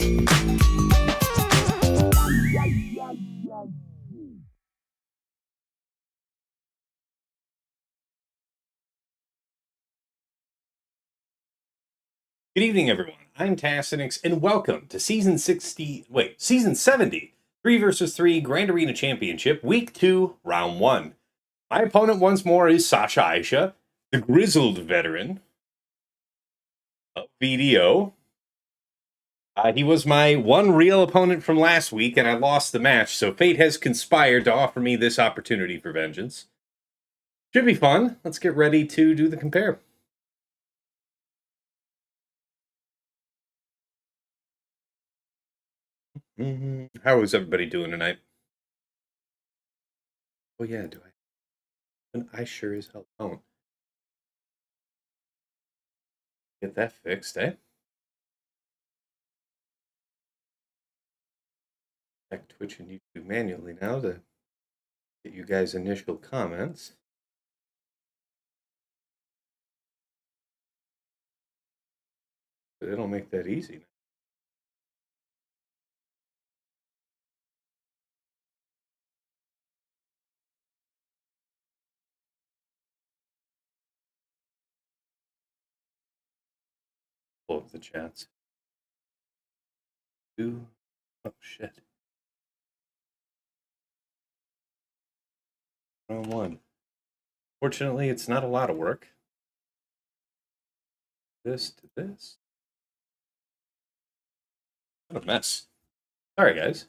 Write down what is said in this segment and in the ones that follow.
Good evening, everyone. I'm TChief, and welcome to Season 70, 3 vs 3 Grand Arena Championship, Week 2, Round 1. My opponent once more is Sashaisha, the grizzled veteran of VDO. He was my one real opponent from last week, and I lost the match, so fate has conspired to offer me this opportunity for vengeance. Should be fun. Let's get ready to do the compare. How is everybody doing tonight? Oh yeah, do I? And I sure as hell don't. Get that fixed, eh? Check Twitch and YouTube manually now to get you guys' initial comments. But they don't make that easy. Pull up the chats. Ooh. Oh shit. Wrong one. Fortunately, it's not a lot of work. This to this. What a mess. Sorry, guys.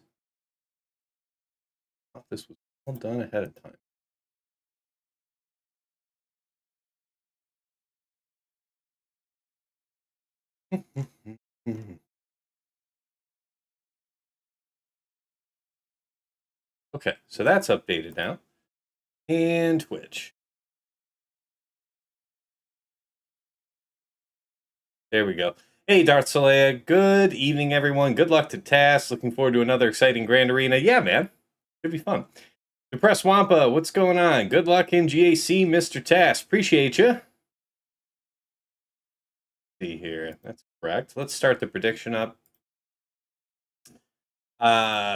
I thought this was all done ahead of time. Okay, so that's updated now. And Twitch. There we go. Hey, Darth Solea. Good evening, everyone. Good luck to TAS. Looking forward to another exciting Grand Arena. Yeah, man. Should be fun. Depressed Wampa, what's going on? Good luck in GAC, Mr. TAS. Appreciate you. See here. That's correct. Let's start the prediction up.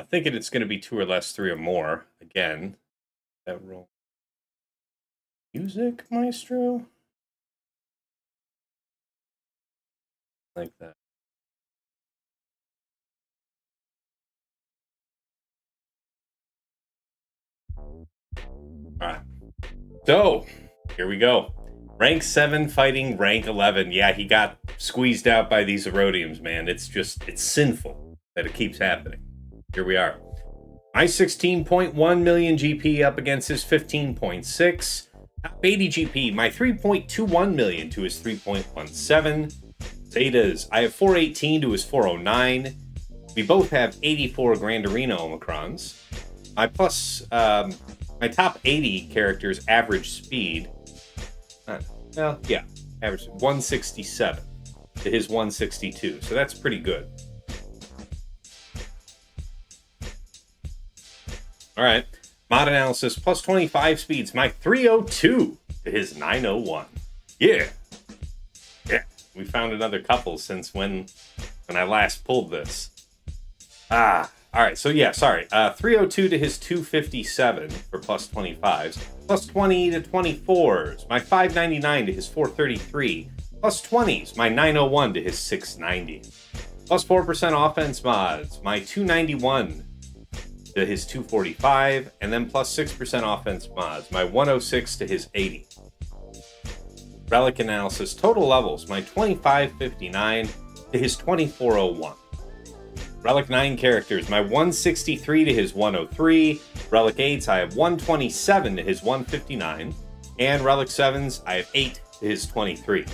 Thinking it's going to be 2 or less, 3 or more. Again, that roll. Music, Maestro? Like that. Alright. So, here we go. Rank 7 fighting rank 11. Yeah, he got squeezed out by these Erodiums, man. It's sinful that it keeps happening. Here we are. My 16.1 million GP up against his 15.6. Top 80 GP, my 3.21 million to his 3.17. Zetas, I have 418 to his 409. We both have 84 Grand Arena Omicrons. My top 80 characters average speed. Average 167 to his 162. So that's pretty good. All right. Mod analysis plus 25 speeds. My 302 to his 901. Yeah. Yeah. We found another couple since when I last pulled this. All right. So yeah, sorry. 302 to his 257 for plus 25s. Plus 20 to 24s. My 599 to his 433. Plus 20s. My 901 to his 690. Plus 4% offense mods. My 291 to his 245, and then plus 6% offense mods. My 106 to his 80. Relic analysis, total levels, my 2559 to his 2401. Relic 9 characters, my 163 to his 103. Relic 8s, I have 127 to his 159. And Relic 7s, I have 8 to his 23.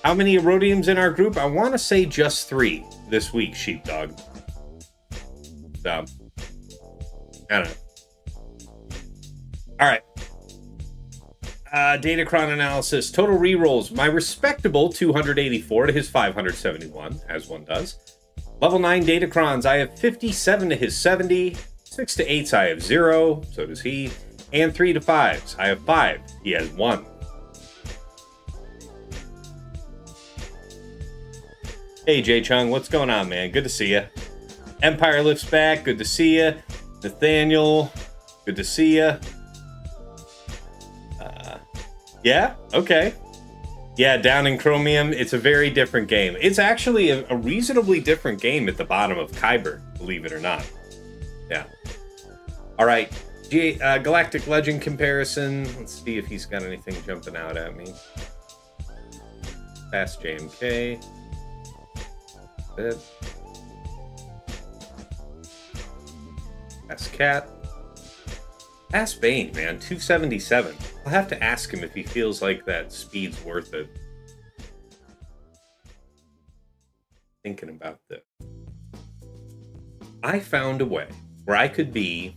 How many Erodiums in our group? I want to say just 3 this week, Sheepdog. So, I don't know. All right. Datacron analysis. Total rerolls. My respectable 284 to his 571, as one does. Level 9 Datacrons. I have 57 to his 70. 6 to 8s, I have 0. So does he. And 3 to 5s. I have 5. He has 1. Hey, Jay Chung, what's going on, man? Good to see you. Empire lifts back. Good to see you. Nathaniel, good to see you. Yeah, okay. Yeah, down in Chromium, it's a very different game. It's actually a reasonably different game at the bottom of Kyber, believe it or not. Yeah. All right. Galactic Legend comparison. Let's see if he's got anything jumping out at me. Fast JMK. Fast Cat. Ask Bane, man. 277. I'll have to ask him if he feels like that speed's worth it. Thinking about this. I found a way where I could be...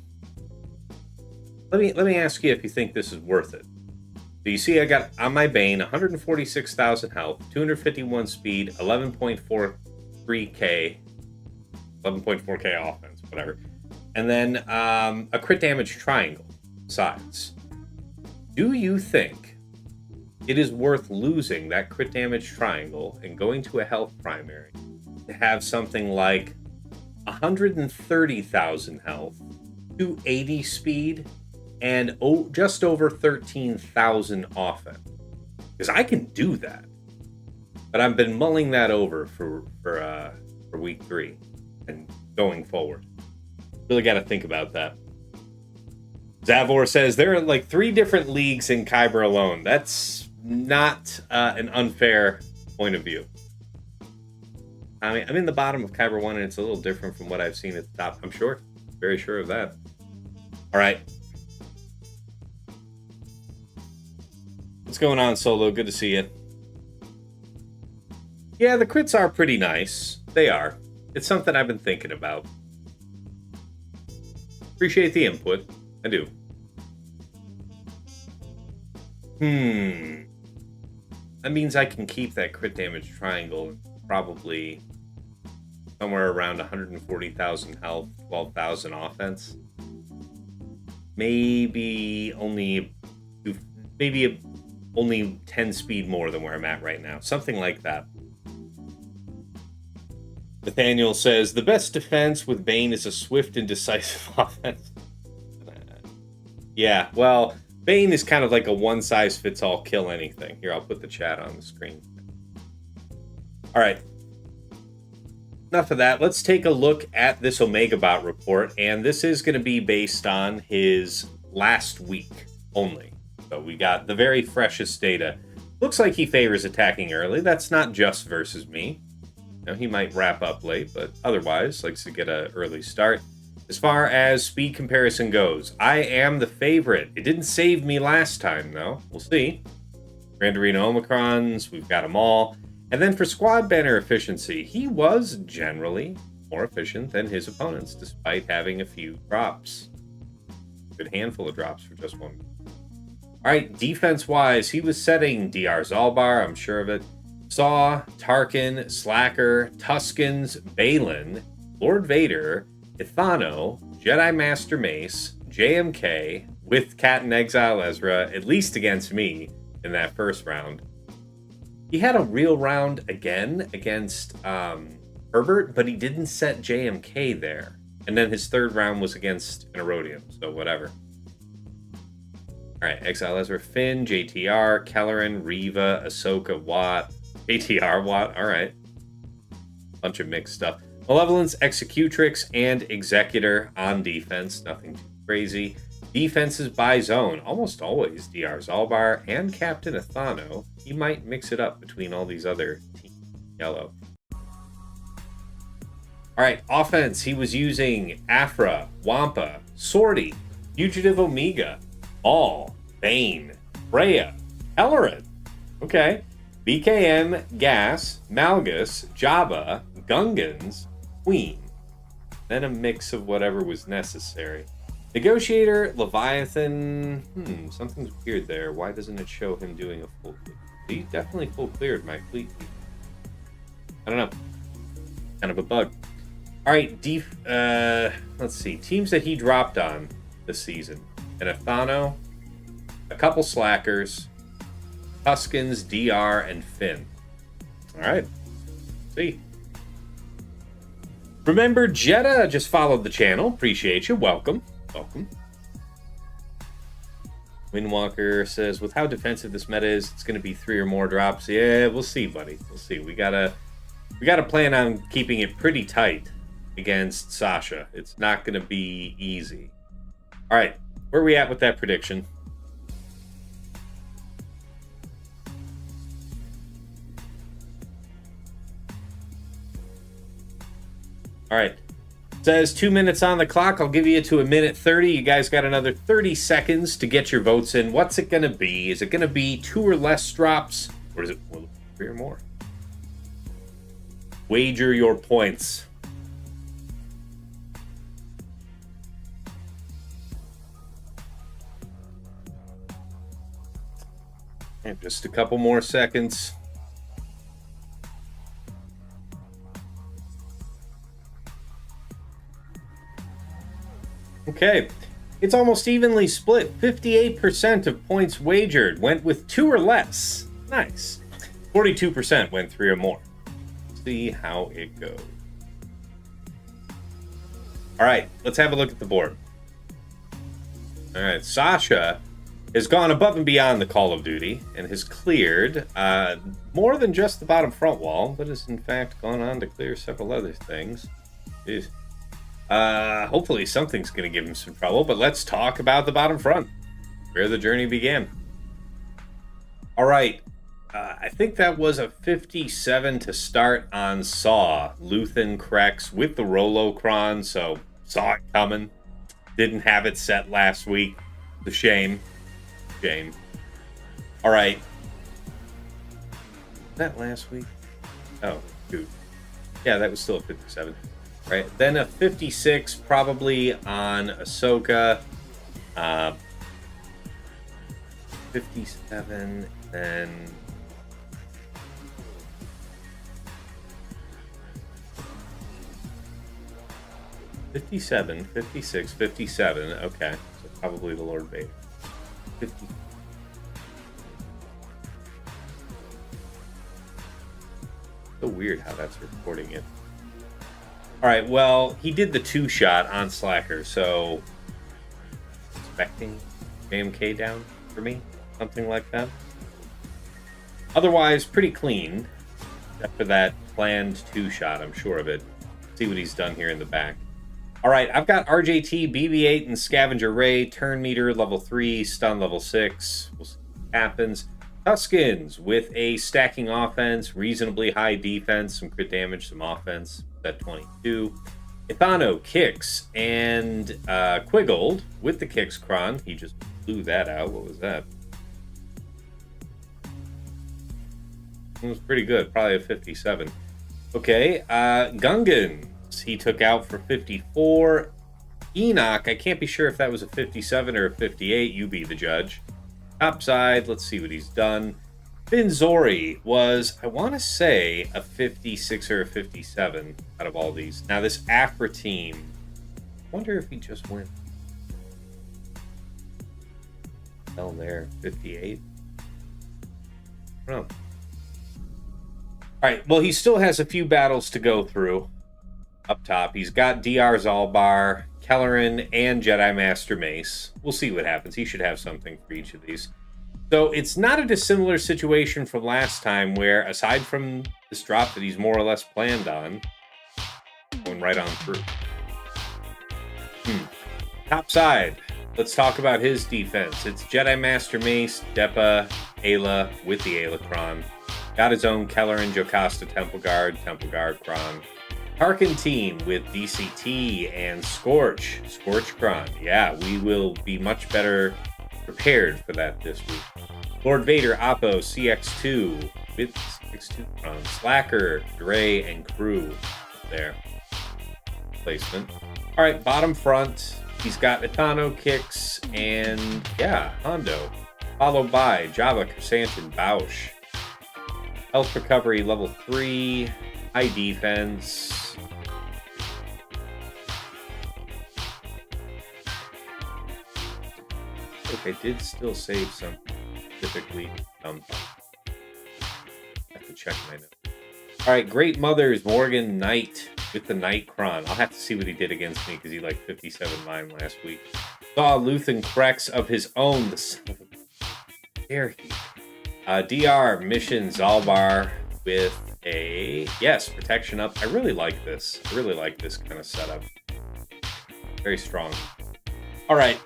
Let me ask you if you think this is worth it. So you see I got on my Bane 146,000 health, 251 speed, 11.43k, 11.4k offense, whatever. And then a crit damage triangle sides. Do you think it is worth losing that crit damage triangle and going to a health primary to have something like 130,000 health, 280 speed, and just over 13,000 offense? Because I can do that. But I've been mulling that over for week 3 and going forward. Really got to think about that. Zavor says there are like 3 different leagues in Kyber alone. That's not an unfair point of view. I mean, I'm in the bottom of Kyber 1 and it's a little different from what I've seen at the top. I'm sure. Very sure of that. All right. What's going on, Solo? Good to see you. Yeah, the crits are pretty nice. They are. It's something I've been thinking about. Appreciate the input. I do. That means I can keep that crit damage triangle probably somewhere around 140,000 health, 12,000 offense. Maybe only 10 speed more than where I'm at right now. Something like that. Nathaniel says, the best defense with Bane is a swift and decisive offense. Yeah, well, Bane is kind of like a one-size-fits-all kill anything. Here, I'll put the chat on the screen. All right. Enough of that. Let's take a look at this Omega Bot report, and this is going to be based on his last week only. So we got the very freshest data. Looks like he favors attacking early. That's not just versus me. Now, he might wrap up late, but otherwise likes to get an early start. As far as speed comparison goes, I am the favorite. It didn't save me last time, though. We'll see. Grand Arena Omicrons, we've got them all. And then for squad banner efficiency, he was generally more efficient than his opponents, despite having a few drops. A good handful of drops for just one. All right, defense-wise, he was setting DR Zaalbar, I'm sure of it. Saw, Tarkin, Slacker, Tuskens, Balin, Lord Vader, Ithano, Jedi Master Mace, JMK, with Cat in Exile Ezra, at least against me in that first round. He had a real round again against Herbert, but he didn't set JMK there. And then his third round was against an Erodium, so whatever. All right, Exile Ezra, Finn, JTR, Kelleran, Reva, Ahsoka, Watt, JTR, Watt, all right. Bunch of mixed stuff. Malevolence, Executrix, and Executor on defense. Nothing too crazy. Defenses by zone. Almost always DR Zaalbar and Captain Ithano. He might mix it up between all these other teams. Yellow. All right, offense. He was using Afra, Wampa, Sortie, Fugitive Omega, Maul, Bane, Traya, Ellerin. Okay. BKM, Gas, Malgus, Jabba, Gungans, Queen. Then a mix of whatever was necessary. Negotiator, Leviathan. Something's weird there. Why doesn't it show him doing a full clear? He definitely full cleared my fleet. I don't know. Kind of a bug. All right, let's see. Teams that he dropped on this season. An Ithano, a couple Slackers, Tuskens, DR, and Finn. All right. Let's see. Remember, Jeddah just followed the channel. Appreciate you. Welcome. Welcome. Windwalker says, with how defensive this meta is, it's going to be 3 or more drops. Yeah, we'll see, buddy. We'll see. We gotta plan on keeping it pretty tight against Sasha. It's not going to be easy. All right, where are we at with that prediction? All right. Says 2 minutes on the clock. I'll give you to 1:30. You guys got another 30 seconds to get your votes in. What's it going to be? Is it going to be 2 or less drops? Or is it 3 or more? Wager your points. And just a couple more seconds. Okay, it's almost evenly split. 58% of points wagered went with 2 or less. Nice. 42% went 3 or more. Let's see how it goes. All right, let's have a look at the board. All right, Sasha has gone above and beyond the Call of Duty and has cleared more than just the bottom front wall, but has in fact gone on to clear several other things. Jeez. Hopefully something's going to give him some trouble, but let's talk about the bottom front, where the journey began. All right, I think that was a 57 to start on Saw. Luth and CRex with the Rolocron, so saw it coming. Didn't have it set last week. The shame. Shame. All right. Was that last week? Oh, dude. Yeah, that was still a 57. Right, then a 56 probably on Ahsoka. 57, then $57, 56, 57. Okay, so probably the Lord Vader. 50. So weird how that's recording it. All right, well, he did the 2-shot on Slacker, so expecting JMK down for me, something like that. Otherwise, pretty clean, except for that planned 2-shot, I'm sure of it. See what he's done here in the back. All right, I've got RJT, BB-8, and Scavenger Ray, turn meter level 3, stun level 6. We'll see what happens. Tuskins with a stacking offense, reasonably high defense, some crit damage, some offense. At 22. Ithano kicks and Quiggled with the kicks cron. He just blew that out. What was that? It was pretty good. Probably a 57. Okay. Gungans he took out for 54. Enoch, I can't be sure if that was a 57 or a 58. You be the judge. Topside, let's see what he's done. Binzori was, I want to say, a 56 or a 57 out of all these. Now, this Afra team, I wonder if he just went down there, 58. I don't know. All right, well, he still has a few battles to go through up top. He's got DR Zalbar, Kelleran, and Jedi Master Mace. We'll see what happens. He should have something for each of these. So it's not a dissimilar situation from last time where, aside from this drop that he's more or less planned on, going right on through. Top side. Let's talk about his defense. It's Jedi Master Mace, Depa, Aayla with the Aayla Cron. Got his own Kelleran, Jocasta Temple Guard Cron. Tarkin team with DCT and Scorch Cron. Yeah, we will be much better prepared for that this week. Lord Vader, Oppo, CX2 with CX2 Cron. Slacker, DRey, and crew there. Placement. All right, bottom front. He's got Ithano kicks and, yeah, Hondo. Followed by Jabba, Chrysanthemum, Boushh. Health recovery level 3. High defense. Look, I did still save some specifically. I have to check my notes. All right, Great Mothers, Morgan Knight, with the Nightcron. I'll have to see what he did against me because he like 57 mine last week. Saw Luth and CRex of his own. The son of a... Dare he? DR mission Zaal with a protection up. I really like this. I really like this kind of setup. Very strong. All right.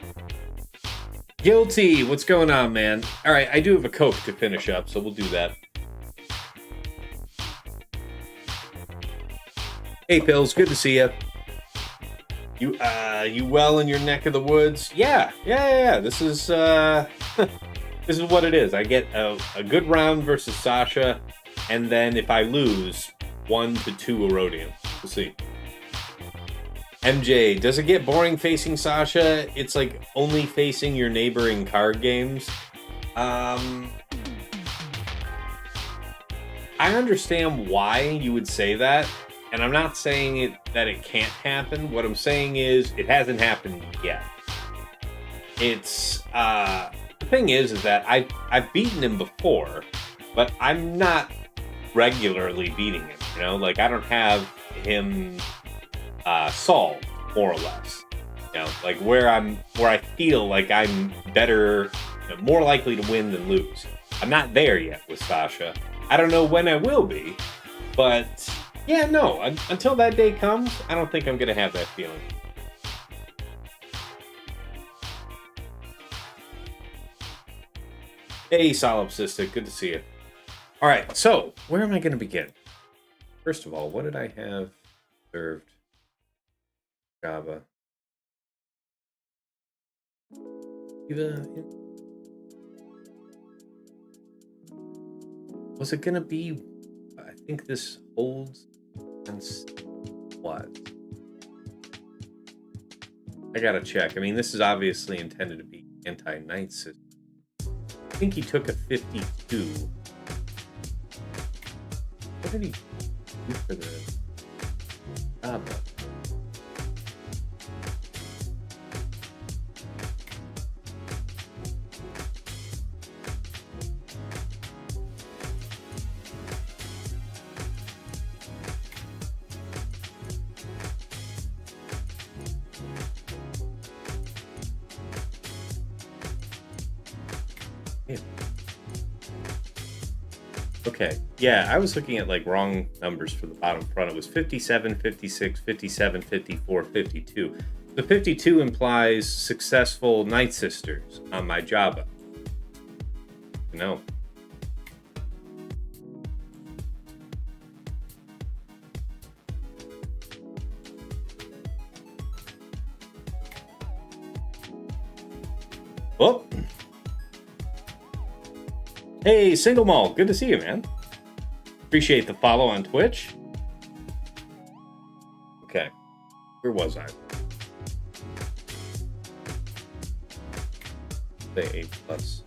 Guilty. What's going on, man? All right, I do have a Coke to finish up, so we'll do that. Hey, Pills. Good to see you. You well in your neck of the woods? Yeah. This is this is what it is. I get a good round versus Sasha, and then if I lose, 1 to 2 Erodium. We'll see. MJ, does it get boring facing Sasha? It's like only facing your neighboring card games. I understand why you would say that, and I'm not saying that it can't happen. What I'm saying is it hasn't happened yet. It's the thing is that I've beaten him before, but I'm not regularly beating him. You know, like I don't have him solved more or less. You know, like where I feel like I'm better, you know, more likely to win than lose. I'm not there yet with Sasha. I don't know when I will be, but yeah, no. Until that day comes, I don't think I'm gonna have that feeling. Hey, Solipsistic, good to see you. All right, so where am I going to begin? First of all, what did I have served? Jabba. Was it going to be? I think this holds against what? I gotta check. I mean, this is obviously intended to be anti-Knight system. I think he took a 52. What did he do for the Jabba? Okay, yeah, I was looking at like wrong numbers for the bottom front. It was 57, 56, 57, 54, 52. The 52 implies successful Night Sisters on my Jabba. No. Oh. Hey, Single Mall, good to see you, man. Appreciate the follow on Twitch. Okay, where was I? Say 8 plus.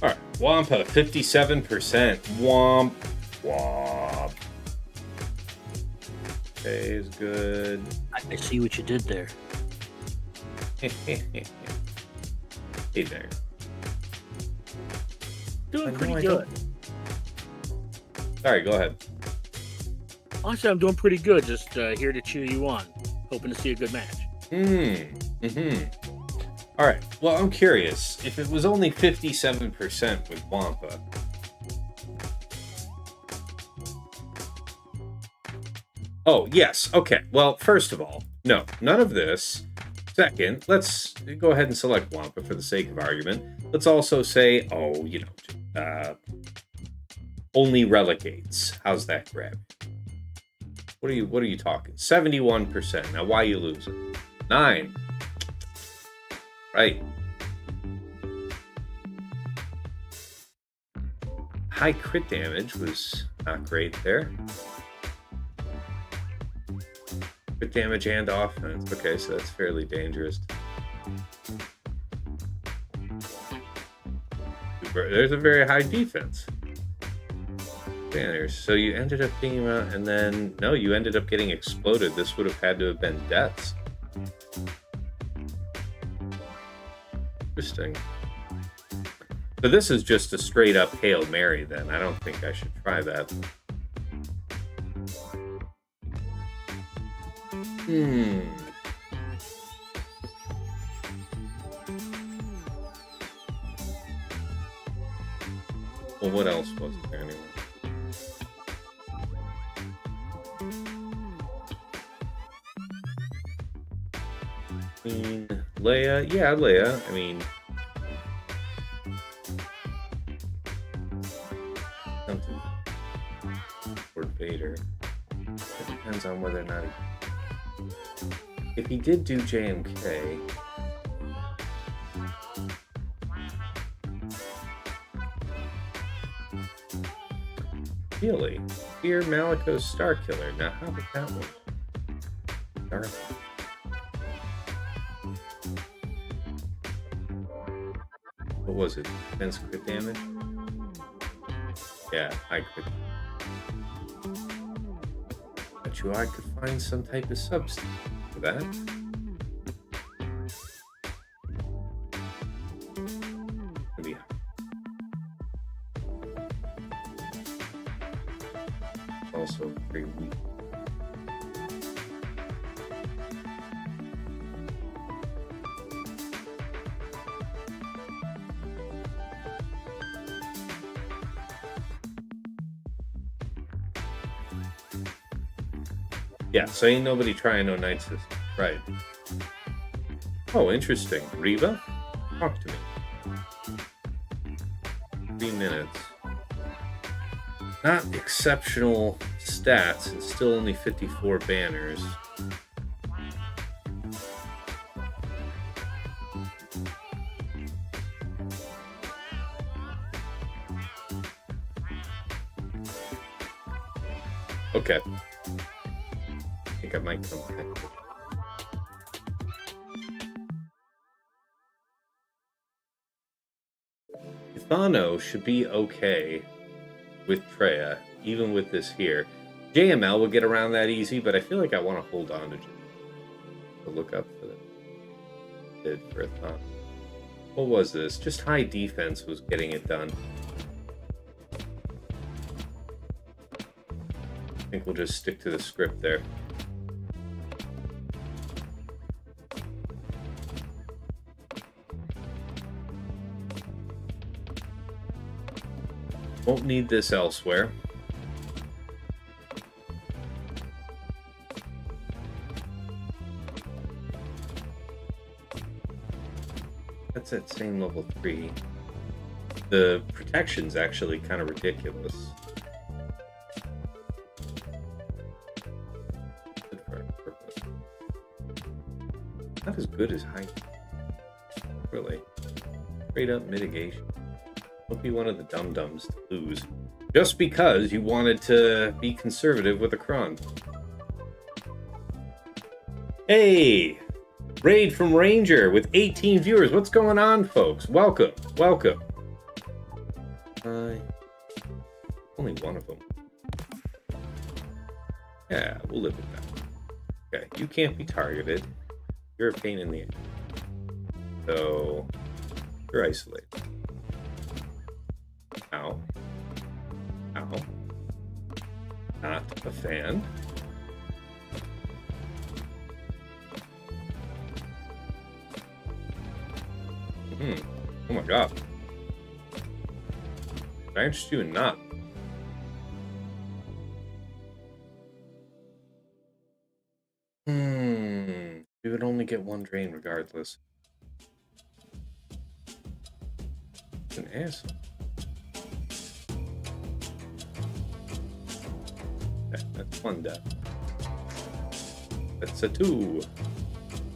All right, Wampa, 57%. Womp. Okay, is good. I see what you did there. Hey there. Doing pretty good. Sorry, go ahead. Honestly, I'm doing pretty good. Just here to cheer you on. Hoping to see a good match. All right. Well, I'm curious. If it was only 57% with Wampa, oh, yes. Okay. Well, first of all, no, none of this. Second, let's go ahead and select Wampa for the sake of argument. Let's also say, oh, you know, only relegates. How's that grab? What are you talking? 71%. Now, why are you losing? 9. Right. High crit damage was not great there. Crit damage and offense. Okay, so that's fairly dangerous. There's a very high defense. Banners. So you ended up being and then no, you ended up getting exploded. This would have had to have been deaths. Interesting. So this is just a straight up Hail Mary then. I don't think I should try that. Well, what else was there anyway? I mean, Leia. Yeah, Leia. I mean, something for Vader. It depends on whether or not if he did do JMK. Really? Fear Malicos Starkiller. Now, how did that one? Darth. What was it? Defense crit damage? Yeah, high crit. Bet you I could find some type of substitute for that. Maybe. Also very weak. Yeah, so ain't nobody trying no night system. Right. Oh, interesting. Reva? Talk to me. 3 minutes. Not exceptional stats, and still only 54 banners. Okay. I think I might come back. Ithano should be okay with Traya, even with this here. JML will get around that easy, but I feel like I want to hold on to look up for that. Did for Ithano. What was this? Just high defense was getting it done. I think we'll just stick to the script there. Won't need this elsewhere. That's at same level 3. The protection's actually kind of ridiculous. Not as good as high. Really. Straight up mitigation. Don't be one of the dum-dums to lose. Just because you wanted to be conservative with a cron. Hey! Raid from Ranger with 18 viewers. What's going on, folks? Welcome. Welcome. Only one of them. Yeah, we'll live with that. Okay, you can't be targeted. You're a pain in the ass. So, you're isolated. Ow. Ow. Not a fan. Oh my god. Did I interest you in not? We would only get one drain regardless. It's an asshole. Okay, that's one death. That's a 2.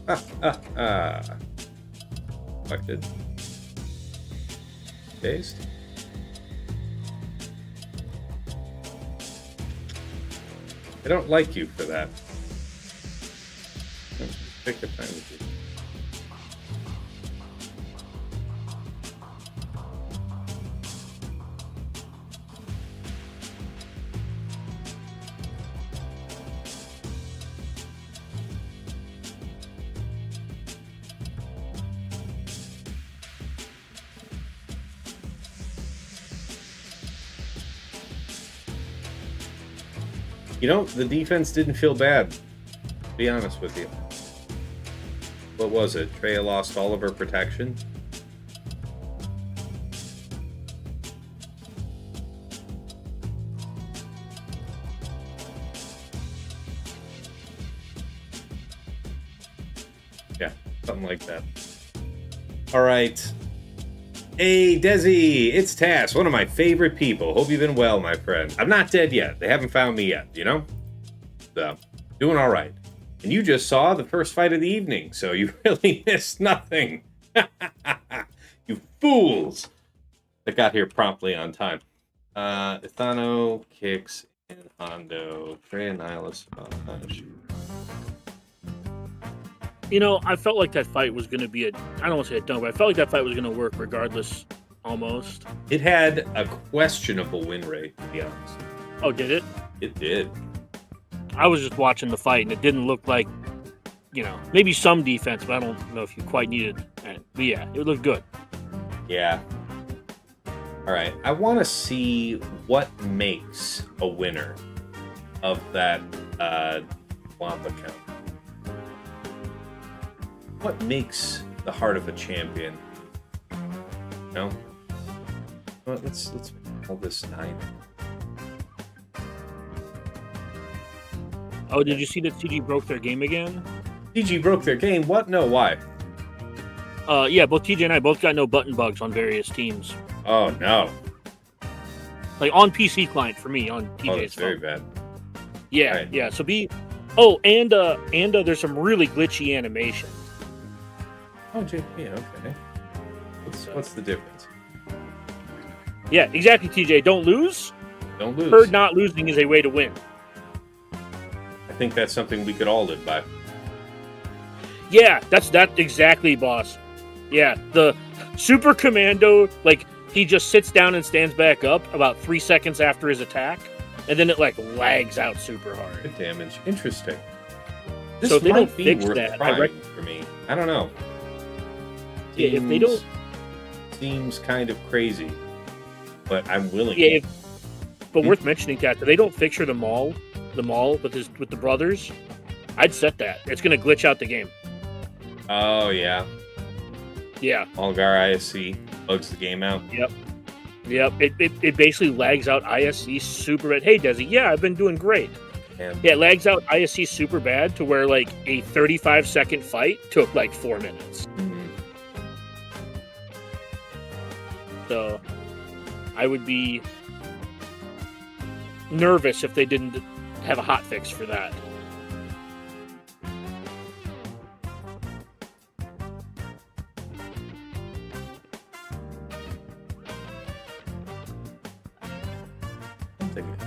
Ha ha ha. Collected. Based. I don't like you for that. Take your time with you. You know, the defense didn't feel bad, to be honest with you. What was it? Traya lost all of her protection? Yeah, something like that. All right. Hey, Desi, it's Tass, one of my favorite people. Hope you've been well, my friend. I'm not dead yet. They haven't found me yet, you know? So, doing all right. And you just saw the first fight of the evening, so you really missed nothing. You fools! That got here promptly on time. Ithano, Kicks, and Hondo. Traya and Aayla. Shoot. You know, I felt like that fight was going to be I don't want to say a done, but I felt like that fight was going to work regardless, almost. It had a questionable win rate, to be honest. Oh, did it? It did. I was just watching the fight, and it didn't look like, you know, maybe some defense, but I don't know if you quite needed it. But yeah, it looked good. Yeah. All right. I want to see what makes a winner of that Wampa count. What makes the heart of a champion? No? Well, let's call this 9. Oh, did you see that TG broke their game again? TG broke their game? What? No, why? Yeah, both TJ and I both got no button bugs on various teams. Oh, no. Like, on PC client for me, on TJ's Oh, that's very phone. bad. Yeah, Right. yeah, so Oh, and there's some really glitchy animation. Oh, yeah, okay. What's the difference? Yeah, exactly, TJ. Don't lose. Don't lose. Heard not losing is a way to win. I think that's something we could all live by. Yeah, that's exactly, boss. Yeah, the Super Commando, like, he just sits down and stands back up about 3 seconds after his attack, and then it, like, lags out super hard. Good damage. Interesting. This So if they might don't be fix worth that, trying for me. I don't know. Yeah, if they don't... Seems kind of crazy, but I'm willing. Yeah, but worth mentioning, Kat, if they don't fix the Maul with the brothers, I'd set that. It's going to glitch out the game. Oh, yeah. Yeah. Algar ISC bugs the game out. Yep. It basically lags out ISC super bad. Hey, Desi, yeah, I've been doing great. And Yeah, it lags out ISC super bad to where, like, a 35-second fight took, like, 4 minutes. So, I would be nervous if they didn't have a hot fix for that. something.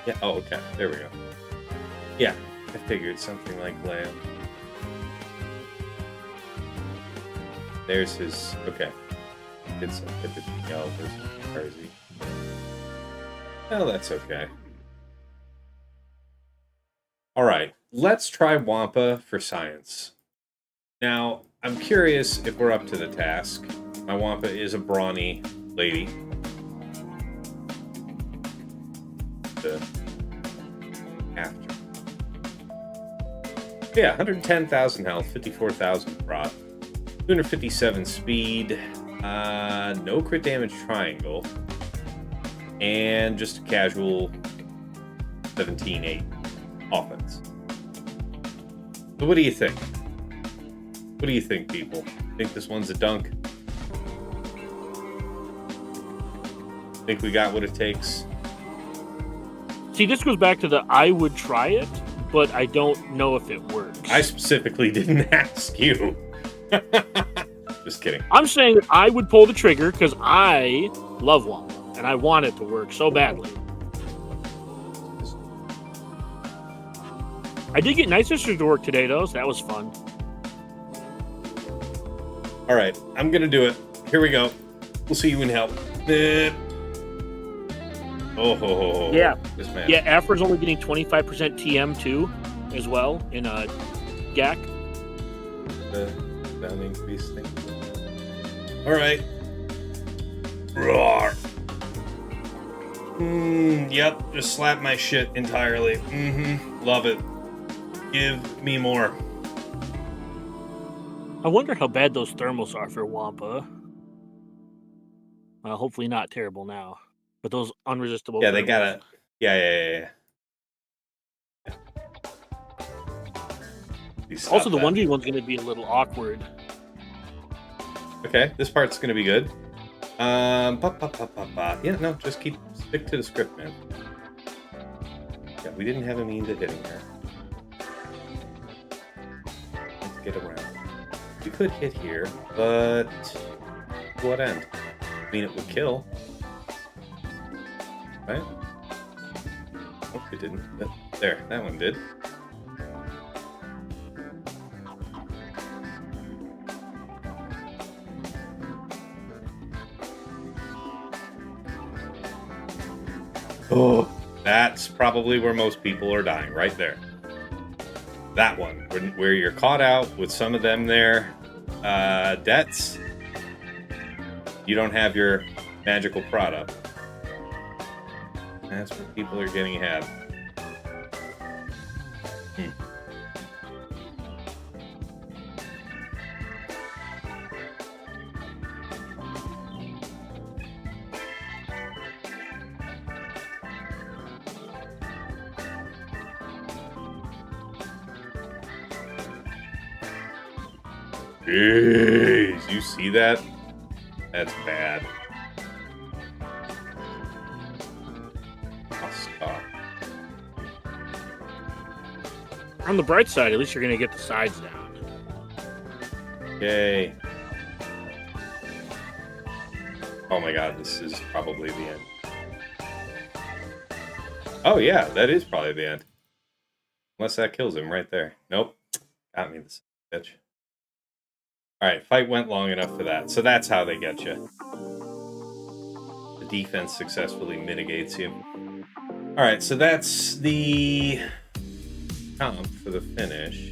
Yeah, oh, okay. There we go. Yeah, I figured something like Leia. There's his... Okay. It's a bit yellow versus Carzy. Oh, that's okay. Alright, let's try Wampa for science. Now, I'm curious if we're up to the task. My Wampa is a brawny lady. After. Yeah, 110,000 health, 54,000 prot, 257 speed, no crit damage triangle, and just a casual 17-8 offense. So what do you think? What do you think, people? Think this one's a dunk? Think we got what it takes? See, this goes back to the I would try it, but I don't know if it works. I specifically didn't ask you. Just kidding. I'm saying that I would pull the trigger because I love Wampa, and I want it to work so badly. I did get Night Sisters to work today, though, so that was fun. All right, I'm going to do it. Here we go. We'll see you in hell. Oh, Yeah. this man. Yeah, Afra's only getting 25% TM too, as well, in GAC. The sound increase thing. Alright. Roar. Yep, just slap my shit entirely. Love it. Give me more. I wonder how bad those thermals are for Wampa. Hopefully not terrible now. But those unresistible Yeah, thermals. they gotta. Yeah. Also, the 1v1's going to be a little awkward. Okay, this part's going to be good. Yeah, no, just stick to the script, man. Yeah, we didn't have a mean to hitting her. Let's get around. We could hit here, but to what end? I mean, it would kill. Right? Oh, it didn't. There, that one did. Oh, that's probably where most people are dying, right there. That one, where you're caught out with some of them there. Debts. You don't have your magical product. That's where people are getting had. Jeez, you see that? That's bad. Stop. On the bright side, at least you're going to get the sides down. Yay. Oh my god, this is probably the end. Oh yeah, that is probably the end. Unless that kills him right there. Nope. Got me, this bitch. Alright, fight went long enough for that. So that's how they get you. The defense successfully mitigates you. Alright, so that's the comp for the finish.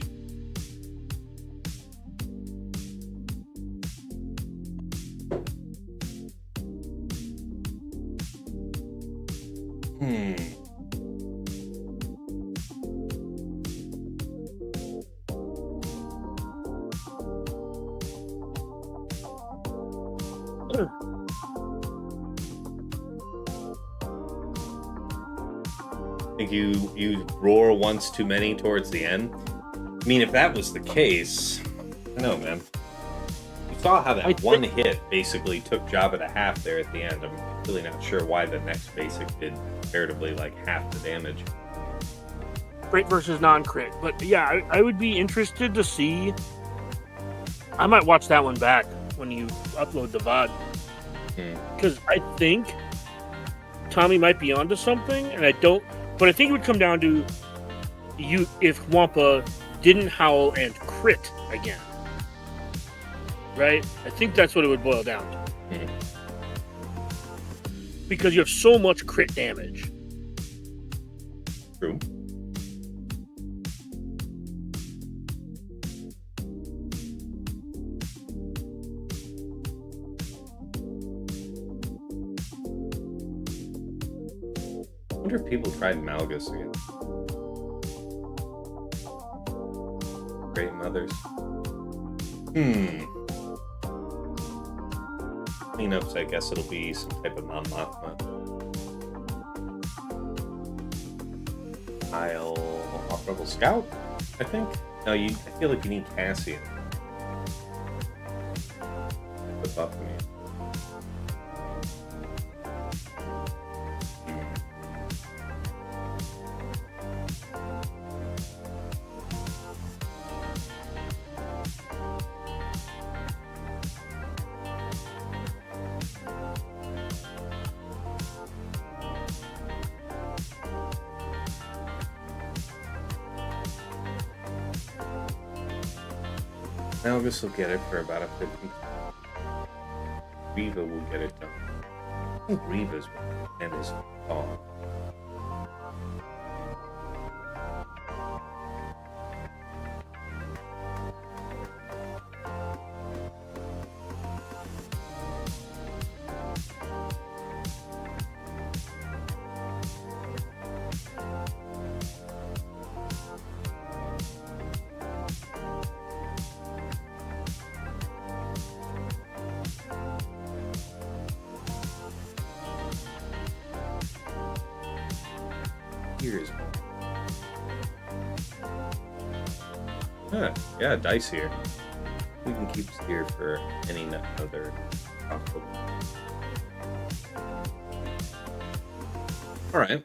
I think you roar once too many towards the end. I mean, if that was the case, I know, man. You saw how that one hit basically took Jabba to half there at the end. I'm really not sure why the next basic did comparatively like half the damage. Crit versus non-crit. But yeah, I would be interested to see. I might watch that one back when you upload the VOD. Because I think Tommy might be onto something, and I don't. But I think it would come down to you if Wampa didn't howl and crit again. Right? I think that's what it would boil down to. Because you have so much crit damage. True. I wonder if people tried Malgus again. Great mothers. Cleanups, I guess it'll be some type of non-Mothma. Off-Rebel Scout, I think? No, I feel like you need Cassian. The buff me. Malgus will get it for about a 50. Viva will get it done. I think Reva's and his gone. Here's yeah, dice here. We can keep here for any other possible. All right.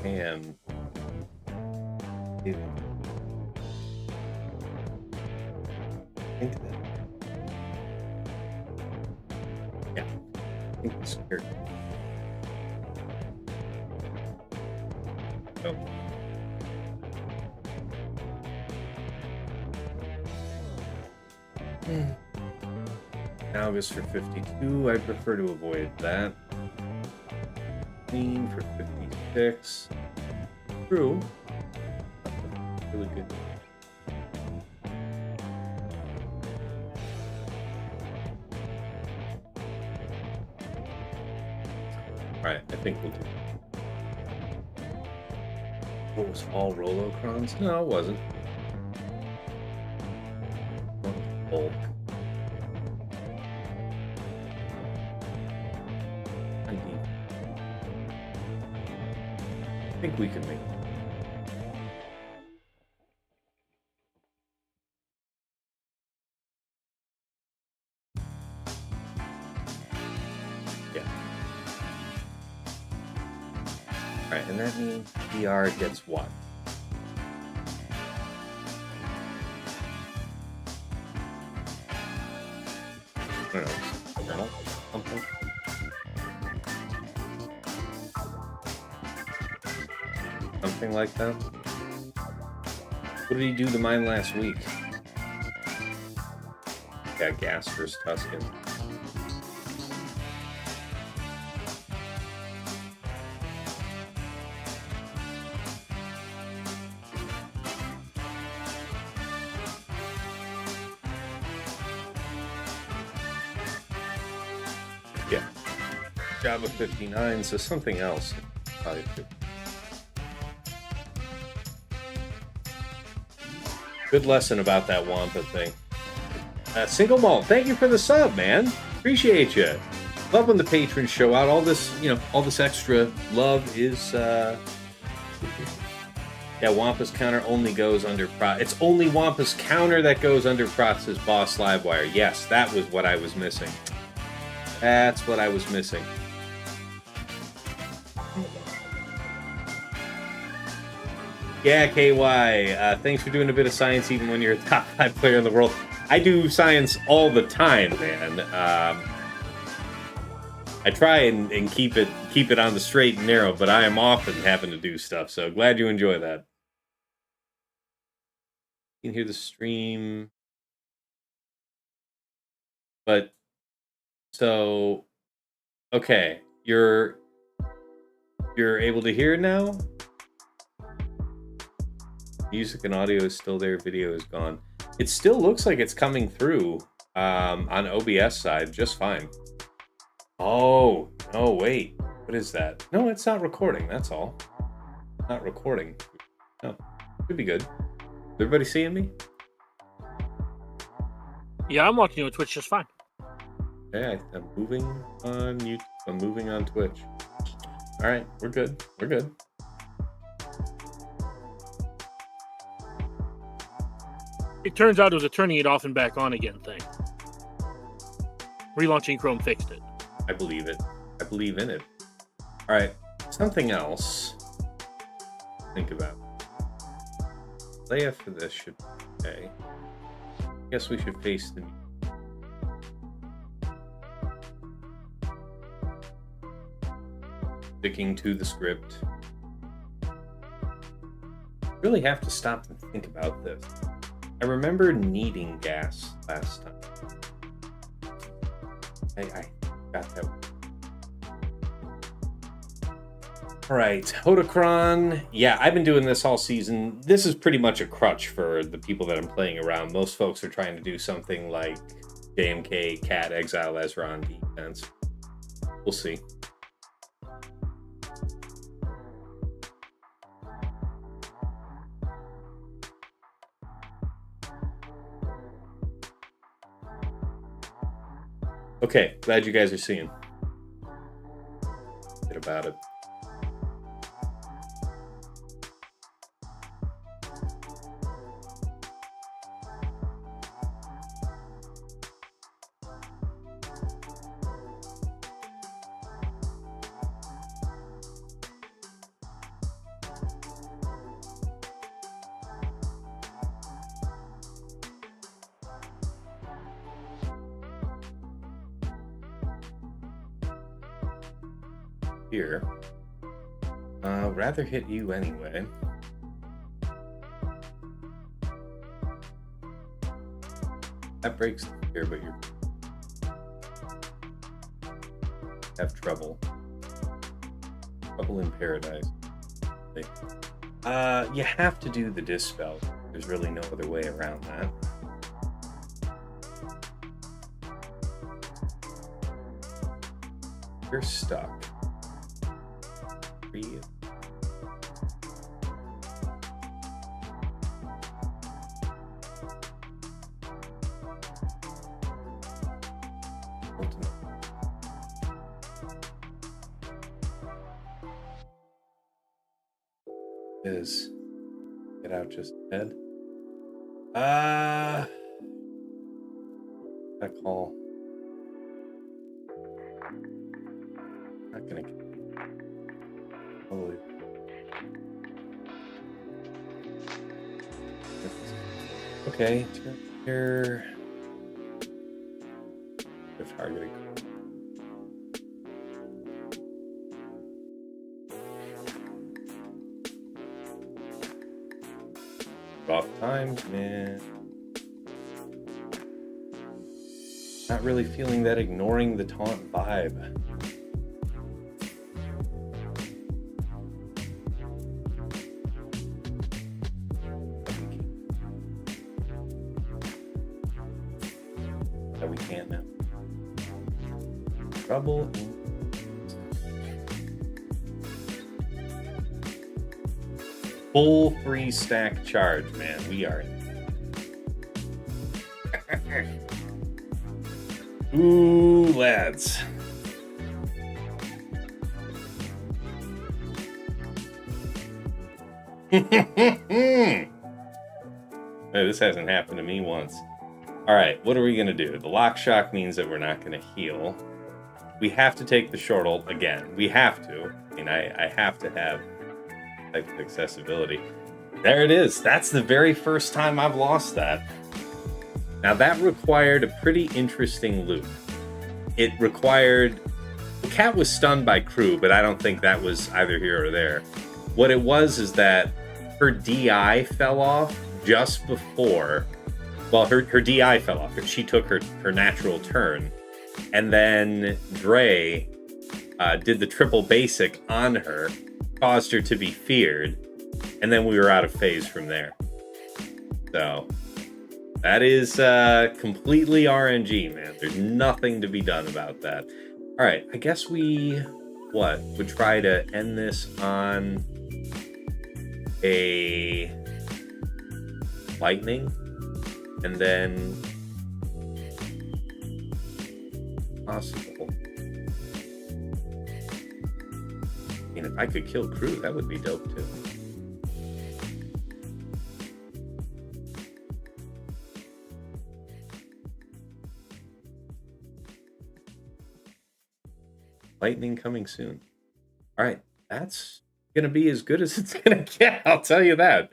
And think that. Yeah, I think it's here. Oh. Malgus for 52. I prefer to avoid that. Clean for 56. True. Really good. Alright, I think we'll do it. What was all Rolocrons? No, it wasn't. Bulk. I think we can make it. Yeah. Alright, and that means DR gets what? I don't know. Something. Something like that. What did he do to mine last week? Yeah, gas versus Tuscan. Yeah. Jabba 59, so something else. Probably 50. Good lesson about that Wampa thing. Single Malt, thank you for the sub, man. Appreciate you. Love when the patrons show out. All this, all this extra love is. Yeah, Wampa's counter only goes under Prot. It's only Wampa's counter that goes under Prot's boss Livewire. Yes, that was what I was missing. That's what I was missing. Yeah, KY, thanks for doing a bit of science even when you're a top 5 player in the world. I do science all the time, man. I try and keep it on the straight and narrow, but I am often having to do stuff, so glad you enjoy that. You can hear the stream. But, so, okay, you're able to hear it now? Music and audio is still there, video is gone. It still looks like it's coming through on OBS side just fine. Oh, no, wait. What is that? No, it's not recording, that's all. Not recording. No, should be good. Is everybody seeing me? Yeah, I'm watching you on Twitch just fine. Okay, I'm moving on YouTube. I'm moving on Twitch. All right, we're good. We're good. It turns out it was a turning it off and back on again thing. Relaunching Chrome fixed it. I believe it. I believe in it. All right, something else to think about. Leia for this should be okay. I guess we should face the... Sticking to the script. Really have to stop and think about this. I remember needing gas last time. I got that. All right, Hodocron. Yeah, I've been doing this all season. This is pretty much a crutch for the people that I'm playing around. Most folks are trying to do something like JMK, Cat, Exile, Ezra on defense. We'll see. Okay, glad you guys are seeing. Bit about it. Here. Rather hit you anyway. That breaks here, but you have trouble. Trouble in paradise. You have to do the dispel. There's really no other way around that. You're stuck. Is get out just ahead. That call. Not gonna. Holy. Okay, here. If targeting. Rough times, man. Not really feeling that ignoring the taunt vibe. That we can't now. Trouble in... Full free stack charge, man. We are. Ooh, lads. Hey, this hasn't happened to me once. All right, what are we gonna do? The lock shock means that we're not gonna heal. We have to take the short ult again. We have to. I mean, I have to have type of accessibility. There it is. That's the very first time I've lost that. Now that required a pretty interesting loop. It required... The cat was stunned by crew, but I don't think that was either here or there. What it was is that her DI fell off just before... Well, her DI fell off. She took her natural turn. And then DRey did the triple basic on her, caused her to be feared, and then we were out of phase from there. So that is completely RNG, man. There's nothing to be done about that. All right, I guess we would try to end this on a lightning, and then possible. I mean, if I could kill crew, that would be dope too. Lightning coming soon. All right, that's gonna be as good as it's gonna get. I'll tell you that.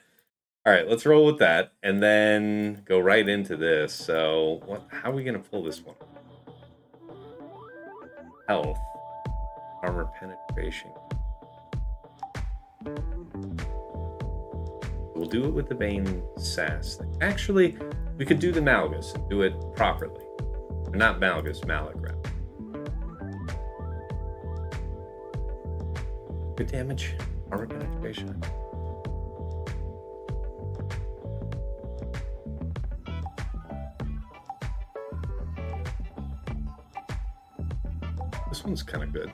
All right, let's roll with that, and then go right into this. So, how are we gonna pull this one? Health, armor penetration. We'll do it with the Bane sass thing. Actually, we could do the Malgus and do it properly. Or not Malgus, Malak, rather. Good damage, armor penetration. This one's kind of good.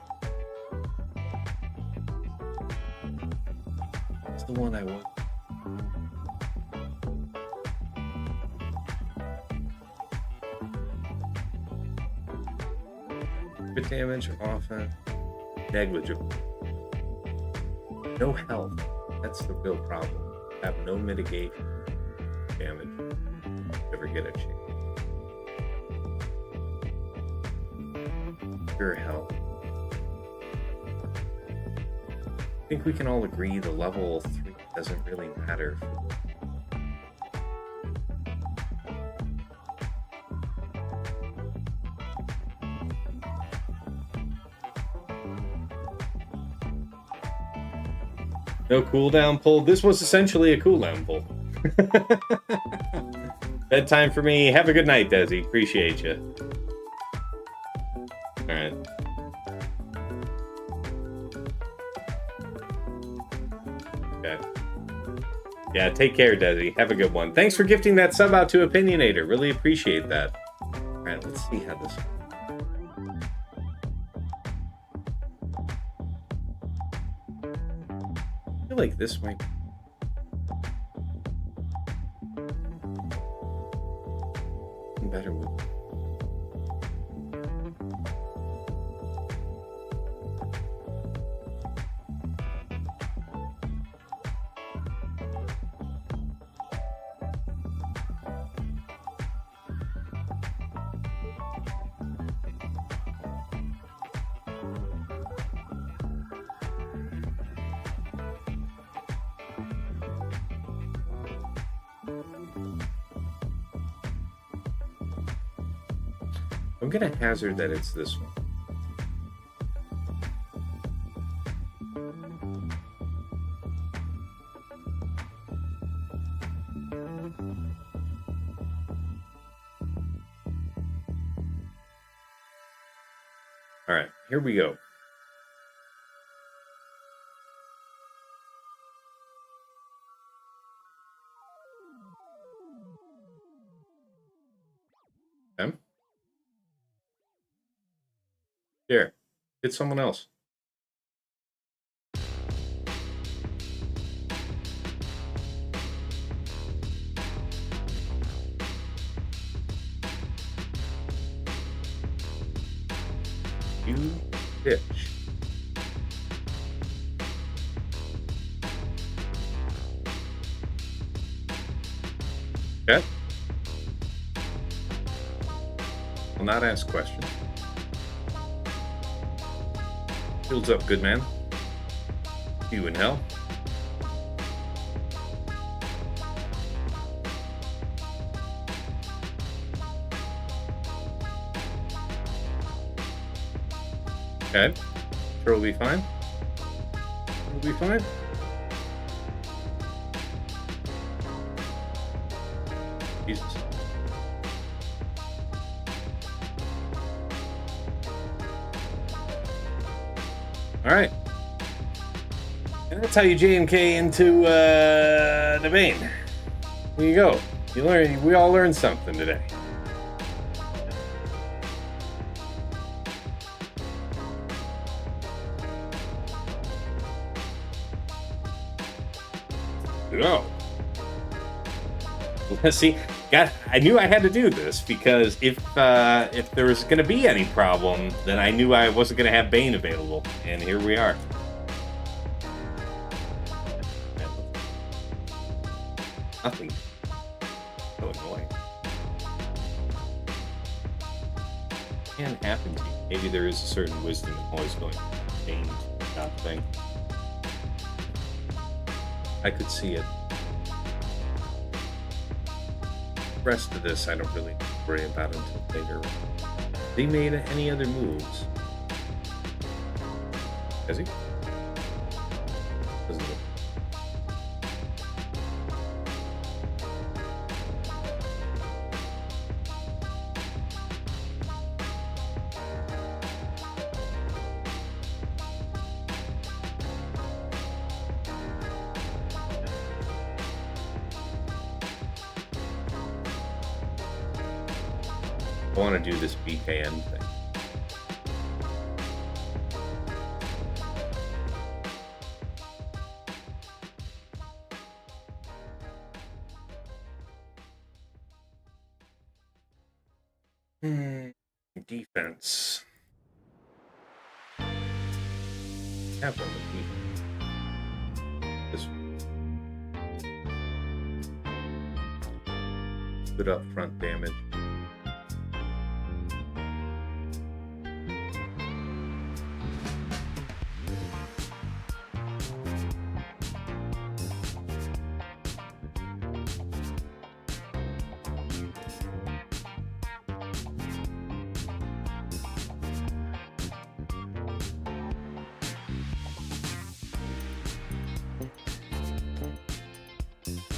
It's the one I want. Good damage, offense, negligible. No health. That's the real problem. Have no mitigation damage. Never get a chance. Pure health. I think we can all agree the level 3 doesn't really matter. No cooldown pull. This was essentially a cooldown pull. Bedtime for me. Have a good night, Desi. Appreciate you. All right. Okay. Yeah, take care, Desi. Have a good one. Thanks for gifting that sub out to Opinionator. Really appreciate that. All right, let's see how this... I feel like this might be better with... I'm gonna hazard that it's this one. All right, here we go. Okay. Here, hit someone else. You bitch. Okay. Will not ask questions. Shields up, good man. You in hell. Okay. Sure will be fine. Will be fine. Jesus. All right. And that's how you JMK into the Bane. There you go. You learn. We all learned something today. Oh. Let's see. I knew I had to do this because if there was going to be any problem, then I knew I wasn't going to have Bane available, and here we are. Nothing. So annoying. can happen to you. Maybe there is a certain wisdom in always going change that thing. I could see it. The rest of this I don't really worry about until later. They made any other moves? Has he? Doesn't look. I want to do this BKM thing. Defense. Have one with defense. This one. Good up front damage.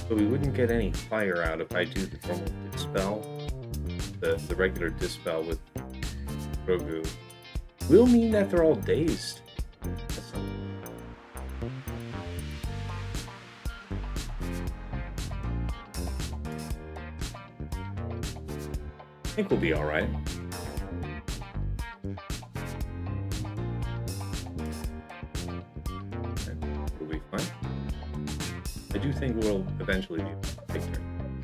So we wouldn't get any fire out if I do the normal dispel, the regular dispel with Grogu. Will mean that they're all dazed. I think we'll be all right. We'll be fine. I do think we'll eventually be able to take turn.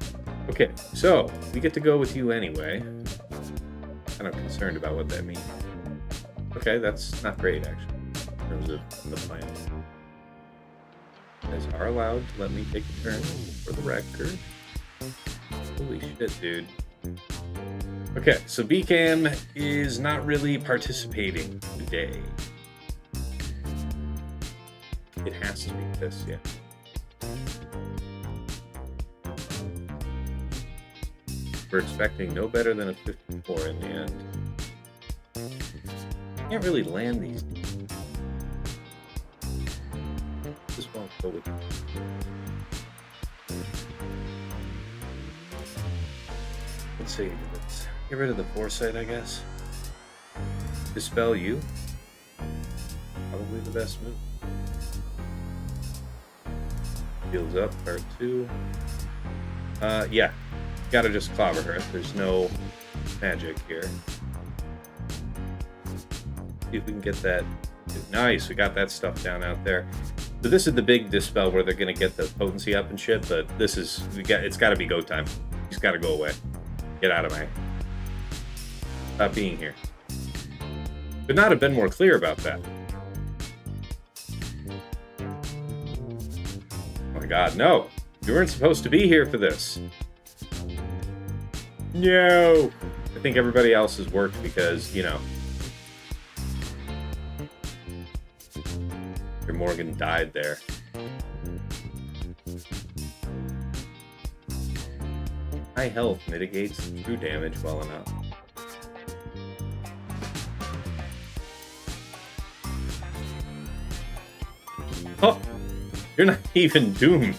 Okay, so we get to go with you anyway. Kind of concerned about what that means. Okay, that's not great actually, in terms of the plan. You guys are allowed to let me take a turn for the record. Holy shit, dude. Okay, so BCAM is not really participating today. It has to be this, yeah. We're expecting no better than a 54 in the end. Can't really land these. This won't go with it. Let's see. Let's get rid of the foresight, I guess. Dispel you. Probably the best move. Heals up, part 2. Yeah. Gotta just clobber her. There's no magic here. See if we can get that. Nice, we got that stuff down out there. So this is the big dispel where they're gonna get the potency up and shit, but this is it's gotta be go time. He's gotta go away. Get out of my. Stop being here. Could not have been more clear about that. Oh my god, no! You weren't supposed to be here for this. No! I think everybody else has worked because, you know, your Morgan died there. High health mitigates true damage well enough. Oh! You're not even doomed!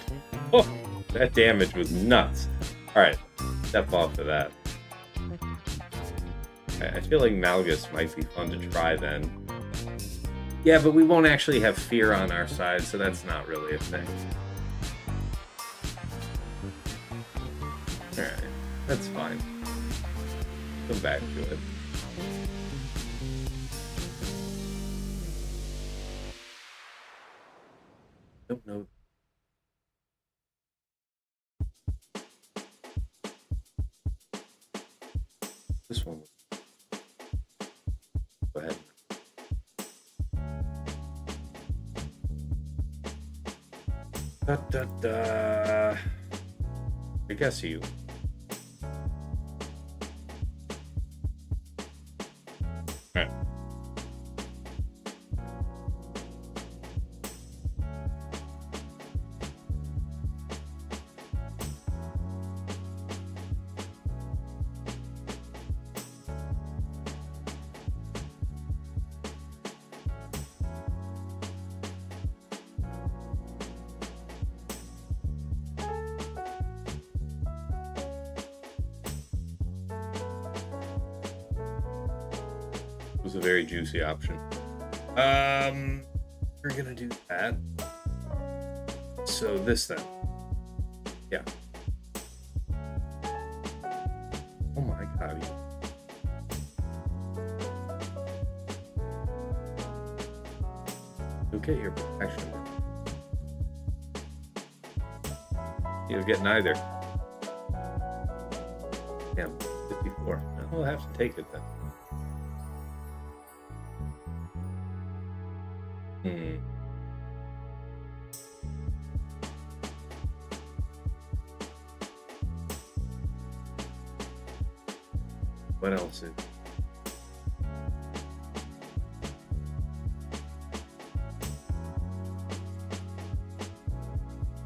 Oh! That damage was nuts. Alright. Step off of that. I feel like Malgus might be fun to try then. Yeah, but we won't actually have fear on our side, so that's not really a thing. Alright, that's fine. Come back to it. Don't know. This one. Go ahead. Da, da, da. I guess you. All right. Was a very juicy option. We're gonna do that. So this then. Yeah. Oh my god. You'll get your protection. You'll get neither. Damn, 54. I'll have to take it then. What else is?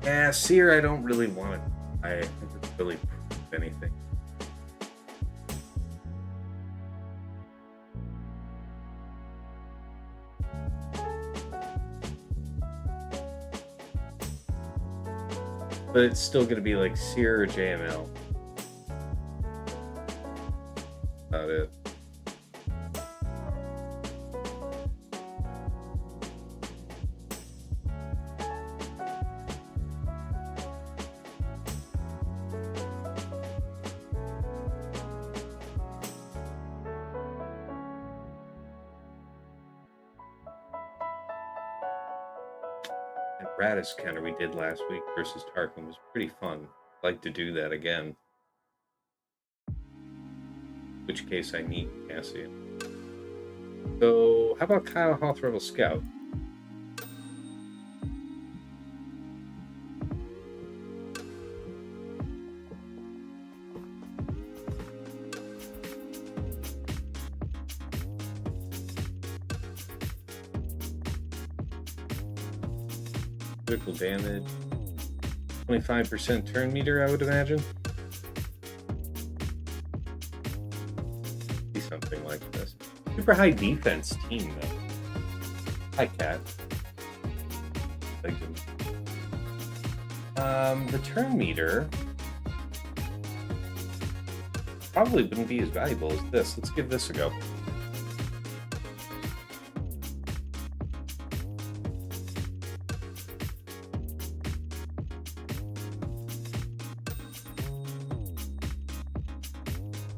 Yeah, Cere, I don't really want it. I haven't really proved anything. But it's still going to be like Cere or JML. About it. Radis counter we did last week versus Tarkin was pretty fun. I'd like to do that again. In which case I need Cassian. So how about Kyle Hoth Rebel Scout? Critical damage, 25% turn meter, I would imagine. Be something like this. Super high defense team, though. Hi, Cat. Thank you. The turn meter probably wouldn't be as valuable as this. Let's give this a go.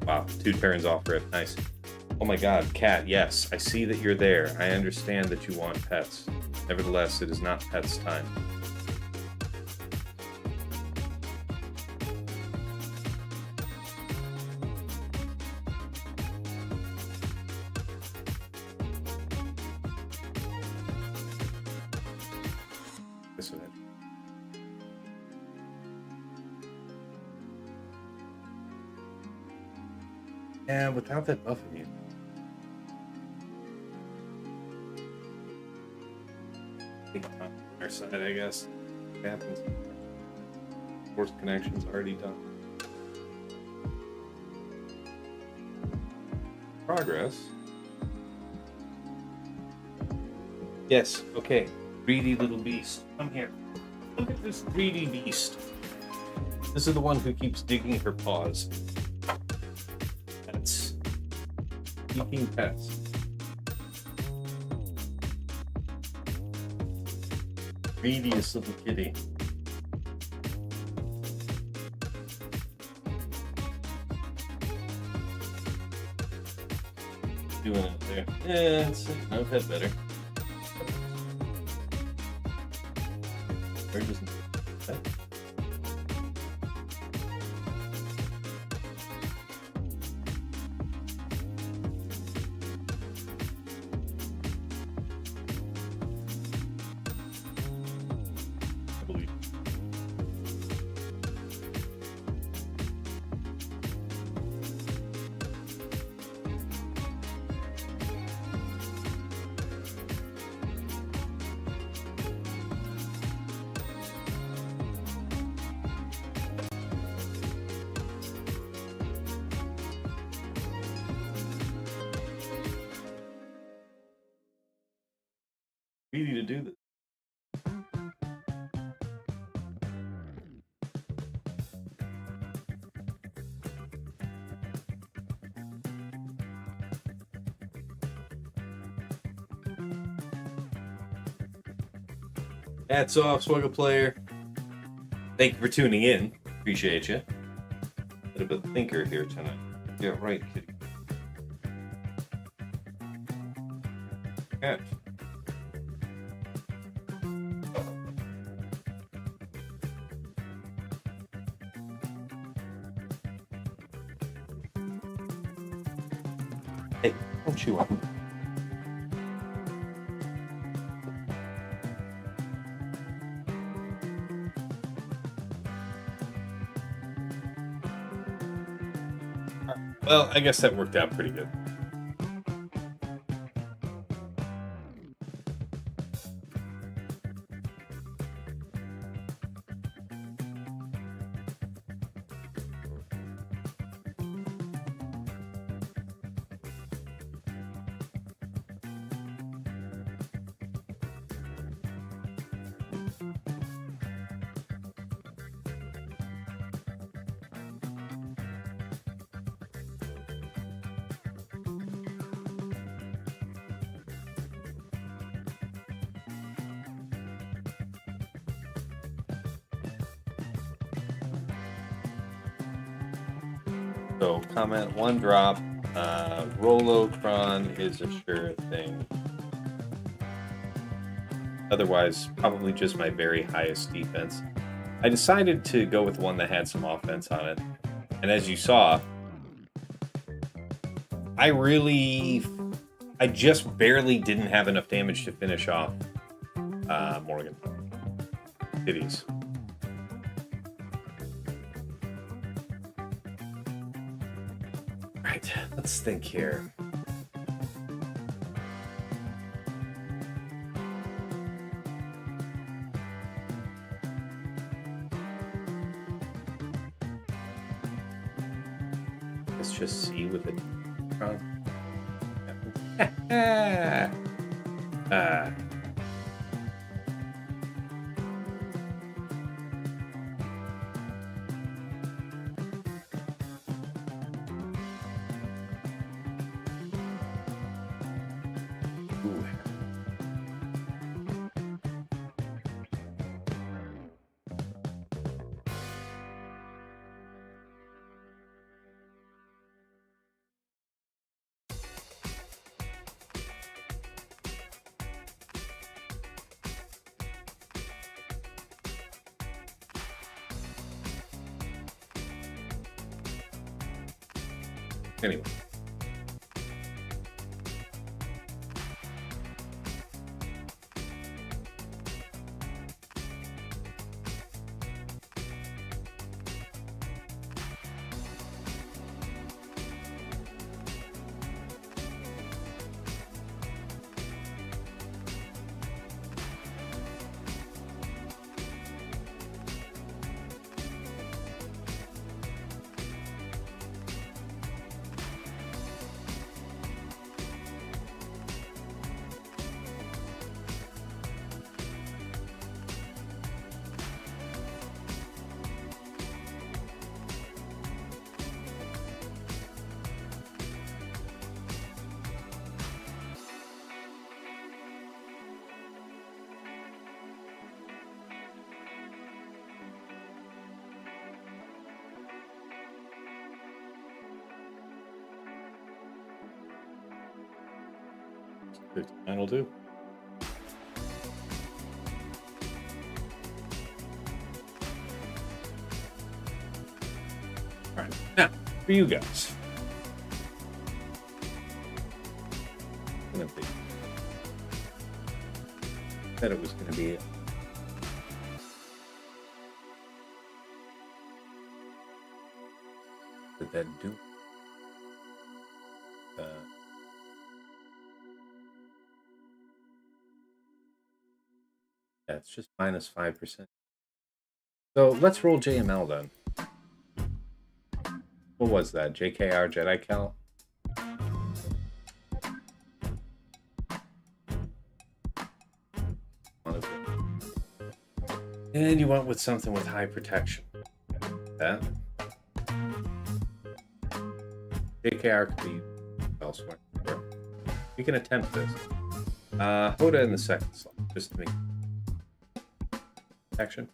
Wow, 2 turns off rip. Nice. Oh my god, Cat, yes, I see that you're there. I understand that you want pets. Nevertheless, it is not pets time. This one. Yeah, without that buffing you. Take it on our side, I guess. What happens? Force connection's already done. Progress. Yes, okay. Greedy little beast. Come here. Look at this greedy beast. This is the one who keeps digging her paws. Seeking pets. Greediest little kitty. Doing it there. Yeah, I've had better. Where doesn't that? Speedy to do this. Hats off, Swuggle Player. Thank you for tuning in. Appreciate you. Bit of a thinker here tonight. Yeah, right, kitty. Yeah. Hey, don't chew up. Well, I guess that worked out pretty good. So, comment one drop. Rolocron is a sure thing. Otherwise, probably just my very highest defense. I decided to go with one that had some offense on it. And as you saw, I just barely didn't have enough damage to finish off Morgan. Titties. Right, let's think here. Let's just see with it. Anyway. That'll do. All right, now for you guys. Said it was going to be. Did that do? Yeah, it's just minus 5%. So let's roll JML then. What was that? JKR Jedi count? And you went with something with high protection. That. JKR could be elsewhere. Sure. We can attempt this. Hoda in the second slot, just to make action.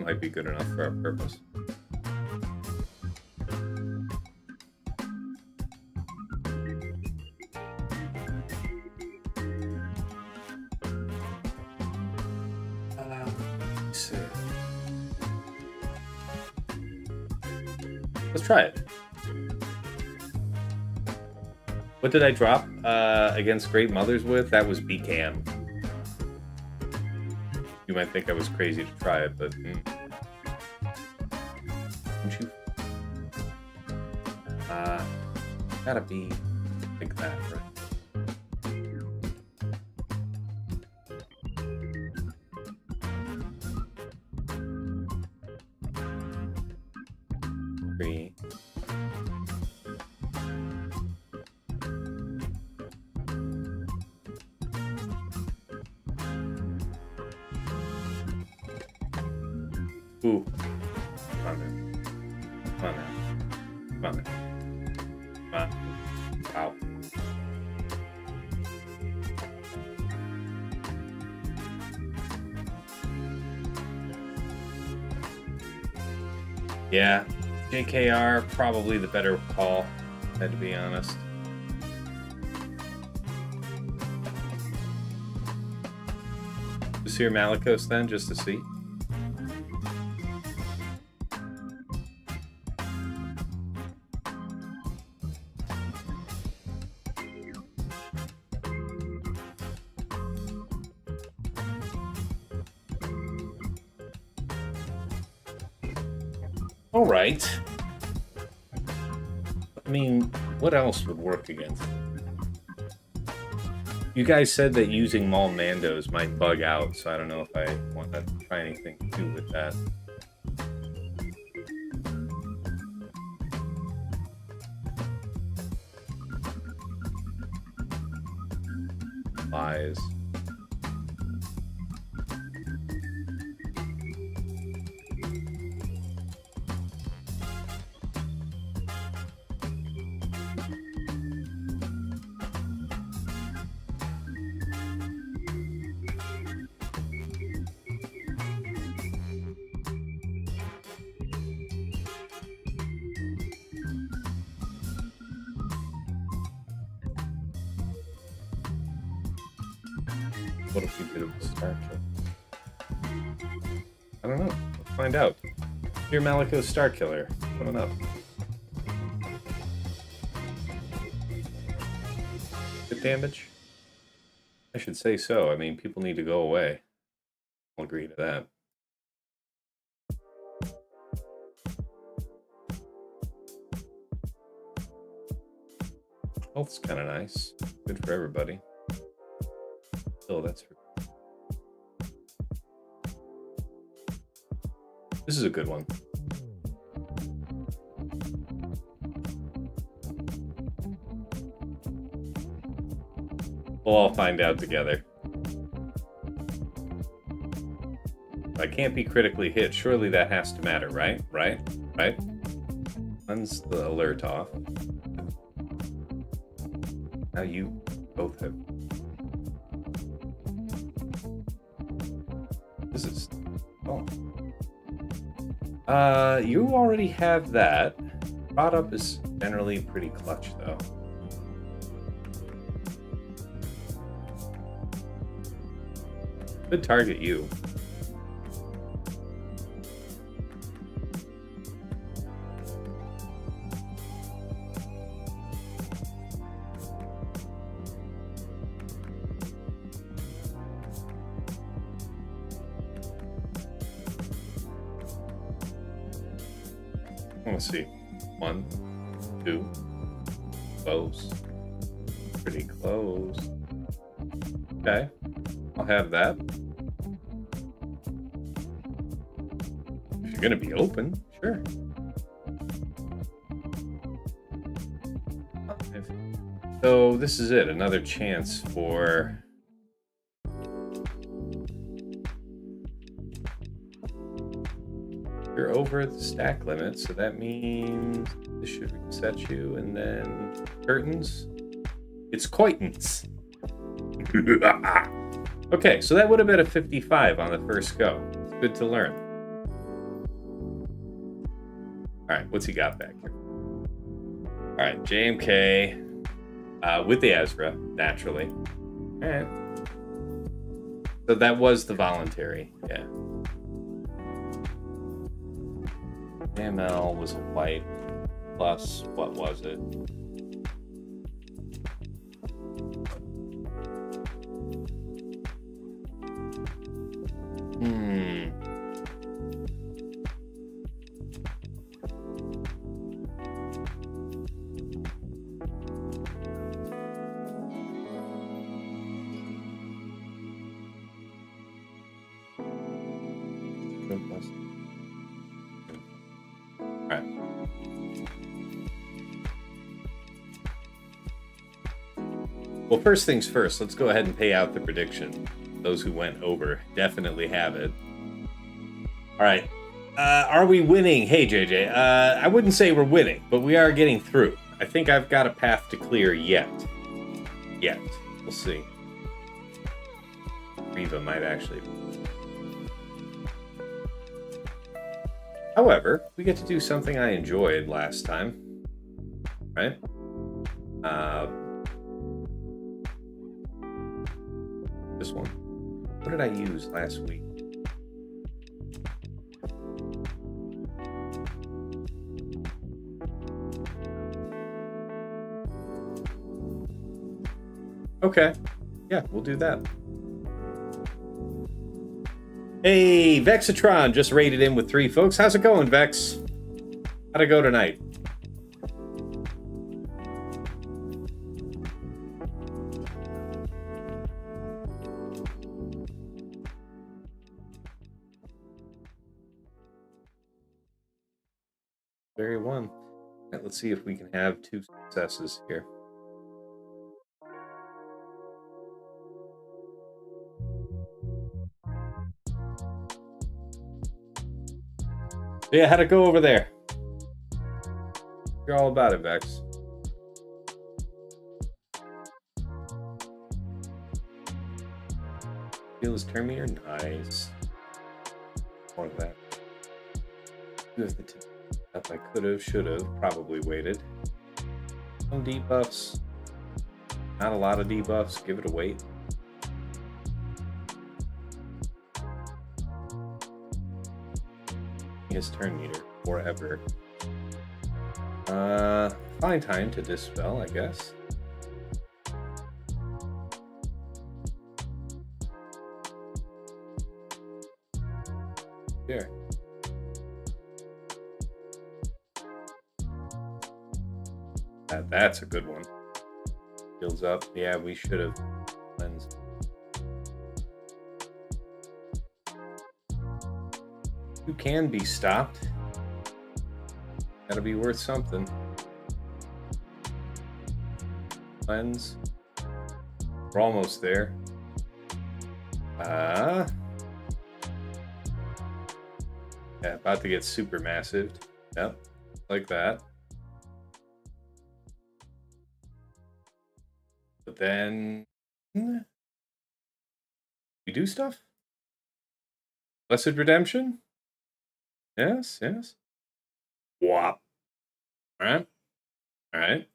Might be good enough for our purpose. Let's try it. What did I drop against Great Mothers with? That was BCAM. You might think I was crazy to try it, but don't you? Gotta be like that, right? Three. Ooh. Come on, man. Come on, man. Come on, man. Come on. Wow. Yeah. JKR, probably the better call, had to be honest. Just hear Malicos then, just to see. All right. I mean, what else would work against it? You guys said that using Maul Mandos might bug out, so I don't know if I want to try anything to do with that. Lies. What if we did it with Star Kill? I don't know. Let's find out. You're Malicos Star Killer. Coming up. Good damage? I should say so. I mean, people need to go away. I'll agree to that. Health's kind of nice. Good for everybody. Oh, that's... This is a good one. We'll all find out together. I can't be critically hit. Surely that has to matter, right? Right? Cleanse the alert off. Now you both have... This is... Oh. You already have that. Brought up is generally pretty clutch, though. Could target you. want to see. 1, 2. Close. Pretty close. Okay. I'll have that. If you're going to be open, sure. 5. So this is it. Another chance for... You're over the stack limit, so that means this should reset you, and then curtains. It's coitance. Okay, so that would have been a 55 on the first go. It's good to learn. Alright, what's he got back here? Alright, JMK with the EEzra, naturally. Alright. So that was the voluntary, yeah. AML was a white plus, what was it? Well, first things first, let's go ahead and pay out the prediction. Those who went over definitely have it. All right. Are we winning? Hey, JJ. I wouldn't say we're winning, but we are getting through. I think I've got a path to clear yet. Yet. We'll see. Riva might actually. However, we get to do something I enjoyed last time. Right? This one. What did I use last week? Okay. Yeah, we'll do that. Hey, Vexatron just raided in with 3 folks. How's it going, Vex? How'd it go tonight? Very one. All right, let's see if we can have 2 successes here. Yeah, how'd it go over there? You're all about it, Vex. Feel his turn meter? Nice. More of that. You have the tip. I could have, should have, probably waited. Some debuffs. Not a lot of debuffs. Give it a wait. His turn meter forever. Fine time to dispel, I guess. Here. That's a good one. Heals up. Yeah, we should have cleansed. You can be stopped. Gotta be worth something. Cleanse. We're almost there. Yeah, about to get super massive. Yep, like that. But then we do stuff. Blessed Redemption. Yes, yes. Whop. All right. All right.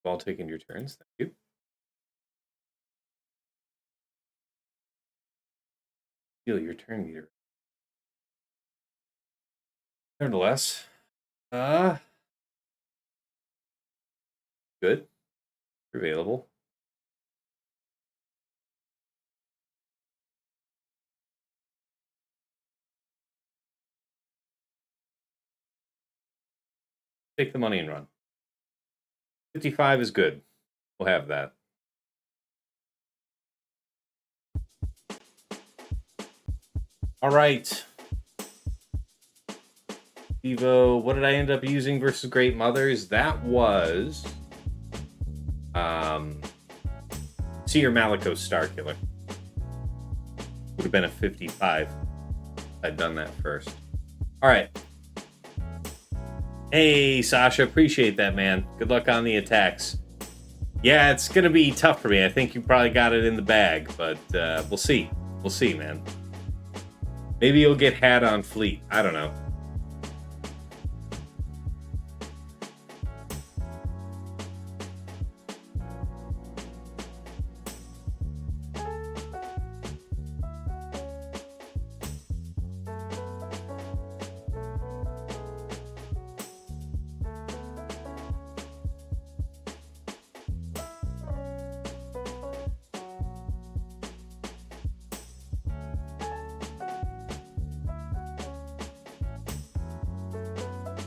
All taking your turns. Thank you. Feel your turn meter. Nevertheless, good. Available. Take the money and run. 55 is good. We'll have that. All right. Evo, what did I end up using versus Great Mothers? That was Cere Malicos Star Killer. Would have been a 55. I'd done that first. All right. Hey, Sasha, appreciate that, man. Good luck on the attacks. Yeah, it's going to be tough for me. I think you probably got it in the bag, but we'll see. We'll see, man. Maybe you'll get had on fleet. I don't know.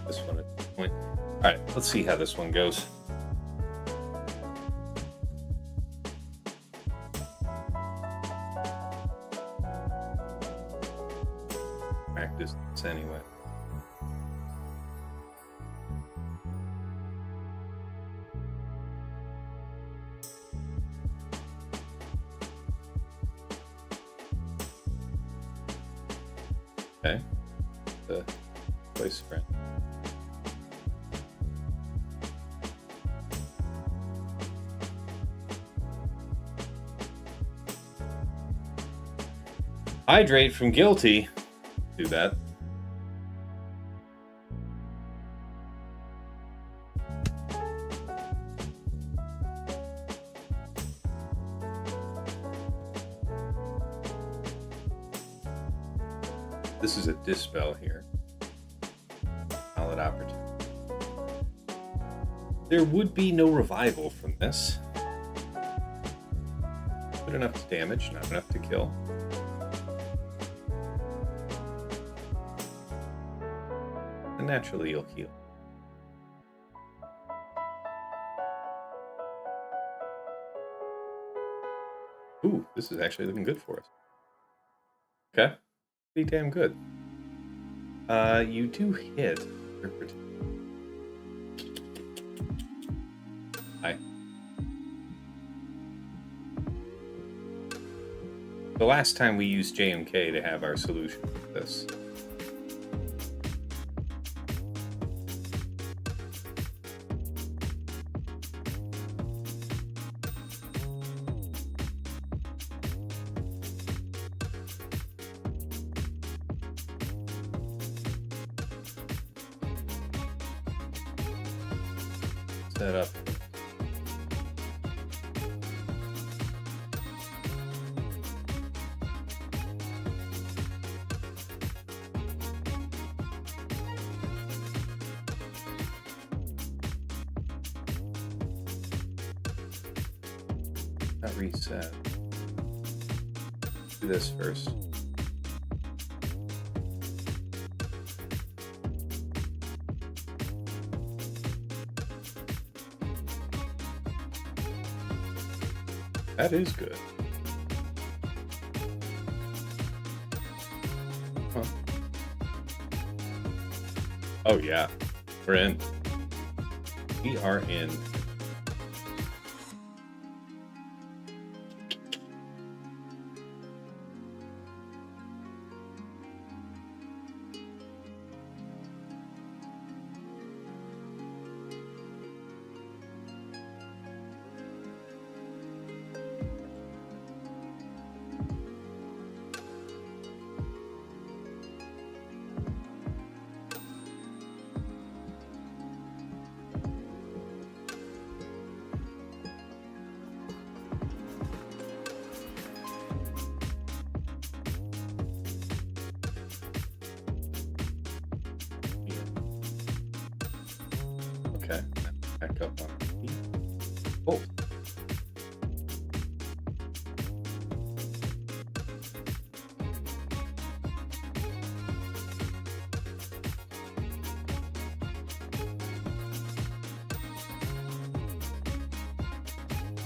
This one at this point. All right, let's see how this one goes. Practice this anyway. Okay. The voice sprint. Hydrate from Guilty. Do that. This is a dispel here. Solid opportunity. There would be no revival from this. Good enough to damage, not enough to kill. And naturally you'll heal. Ooh, this is actually looking good for us. Okay. Pretty damn good. You do hit. Hi. The last time we used JMK to have our solution for this. Set up. Not reset. Do this first. That is good. Huh. Oh yeah, we're in. We are in. Okay, back up on feet. Oh.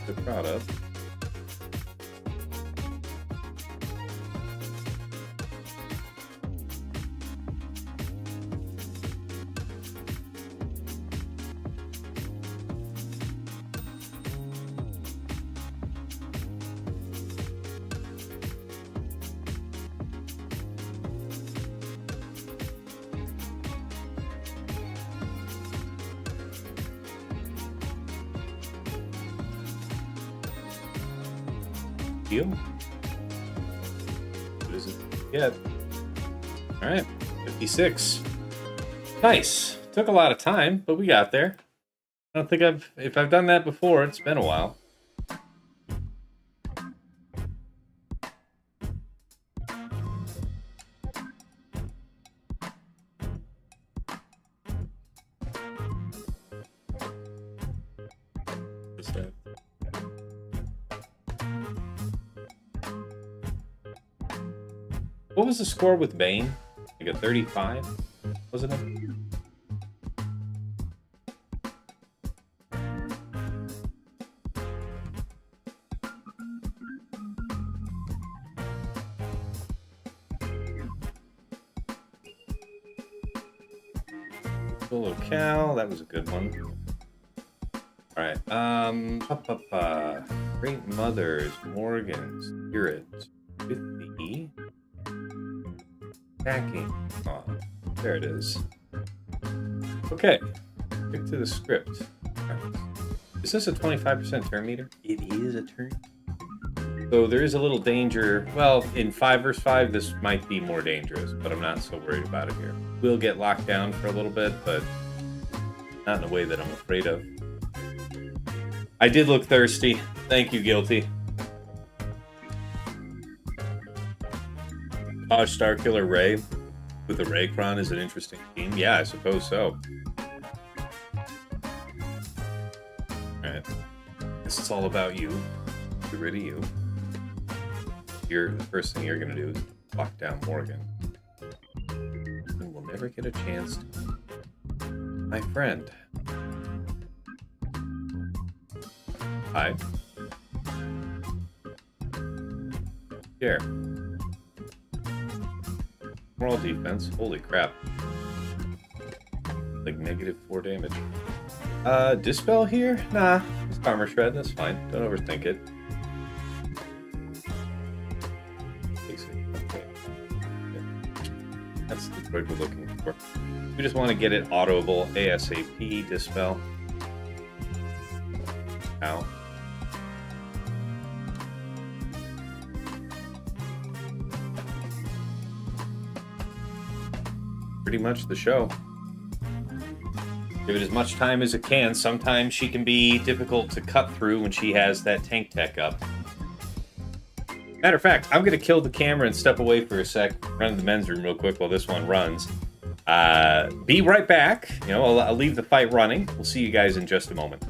they're proud of. What is it? Yeah. All right. 56. Nice. Took a lot of time, but we got there. I don't think if I've done that before, it's been a while. What's that? What was the score with Bane? Like a 35, wasn't it? Swolo Cal, that was a good one. All right, Great Mothers, Morgans, Spirits, with the Attacking. Oh, there it is. Okay, stick to the script. Is this a 25% turn meter? It is a turn. So there is a little danger. Well, in 5 vs 5, this might be more dangerous, but I'm not so worried about it here. We'll get locked down for a little bit, but not in a way that I'm afraid of. I did look thirsty. Thank you, Guilty. Boushh, Starkiller, Rey with the Raycron is an interesting team. Yeah, I suppose so. Alright. This is all about you. Get rid of you. The first thing you're going to do is lock down Morgan. And we'll never get a chance to... My friend. Hi. Here. Moral defense. Holy crap. Like -4 damage. Dispel here? Nah. Just armor shred. That's fine. Don't overthink it. Okay. That's the droid we're looking for. We just want to get it autoable ASAP. Dispel. Ow. Pretty much the show. Give it as much time as it can. Sometimes she can be difficult to cut through when she has that tank tech up. Matter of fact, I'm going to kill the camera and step away for a sec, run to the men's room real quick while this one runs. Be right back. You know, I'll leave the fight running. We'll see you guys in just a moment.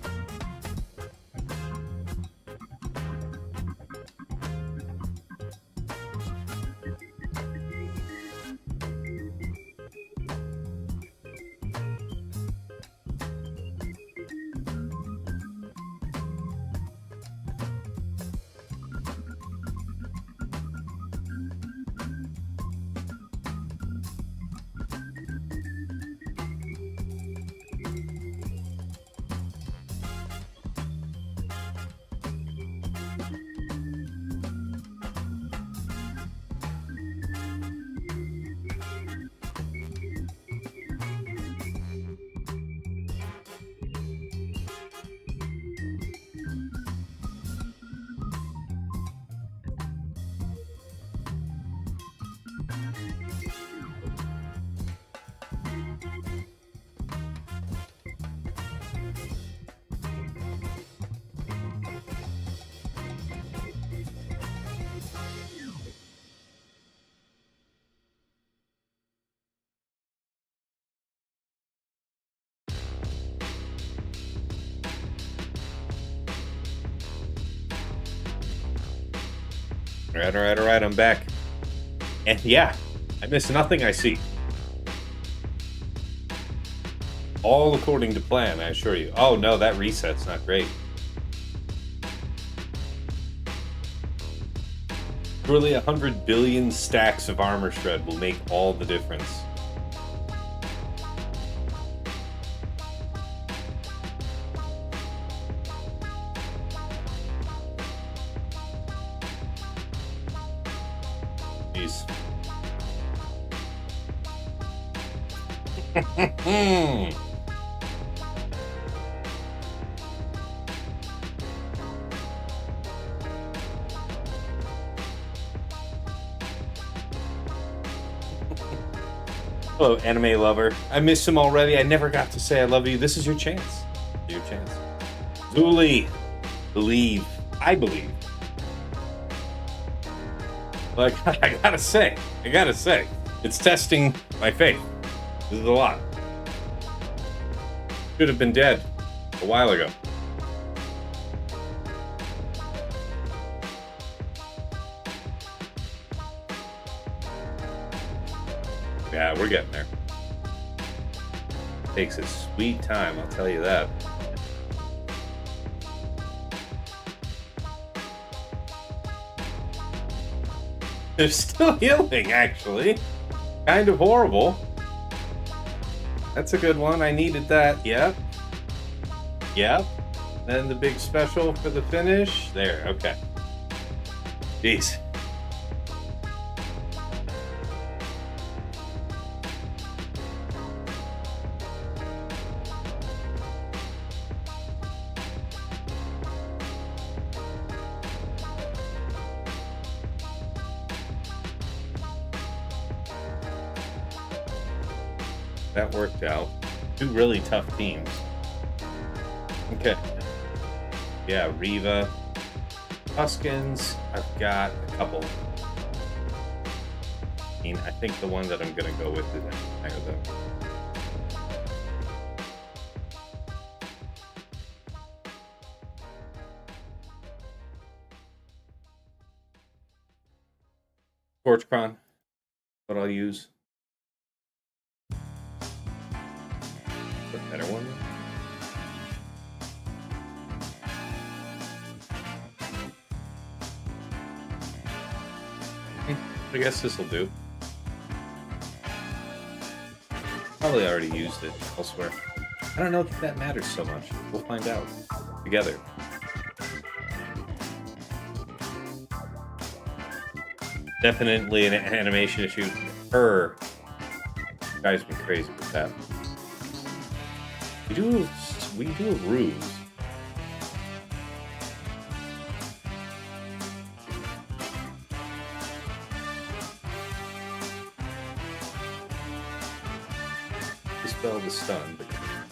All right, I'm back. And yeah, I miss nothing I see. All according to plan, I assure you. Oh no, that reset's not great. Surely 100 billion stacks of armor shred will make all the difference. Jeez. Hello, anime lover. I missed him already. I never got to say I love you. This is your chance. Your chance. Zuli. Believe. I believe. Like, I gotta say. It's testing my faith. This is a lot. Should have been dead a while ago. Yeah, we're getting there. Takes a sweet time, I'll tell you that. They're still healing, actually. Kind of horrible. That's a good one. I needed that. Yep. Yep. Then the big special for the finish. There, okay. Jeez. That worked out. Two really tough teams. Okay. Yeah, Reva. Tuskens, I've got a couple. I mean, I think the one that I'm going to go with is Empire, though. Scorchcron, what I'll use. The better one. I guess this will do. Probably already used it elsewhere. I don't know if that matters so much. We'll find out together. Definitely an animation issue. Her drives me crazy with that. We do a ruse. Dispel the stun, but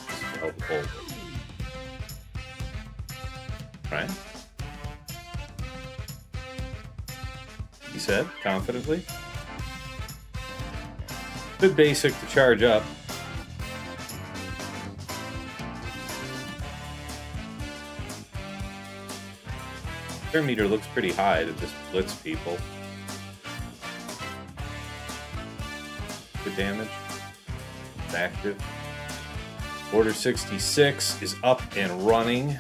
dispel the bolt. Right? He said, confidently. Good basic to charge up. Their meter looks pretty high to just blitz people. Good damage. It's active. Order 66 is up and running.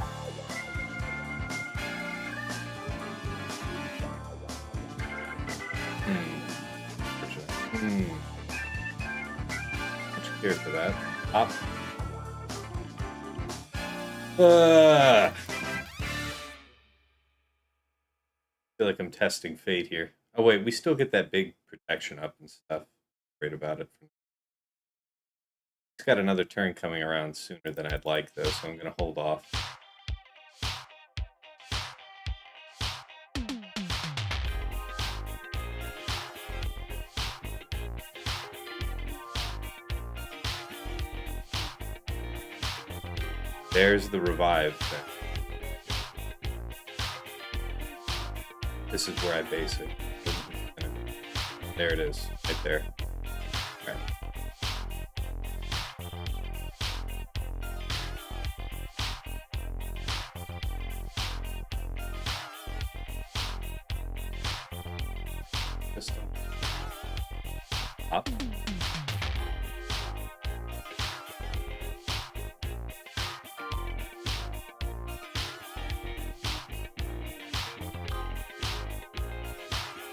Much care for that. Up. I feel like I'm testing fate here. Oh wait, we still get that big protection up and stuff. Great about it. It's got another turn coming around sooner than I'd like though, so I'm gonna hold off. There's the revive thing. This is where I base it. There it is, right there. All right. This one. Up.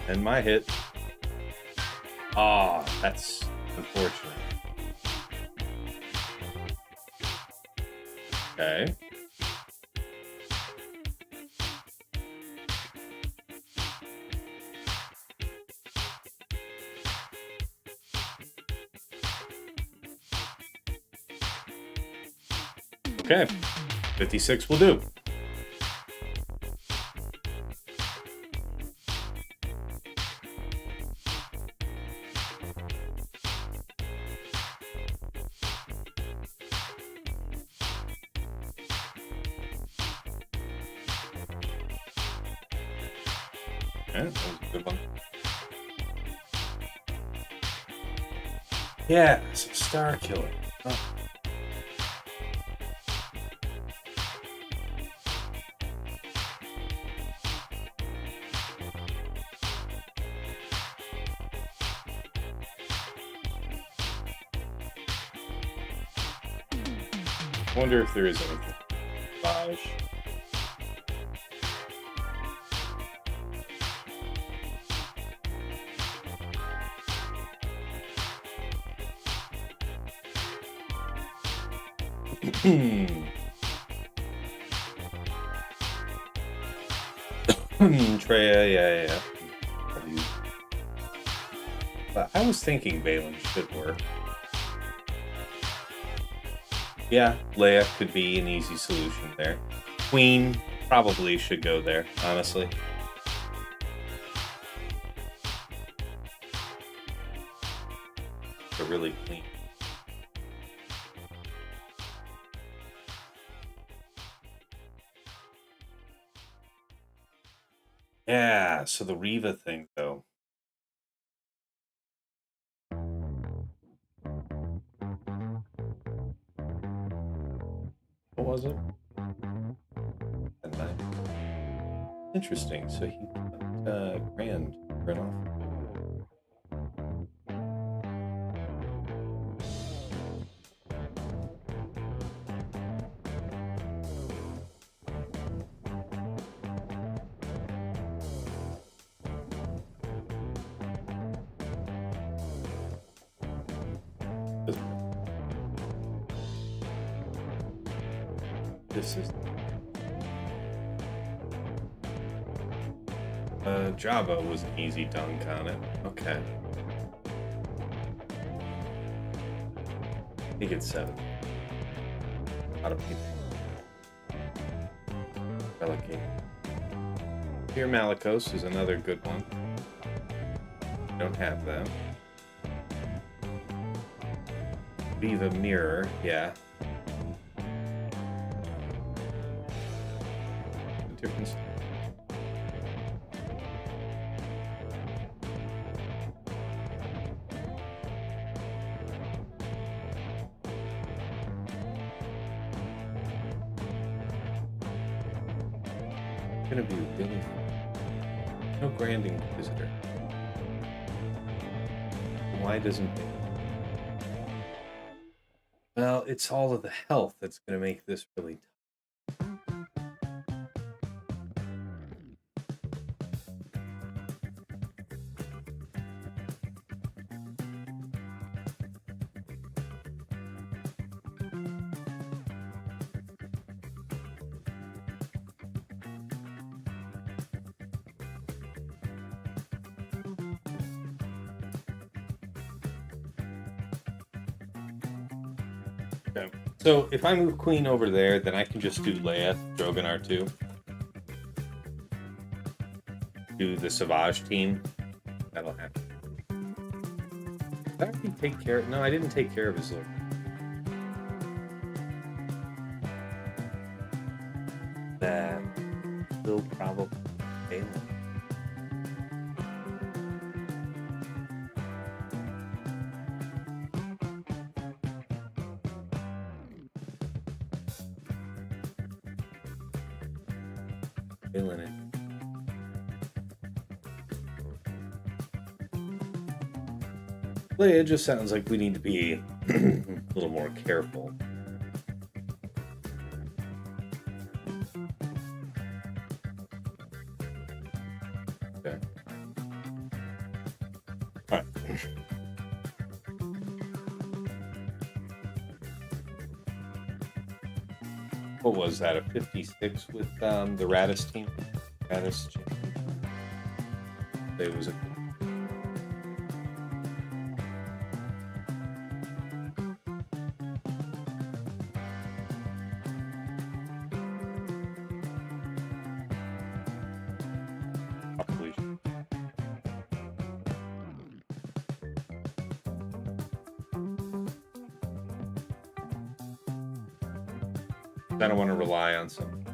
And my hit. Ah, that's unfortunate. Okay. Okay. 56 will do. Yeah, that was a good one. Yeah, some Star Killer. Oh. I wonder if there is anything. Boushh. Traya, yeah. But I was thinking Bane should work. Yeah, Leia could be an easy solution there. Queen probably should go there, honestly. They're really clean. Yeah, so the Reva thing, though. What was it? At 9. Interesting. So he got Grand run off. This is Jabba was an easy dunk on it. Okay. He gets 7. Out of people. Relegate. Here, Malicos is another good one. Don't have that. Viva Mirror, yeah. Difference. Gonna be really no Grand Inquisitor. Why doesn't it? Well, it's all of the health that's gonna make this really tough. Okay. So if I move Queen over there, then I can just do Leia, Drogon R2. Do the Savage team. That'll happen. Did I already take care of... No, I didn't take care of his little... That will probably fail. Feeling it. It just sounds like we need to be a little more careful. Okay. All right. What was that? A 56 with the Radis team? Radis. It was a. I don't want to rely on some.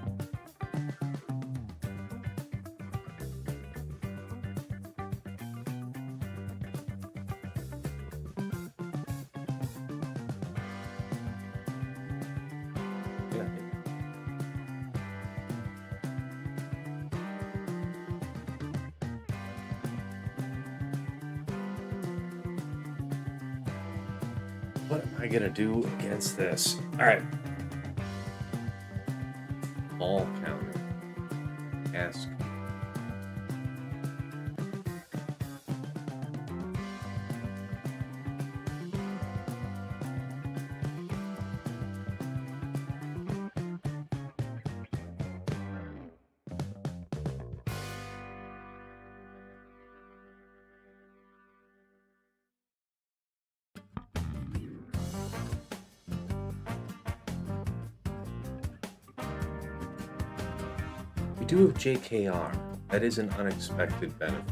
What am I gonna do against this? All right. All counter. Ask. We do have JKR. That is an unexpected benefit.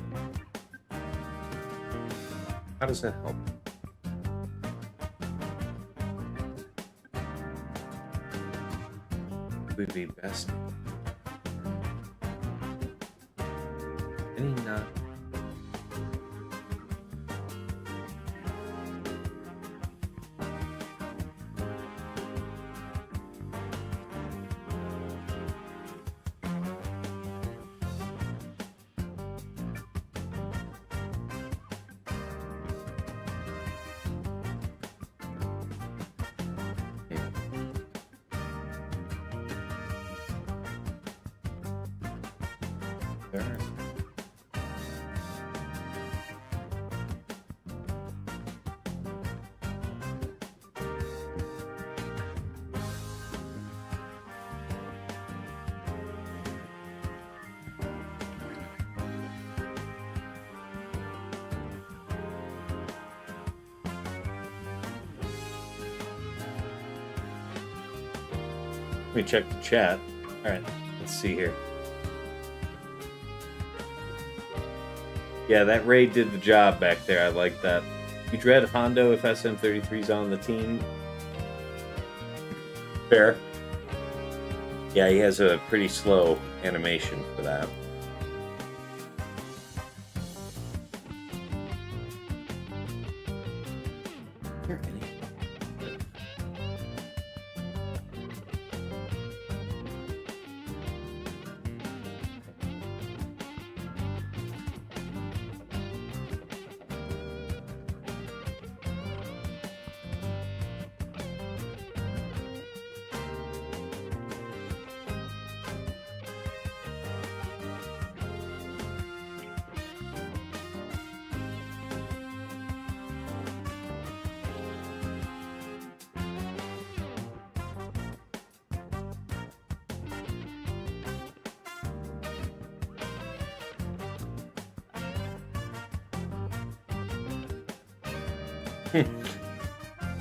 How does that help? Would be best. Any not. Let me check the chat. All right, let's see here. Yeah, that raid did the job back there. I like that. You dread Hondo if SM33's on the team. Fair. Yeah, he has a pretty slow animation for that.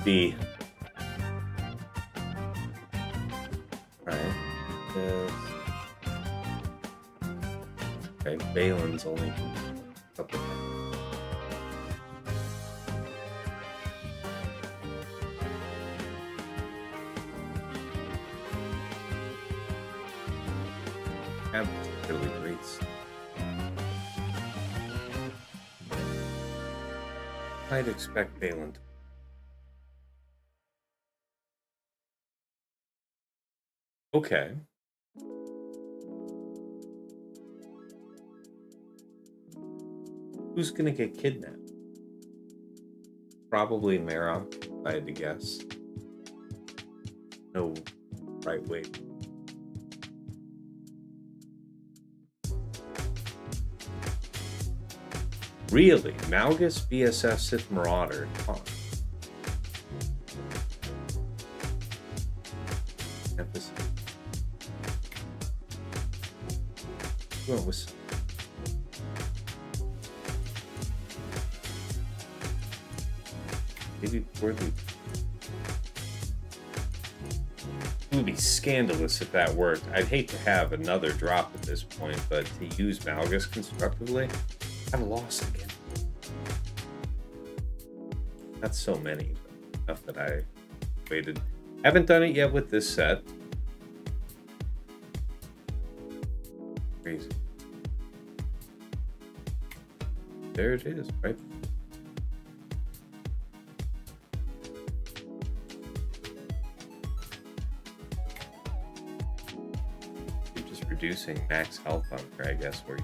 B. Right. Okay, Balin's only a couple. Have really great stuff. I'd expect Balin to. Okay. Who's gonna get kidnapped? Probably Marok, if I had to guess. No right way. Really? Malgus, BSF, Sith Marauder. Huh. Emphasis. What was... Maybe poorly. It would be scandalous if that worked. I'd hate to have another drop at this point, but to use Malgus constructively, I've lost again. Not so many, but enough that I waited. Haven't done it yet with this set. Crazy. There it is, right? You're just reducing max health on her, I guess, where you...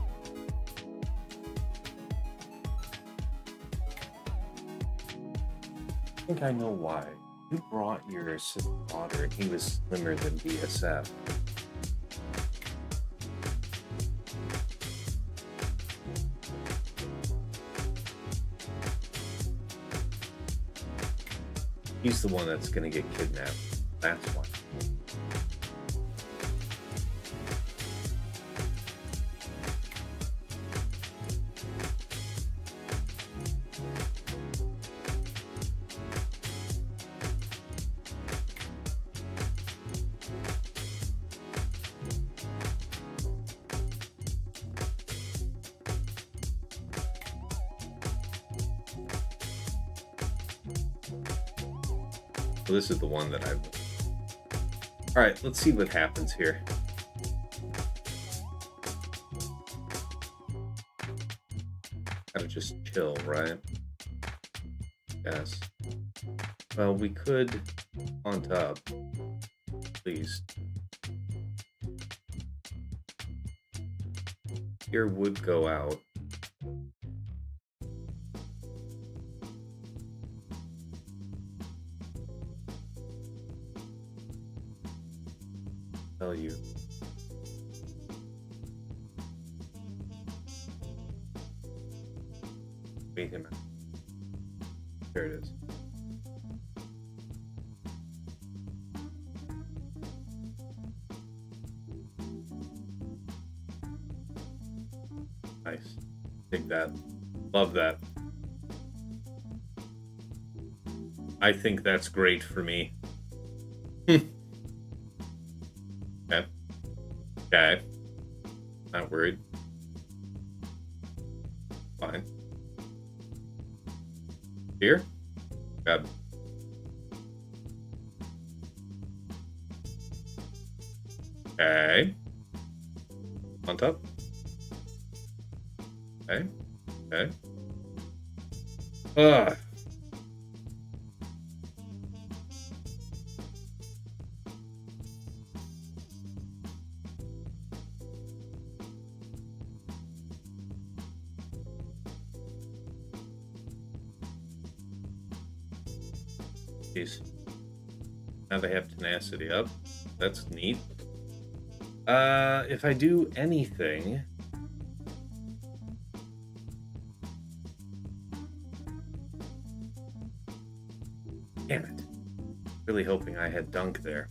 I think I know why. You brought your Sith Marauder and he was slimmer than BSF. He's the one that's gonna get kidnapped. That's why. So this is the one that I've... Alright, let's see what happens here. Gotta just chill, right? Yes. Well, we could hunt up. Please. Here would go out. Tell you. Wait him out. There it is. Nice. Dig that. Love that. I think that's great for me. Okay. Okay. Not worried. Fine. Here? Grab. Okay. On top. Okay. Okay. Ugh. Now they have tenacity up. That's neat. If I do anything... Damn it. Really hoping I had dunk there.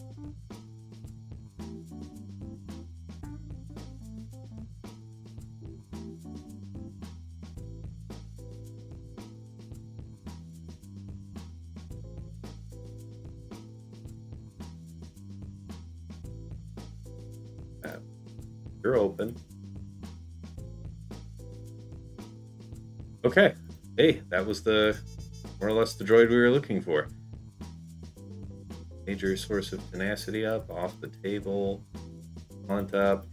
You're open. Okay. Hey, that was the more or less the droid we were looking for. Major source of tenacity up, off the table, hunt up,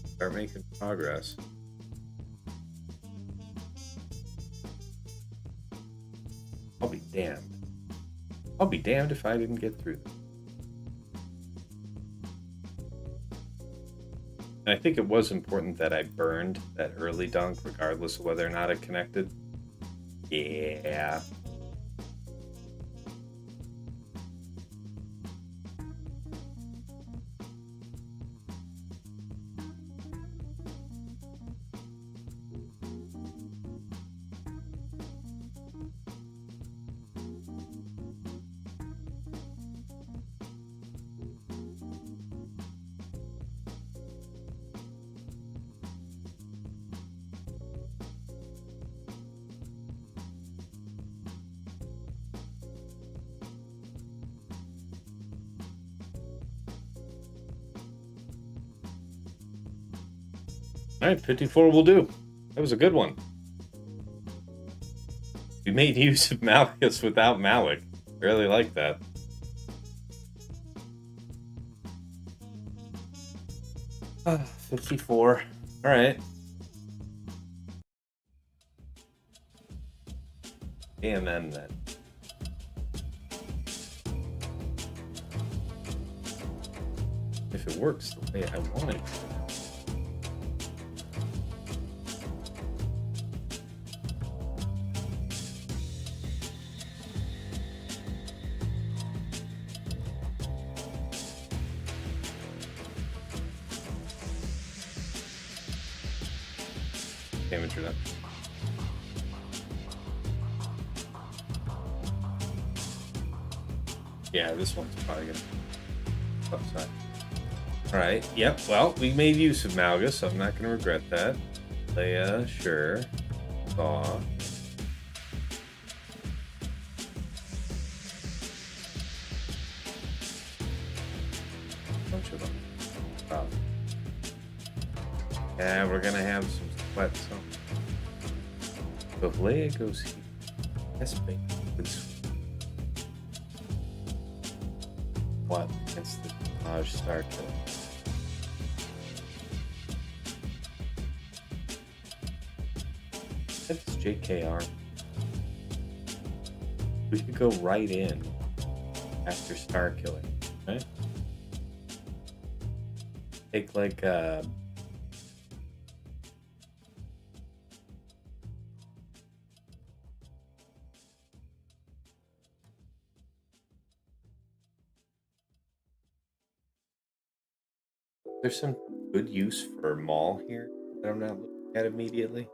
start making progress. I'll be damned. I'll be damned if I didn't get through this. And I think it was important that I burned that early dunk, regardless of whether or not it connected. Yeah. Alright, 54 will do. That was a good one. We made use of Malicos without Malak. I really like that. Ah, 54. Alright. AMN then. If it works the way I want it to. Damage reduction. Yeah, this one's probably gonna upside. Alright, yep, well, we made use of Malgus, so I'm not gonna regret that. Leia, sure. Saw. Bunch of them. Wow. Yeah, we're gonna have some sweat, so. So if Leia goes here, that's big. What? Against the Boushh Star Kill. That's JKR. We could go right in after Star Killing, right? Take like there's some good use for Maul here that I'm not looking at immediately.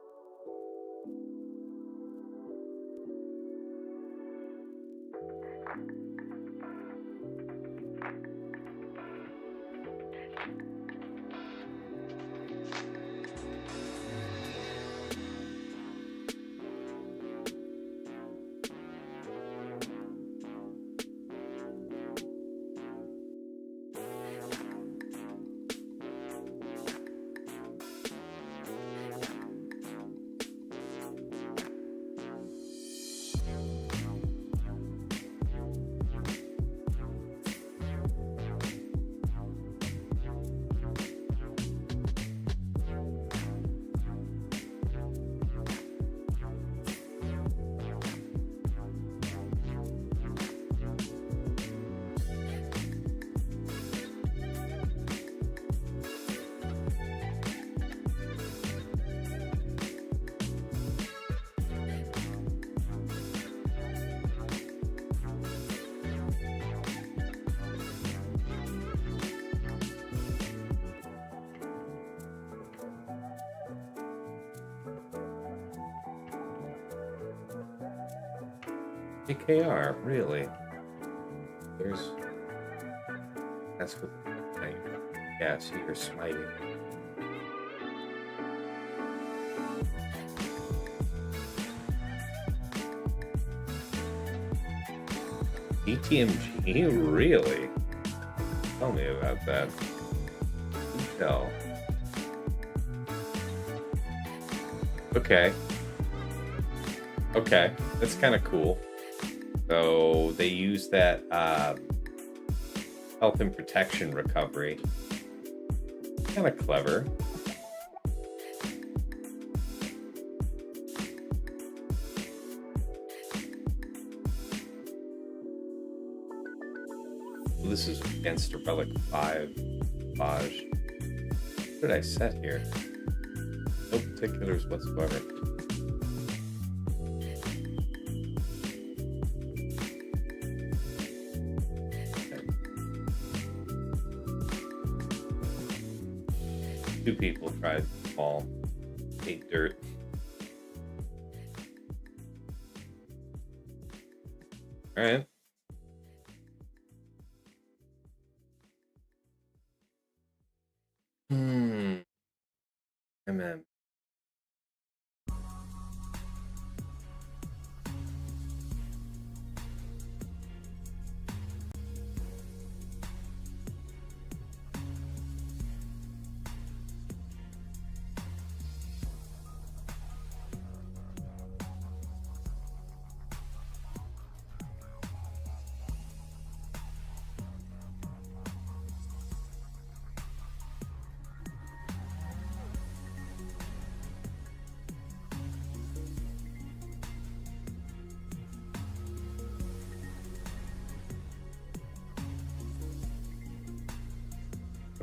JKR, really? That's what the thing. Yeah, so you're smiting. ETMG, really? Tell me about that. Tell. Okay. Okay, that's kind of cool. So they use that health and protection recovery. Kind of clever. This is against a Relic 5 Boushh. What did I set here? No particulars whatsoever. Two people tried to fall, ate dirt. All right. MM.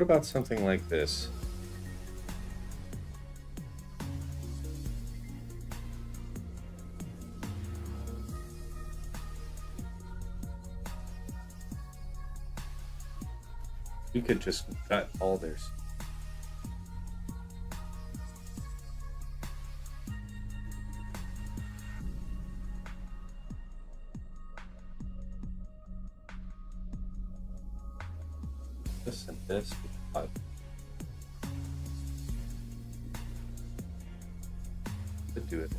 What about something like this? We could just cut all theirs. This and this. Could do it.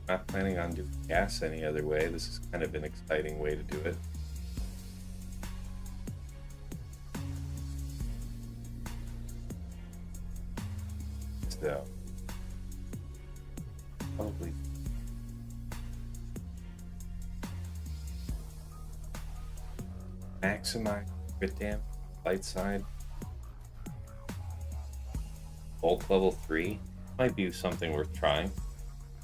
Not planning on doing gas any other way. This is kind of an exciting way to do it. So, probably maximize crit damage, light side. Bulk level 3 might be something worth trying.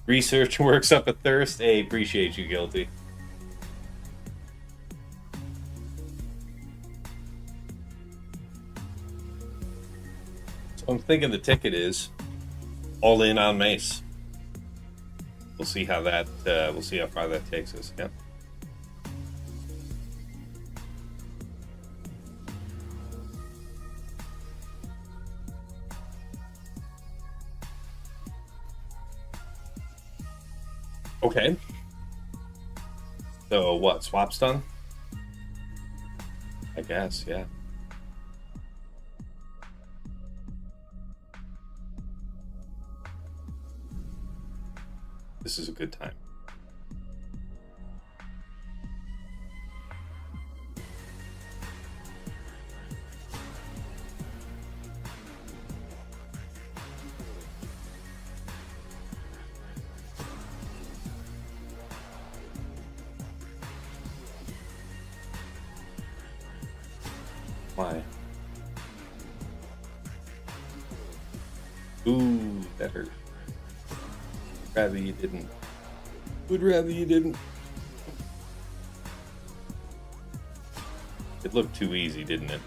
Research works up a thirst. Hey, appreciate you, Guilty. So I'm thinking the ticket is all in on Mace. We'll see how that. We'll see how far that takes us. Yep. Okay. So what? Swap's done? I guess, yeah. This is a good time. Why? Ooh, that hurt. Rather you didn't. Would rather you didn't. It looked too easy, didn't it?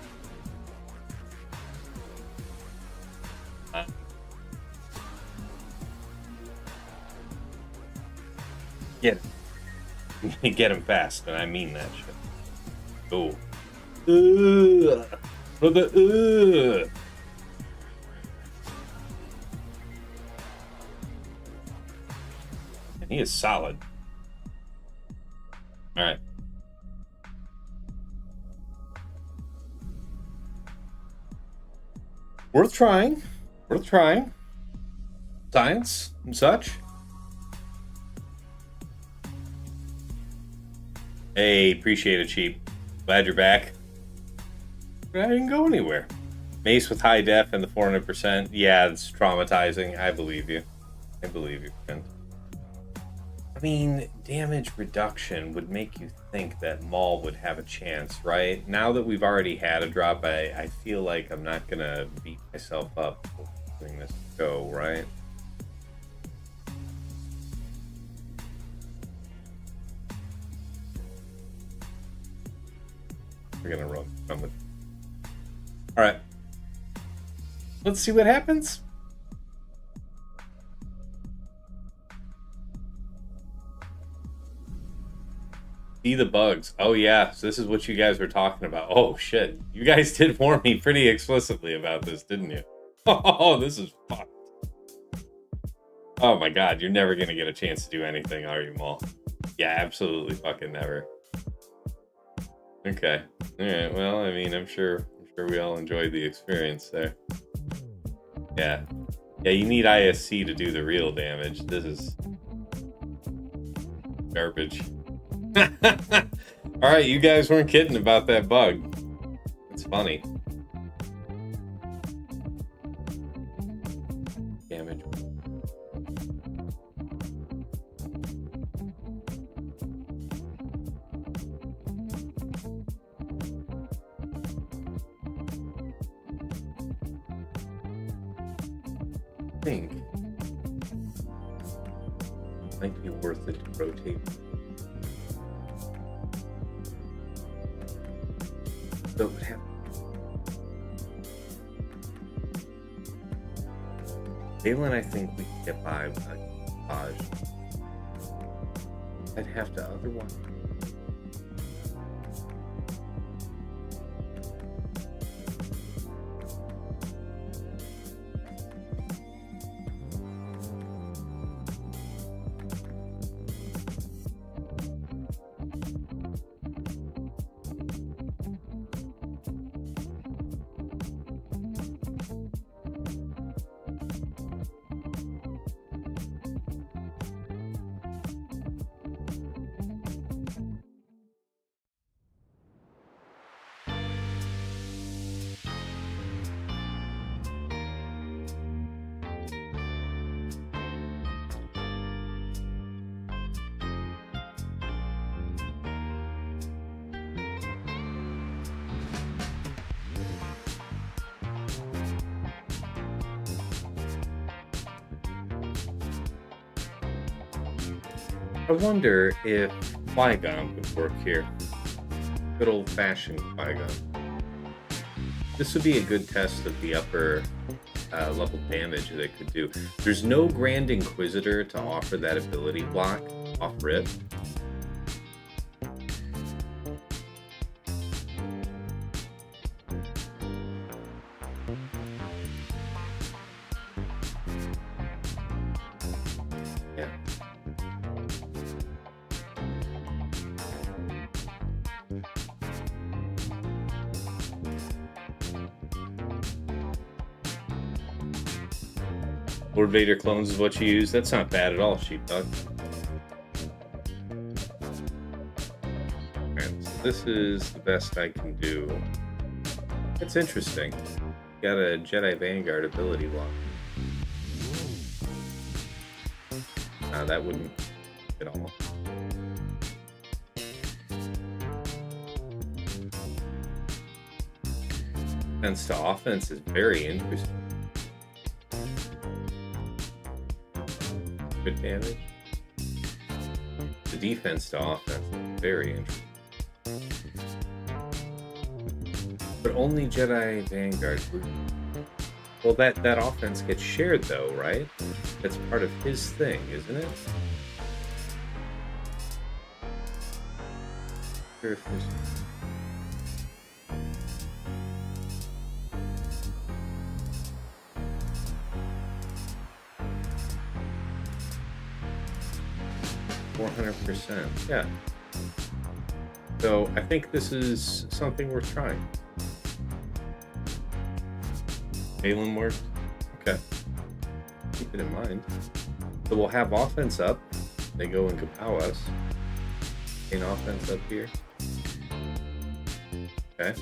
Get it. Get him fast, and I mean that shit. Oh. Brother, And he is solid. All right. Worth trying. Worth trying. Science and such. Hey, appreciate it, Cheap. Glad you're back. But I didn't go anywhere. Mace with high def and the 400%. Yeah, it's traumatizing. I believe you. I believe you, friend. I mean, damage reduction would make you think that Maul would have a chance, right? Now that we've already had a drop, I feel like I'm not going to beat myself up for letting this go, right? We're going to run with it. All right. Let's see what happens. See the bugs. Oh, yeah. So this is what you guys were talking about. Oh, shit. You guys did warn me pretty explicitly about this, didn't you? Oh, this is fucked. Oh, my God. You're never going to get a chance to do anything, are you, Maul? Yeah, absolutely fucking never. Okay. All right. Well, I mean, I'm sure we all enjoyed the experience there. Yeah. Yeah, you need ISC to do the real damage. This is garbage. All right, you guys weren't kidding about that bug. It's funny. Damage. I think it might be worth it to rotate. So what happened? Balin, I think we can get by with like Boushh. I'd have to otherwise. I wonder if Qui-Gon would work here. Good old-fashioned Qui-Gon. This would be a good test of the upper level damage that it could do. There's no Grand Inquisitor to offer that ability block off rip. Lord Vader clones is what you use. That's not bad at all, Sheepdog. Alright, so this is the best I can do. It's interesting. Got a Jedi Vanguard ability lock. Nah, that wouldn't at all. Defense to offense is very interesting. Good damage. The defense to offense is very interesting. But only Jedi Vanguard. Well, that offense gets shared though, right? That's part of his thing, isn't it? Sure if there's... 400%, yeah. So I think this is something worth trying. Balin worked? Okay. Keep it in mind. So we'll have offense up. They go and kapow us. Gain offense up here. Okay.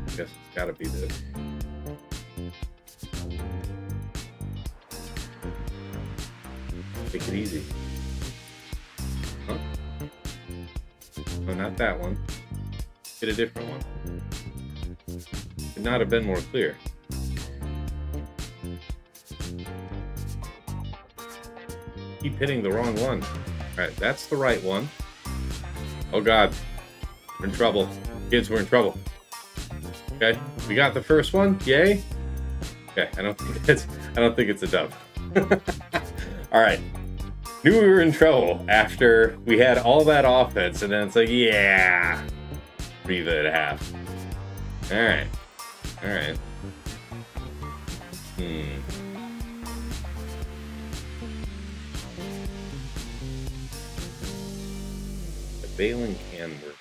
I guess it's gotta be this. Take it easy. Huh? No, not that one. Get a different one. Could not have been more clear. Keep hitting the wrong one. Alright, that's the right one. Oh god. We're in trouble. Kids, we're in trouble. Okay, we got the first one. Yay. Okay, I don't think it's a dub. Alright. Knew we were in trouble after we had all that offense, and then it's like, yeah, Riva at half. Alright. Alright. The Balin can work.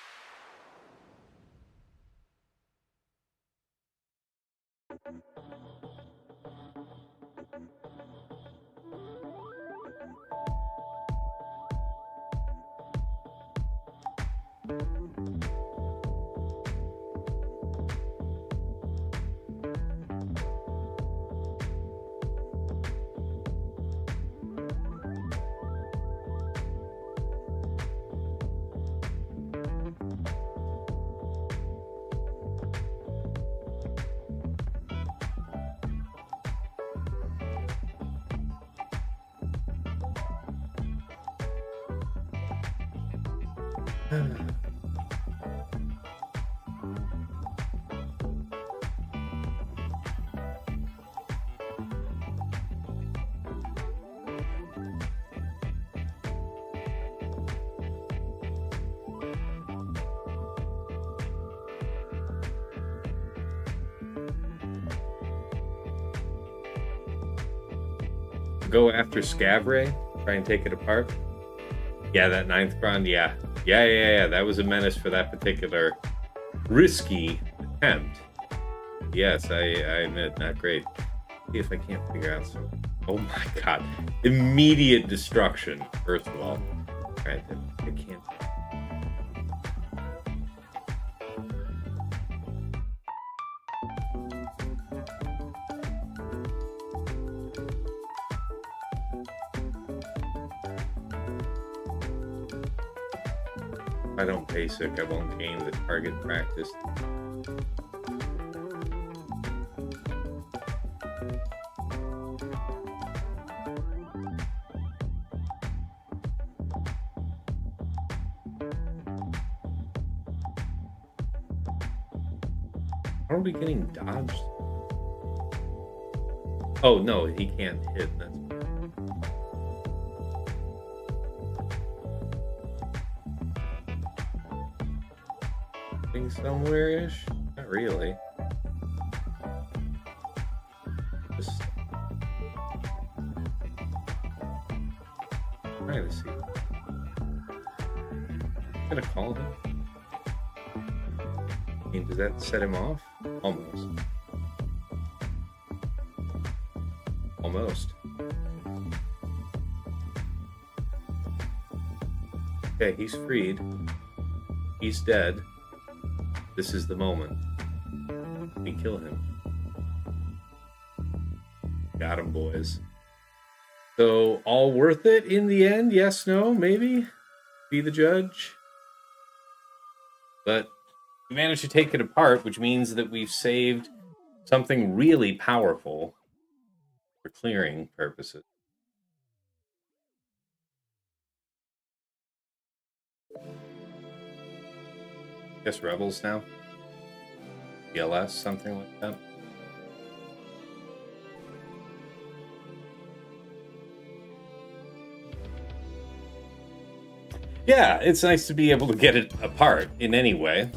go after Scav Ray, try and take it apart. Yeah, that 9th Cron, yeah. Yeah. That was a menace for that particular risky attempt. Yes, I admit, not great. See if I can't figure out some. Oh my god. Immediate destruction, first of all. Alright, I can't. If I don't basic, I won't gain the target practice. How are we getting dodged? Oh no, he can't hit. That's somewhere-ish? Not really. Just trying to see. I'm gonna call him. I mean, does that set him off? Almost. Almost. Okay, he's freed. He's dead. This is the moment. We kill him. Got him, boys. So, all worth it in the end? Yes, no, maybe? Be the judge? But we managed to take it apart, which means that we've saved something really powerful for clearing purposes. Guess Rebels now? PLS, something like that. Yeah, it's nice to be able to get it apart in any way.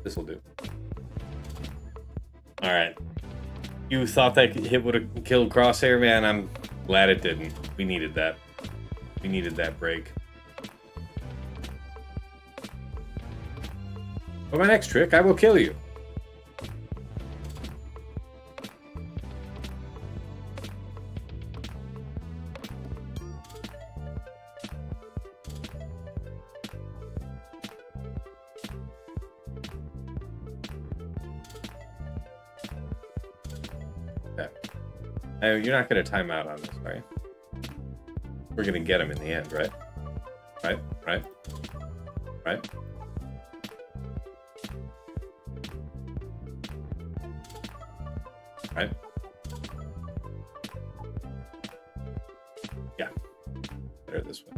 This'll do. Alright. You thought that hit would have killed Crosshair? Man, I'm glad it didn't. We needed that. We needed that break. For my next trick, I will kill you. Okay. You're not going to time out on this, are you? We're going to get him in the end, right? Right? Right? Yeah. Better this way.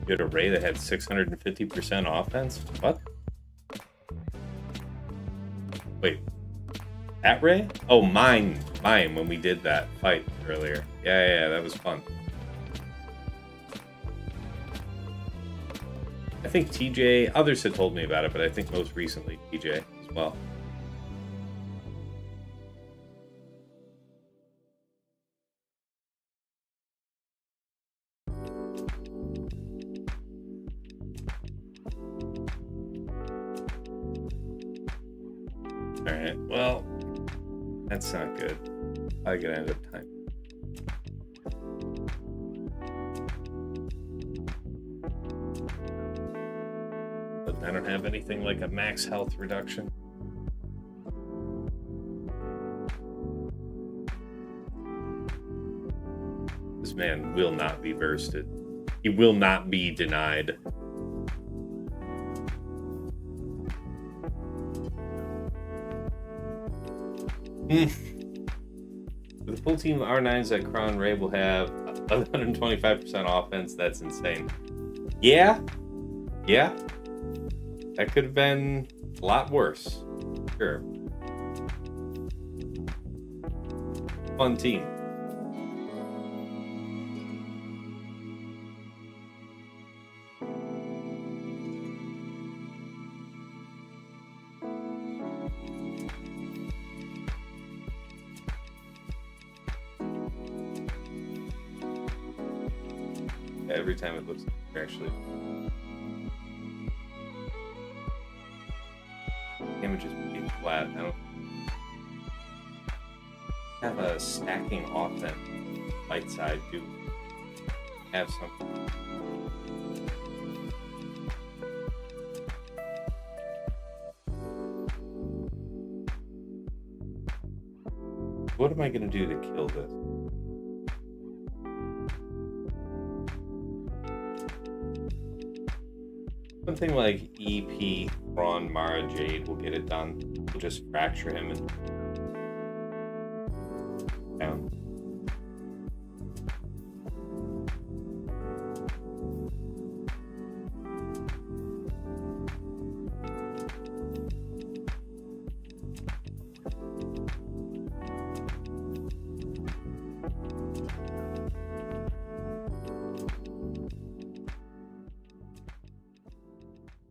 You had a Ray that had 650% offense? What? Wait. At Ray? Oh, mine when we did that fight earlier. Yeah, that was fun. I think TJ, others had told me about it, but I think most recently TJ as well. Alright, well, that's not good. I gotta end up time. But I don't have anything like a max health reduction. This man will not be bursted. He will not be denied. The full team of R9s that Kron Ray will have 125% offense. That's insane. Yeah. That could have been a lot worse. Sure. Fun team. Every time it looks like they're actually. Damage is pretty flat. I don't have a stacking offense. Light side do have something. What am I going to do to kill this? Something like EP, Thrawn, Mara, Jade will get it done. We'll just fracture him and down.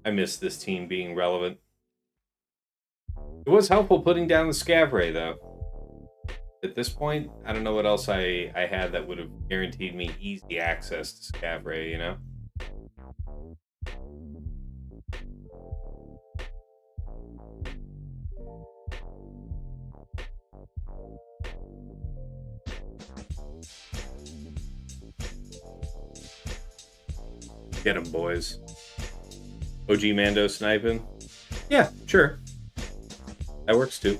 I miss this team being relevant. It was helpful putting down the Scav Ray, though. At this point, I don't know what else I had that would have guaranteed me easy access to Scav Ray, you know? Get 'em, boys. OG Mando sniping? Yeah, sure. That works too.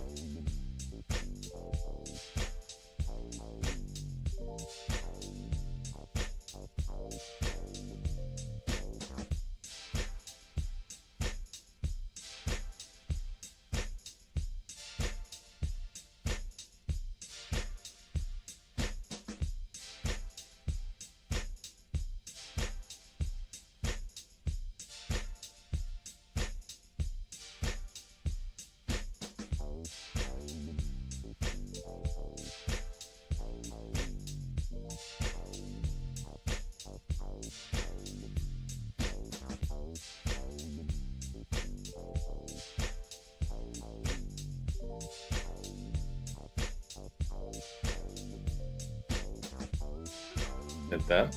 At that.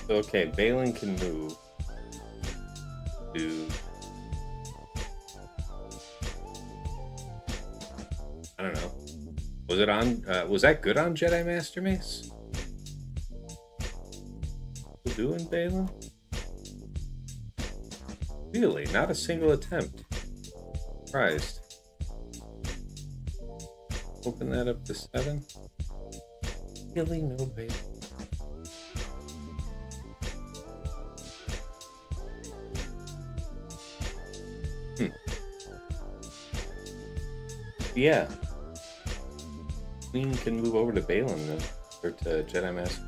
Okay, Bane can move to. I don't know. Was it on? Was that good on Jedi Master Mace? Still doing Bane? Really? Not a single attempt. Surprised. Open that up to 7. Really? No Bane. Yeah. Queen can move over to Balen then, or to Jedi Master.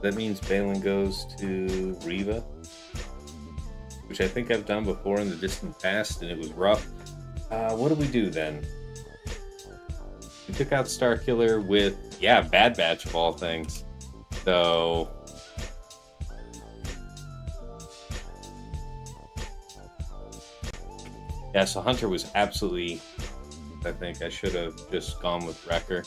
That means Balen goes to Reva, which I think I've done before in the distant past, and it was rough. What do we do then? We took out Starkiller with, yeah, Bad Batch of all things. So yeah, so Hunter was absolutely, I think I should have just gone with Wrecker.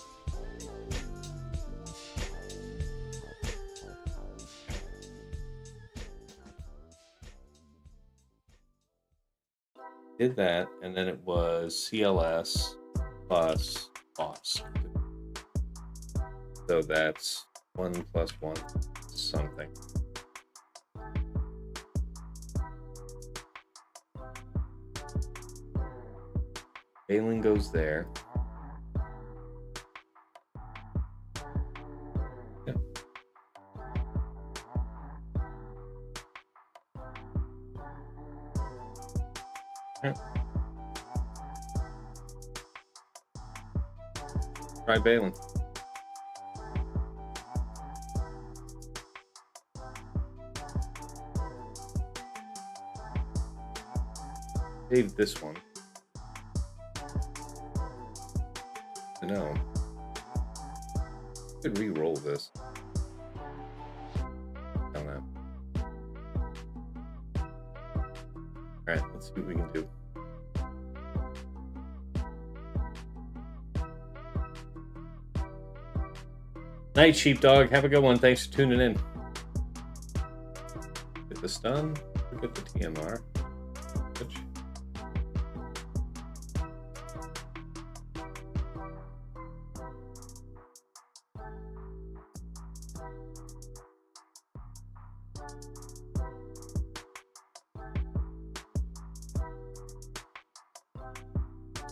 Did that, and then it was CLS plus Boushh. So that's 1 plus 1 something. Balen goes there. Yeah. Yeah. Try Balen. Save this one. No. Could re-roll this. Don't know. Alright, let's see what we can do. Night, Sheepdog. Have a good one. Thanks for tuning in. Get the stun. Get the TMR. Switch.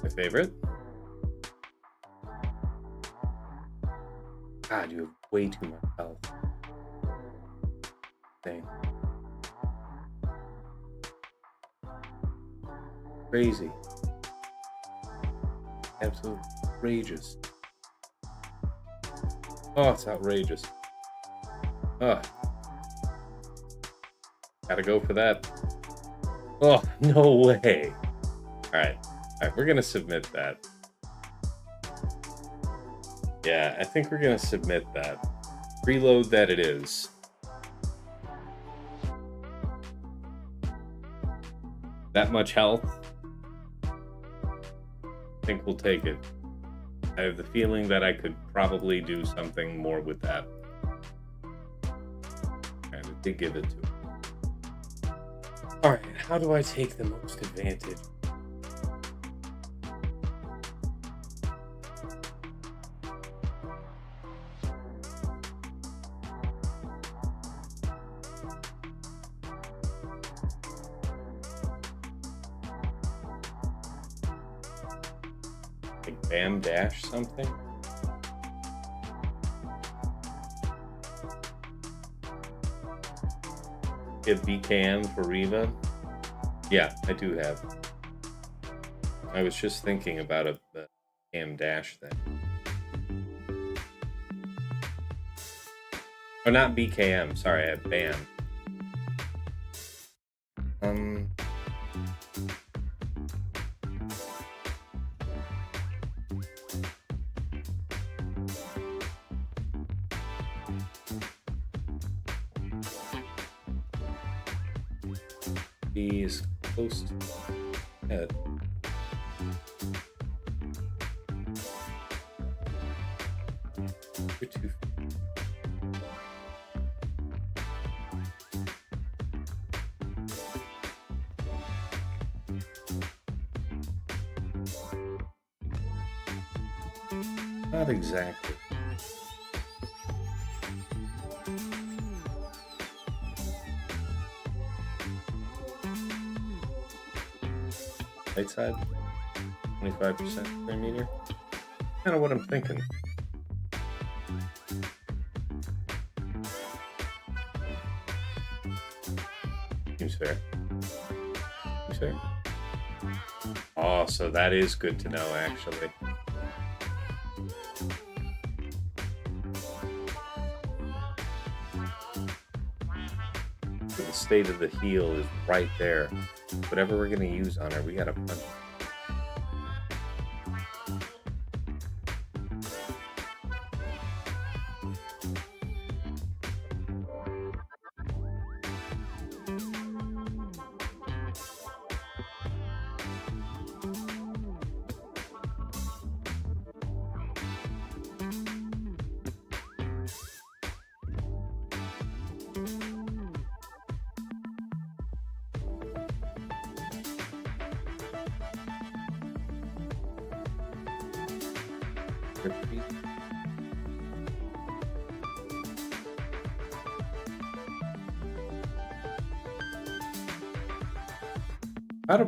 My favorite. God, you have way too much health. Dang. Crazy. Absolutely outrageous. Oh, it's outrageous. Oh. Gotta go for that. Oh, no way. Alright. Alright, we're gonna submit that. Yeah, I think we're gonna submit that. Reload that it is. That much health. I think we'll take it. I have the feeling that I could probably do something more with that. And I did give it to him. Alright, how do I take the most advantage? Bam dash something? Get BKM for Reva? Yeah, I do have. I was just thinking about a BKM dash thing. Oh, not BKM. Sorry, I have BAM. He's close to head. You're too. Not exactly. Right side, 25% per meter. Kind of what I'm thinking. Seems fair. Seems fair. Oh, so that is good to know, actually. So the state of the heal is right there. Whatever we're gonna use on her, we gotta punch.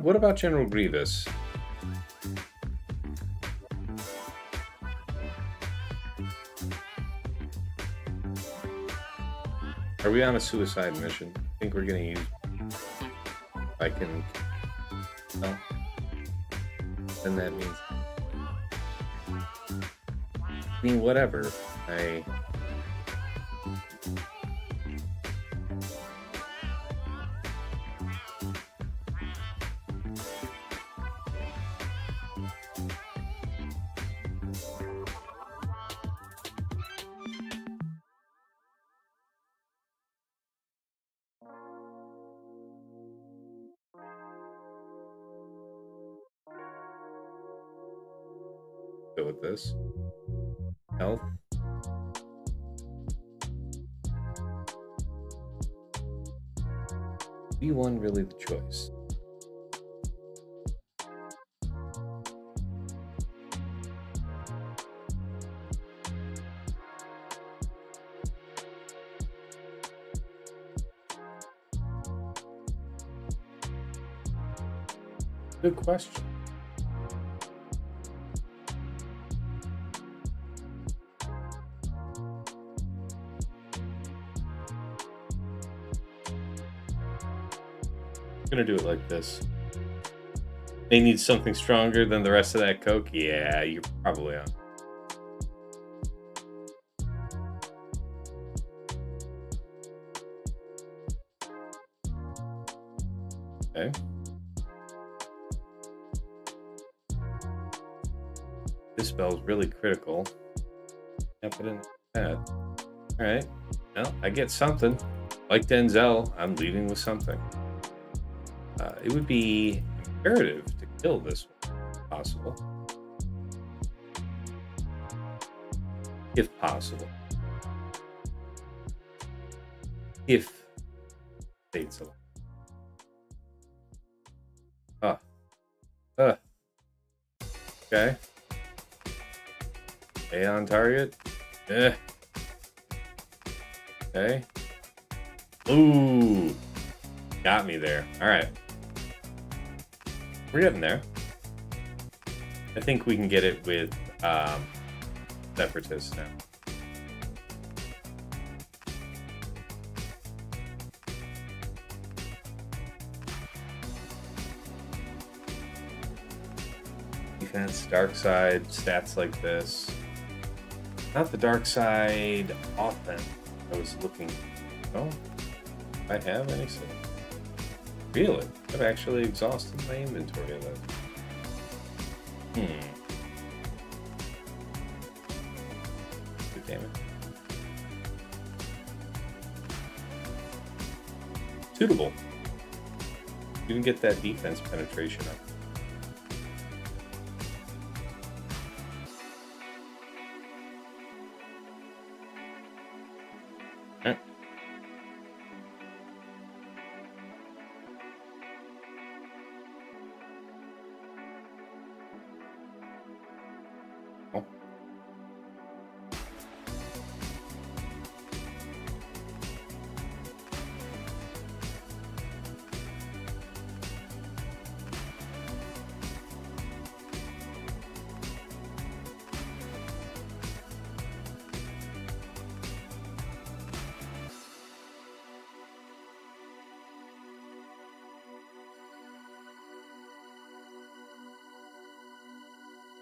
What about General Grievous? Are we on a suicide mission? I think we're gonna use. I can. No. Then that means. I mean, whatever. Go with this. Health. B1 really the choice? Good question. I'm gonna do it like this. They need something stronger than the rest of that Coke? Yeah, you're probably on. Okay. This spell's really critical. Can't put in that. Alright. Well, I get something. Like Denzel, I'm leaving with something. It would be imperative to kill this one, if possible. If possible. If fate's allowed. Okay. Stay on target. Okay. Ooh. Got me there. Alright. We're getting there. I think we can get it with Separatists now. Defense, dark side, stats like this. Not the dark side offense. I was looking. Oh, I have any stuff. Really? I've actually exhausted my inventory of that. Good damn it. Suitable. You can get that defense penetration up.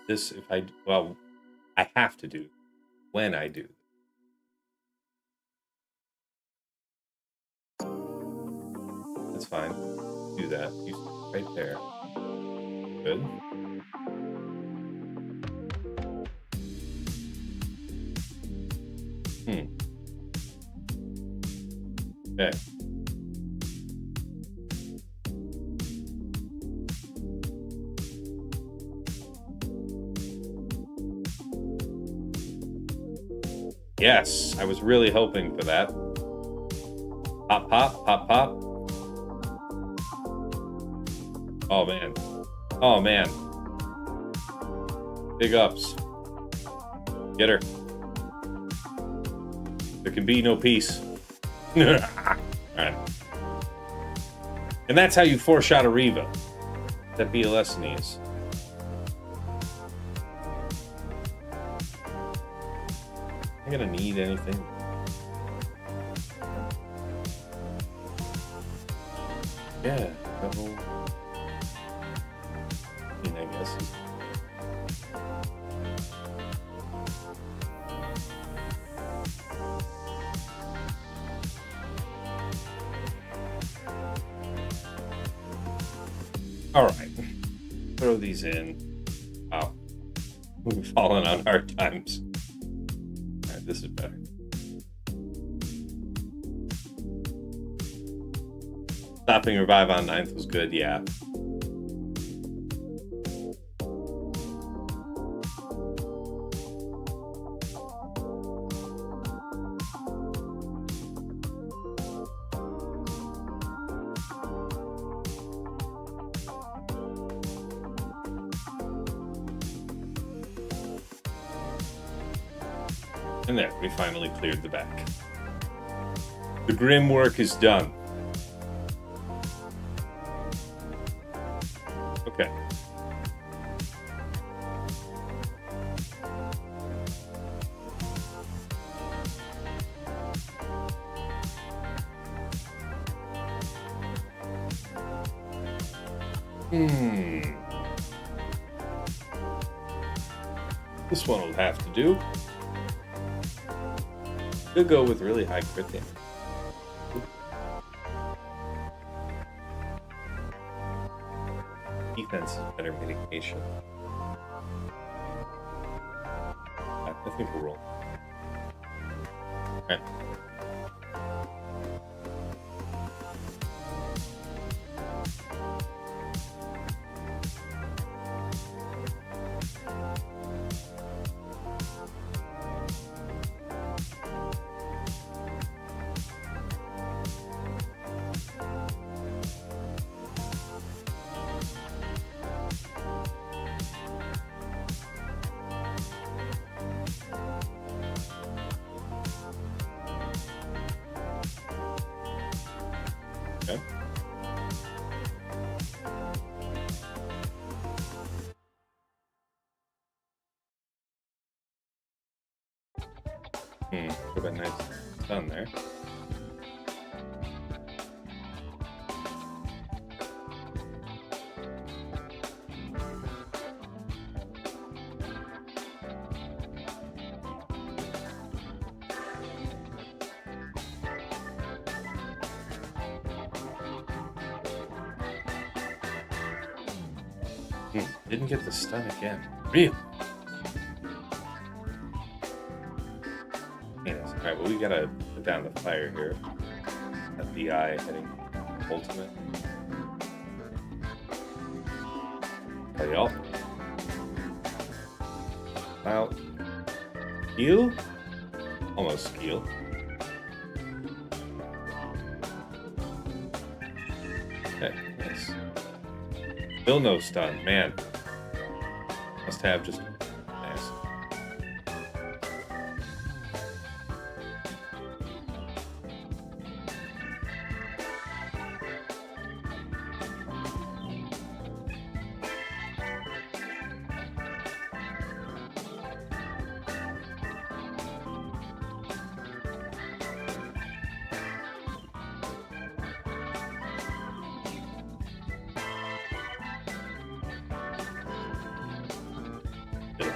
This, if I, well, I have to do when I do. That's fine. Do that. Use it right there. Good. Okay. Yes, I was really hoping for that. Pop, pop, pop, pop. Oh, man. Oh, man. Big ups. Get her. There can be no peace. Alright. And that's how you four-shot a Reva. That be a lesson is. I'm gonna need anything. Yeah, double. I mean, I guess. All right, throw these in. Wow, we've fallen on hard times. All right, this is better. Stopping revive on 9th was good, yeah. And there, we finally cleared the back. The grim work is done. Okay. This one will have to do. We'll go with really high crit damage. Defense is better mitigation. I think we'll roll. Alright. Put a nice stun there. Didn't get the stun again. Real. Alright, well, we gotta put down the fire here. That DI heading ultimate. Hey, y'all. Well, heal? Almost heal. Okay, nice. Still no stun, man. Must have just nice.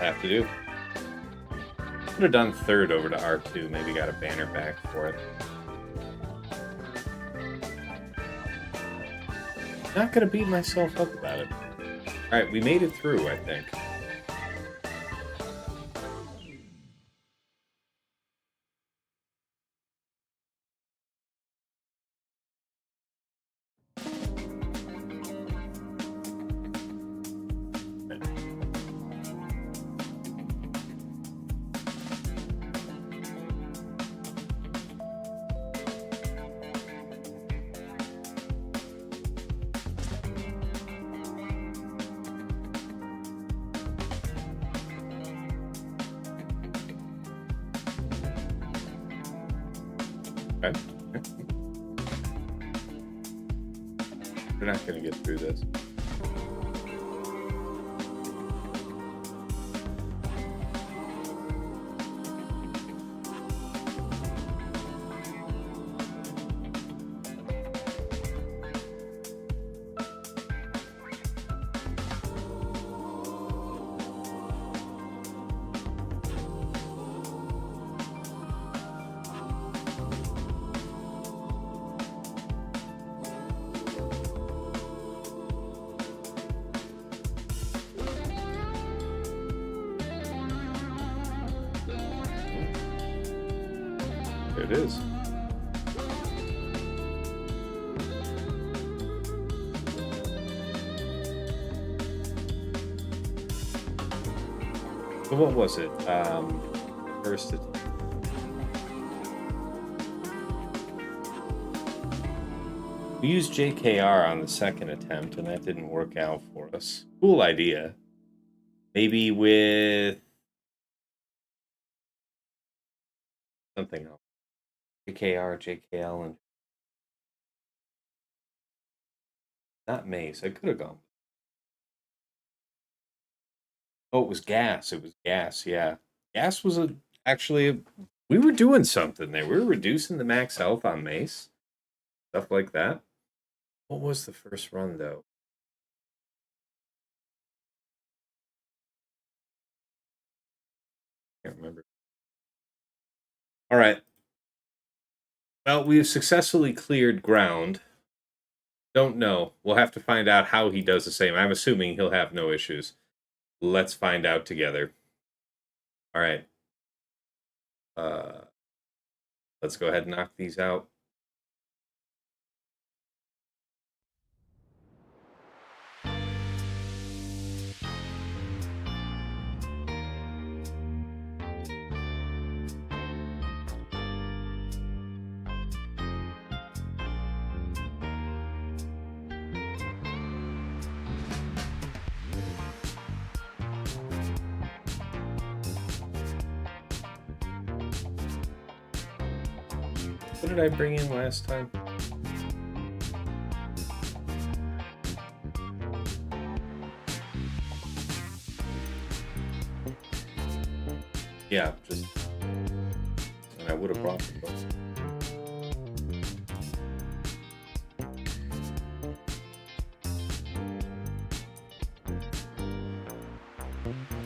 Have to do. Could have done third over to R2, maybe got a banner back for it. Not gonna beat myself up about it. Alright, we made it through, I think. We're not going to get through this. There it is. So what was it? First it... We used JKR on the second attempt, and that didn't work out for us. Cool idea. Maybe with something else. JKR, JKL, and not Mace. I could have gone. Oh, it was gas. It was gas. Yeah, gas was actually. We were doing something there. We were reducing the max health on Mace, stuff like that. What was the first run though? Can't remember. All right. Well, we have successfully cleared ground. Don't know. We'll have to find out how he does the same. I'm assuming he'll have no issues. Let's find out together. All right. Let's go ahead and knock these out. What did I bring in last time? Yeah, just... And I would have brought them both.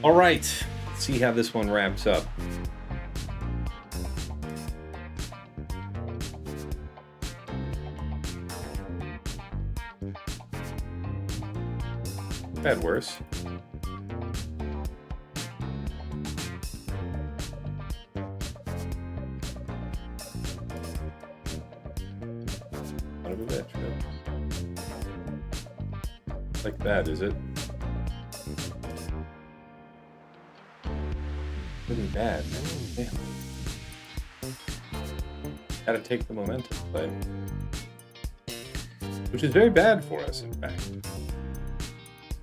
All right, let's see how this one wraps up. Had worse. Son of a bitch, really. Like that, is it? Pretty bad. Damn. Gotta take the momentum play. Which is very bad for us, in fact.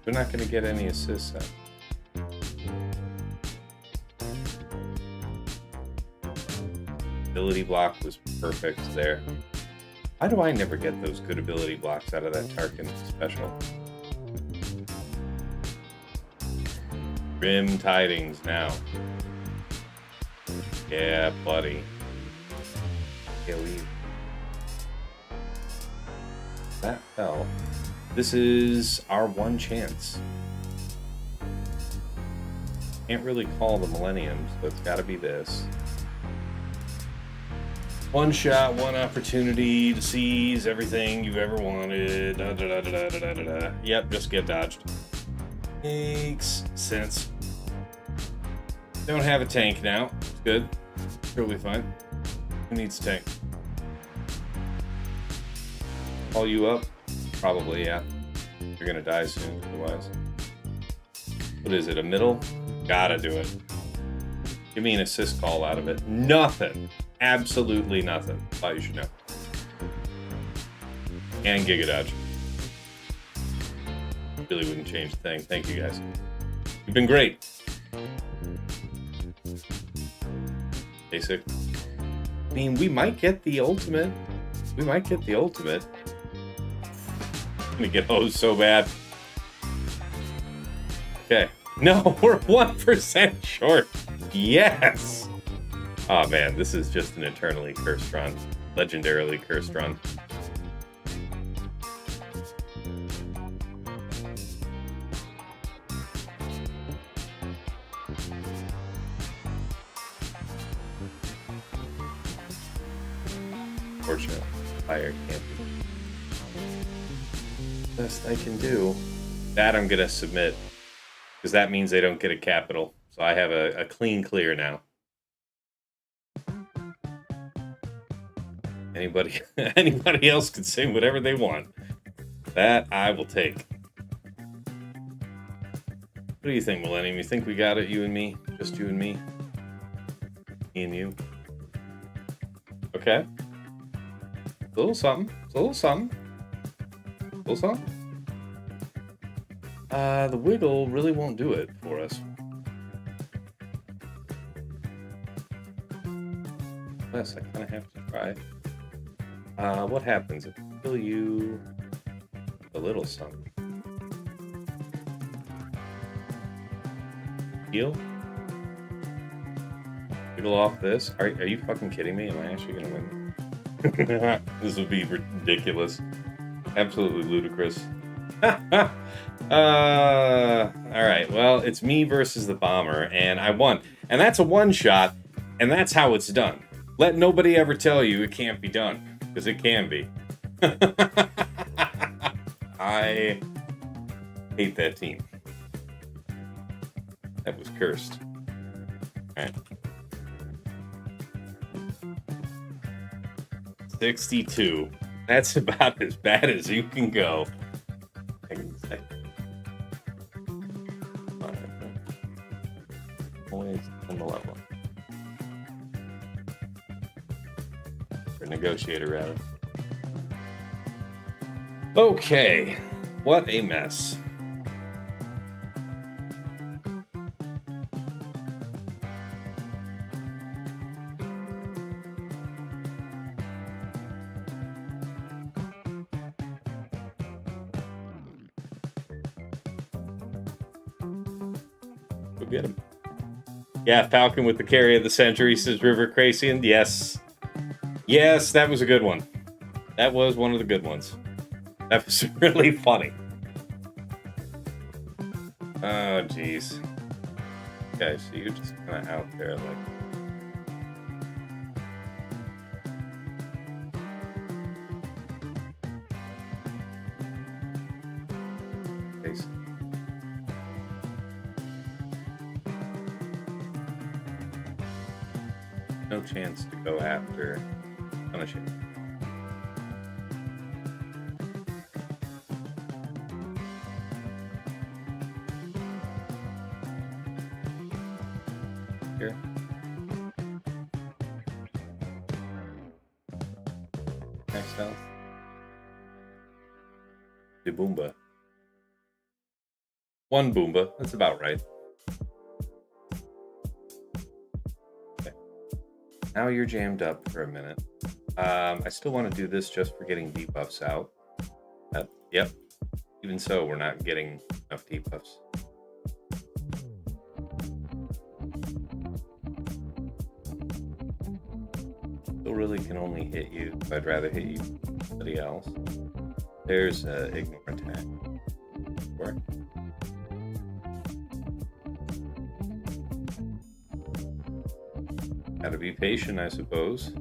We're not going to get any assists out. Ability block was perfect there. Why do I never get those good ability blocks out of that Tarkin special? Grim tidings now. Yeah, buddy. That fell. This is our one chance. Can't really call the Millennium, so it's got to be this. One shot, one opportunity to seize everything you've ever wanted. Da, da, da, da, da, da, da, da. Yep, just get dodged. Makes sense. Don't have a tank now. It's good. Totally fine. Who needs a tank? Call you up? Probably, yeah. You're gonna die soon, otherwise. What is it, a middle? Gotta do it. Give me an assist call out of it. Nothing. Absolutely nothing. Thought you should know. And Giga Dodge. Really wouldn't change a thing. Thank you guys. You've been great. Basic. I mean, we might get the ultimate. We might get the ultimate. I'm gonna get hosed so bad. Okay. No, we're 1% short. Yes! Oh man, this is just an eternally cursed run. Legendarily cursed run. Fortunate. Fire camping. Best I can do. That I'm gonna submit. Because that means they don't get a capital. So I have a clean clear now. Anybody else can say whatever they want. That I will take. What do you think, Millennium? You think we got it, you and me? Just you and me? Me and you? Okay. It's a little something. It's a little something. A little something. The wiggle really won't do it for us. Yes, I kind of have to try. What happens if I kill you a little something? Heal? Heal off this? Are you fucking kidding me? Am I actually gonna win? This would be ridiculous. Absolutely ludicrous. Alright, well, it's me versus the bomber, and I won. And that's a one-shot, and that's how it's done. Let nobody ever tell you it can't be done, because it can be. I hate that team. That was cursed. Alright. 62. That's about as bad as you can go. Always on the level. Or negotiator, rather. Okay. What a mess. Go get him. Yeah, Falcon with the carry of the century, says River Cracian. Yes. Yes, that was a good one. That was one of the good ones. That was really funny. Oh, jeez. Okay, so you're just kind of out there, like... No chance to go after punishing. Here. Next health. The Boomba. One Boomba. That's about right. Now you're jammed up for a minute. I still want to do this just for getting debuffs out. Yep. Even so, we're not getting enough debuffs. Still really can only hit you. I'd rather hit you than somebody else. There's an ignore attack. Sure. Gotta be patient, I suppose.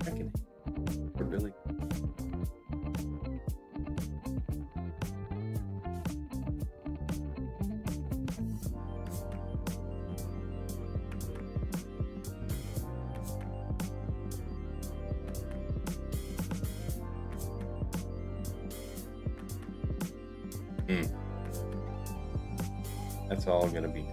I can really. That's all gonna be.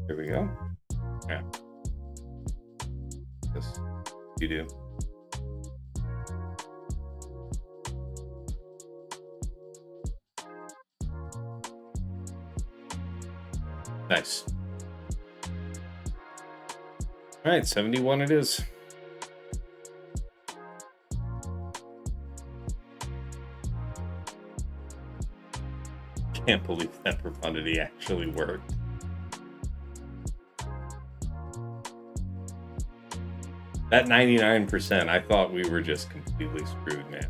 Here we go. Yeah. Yes, you do. Nice. All right, 71 it is. Can't believe that profundity actually worked. That 99%, I thought we were just completely screwed, man.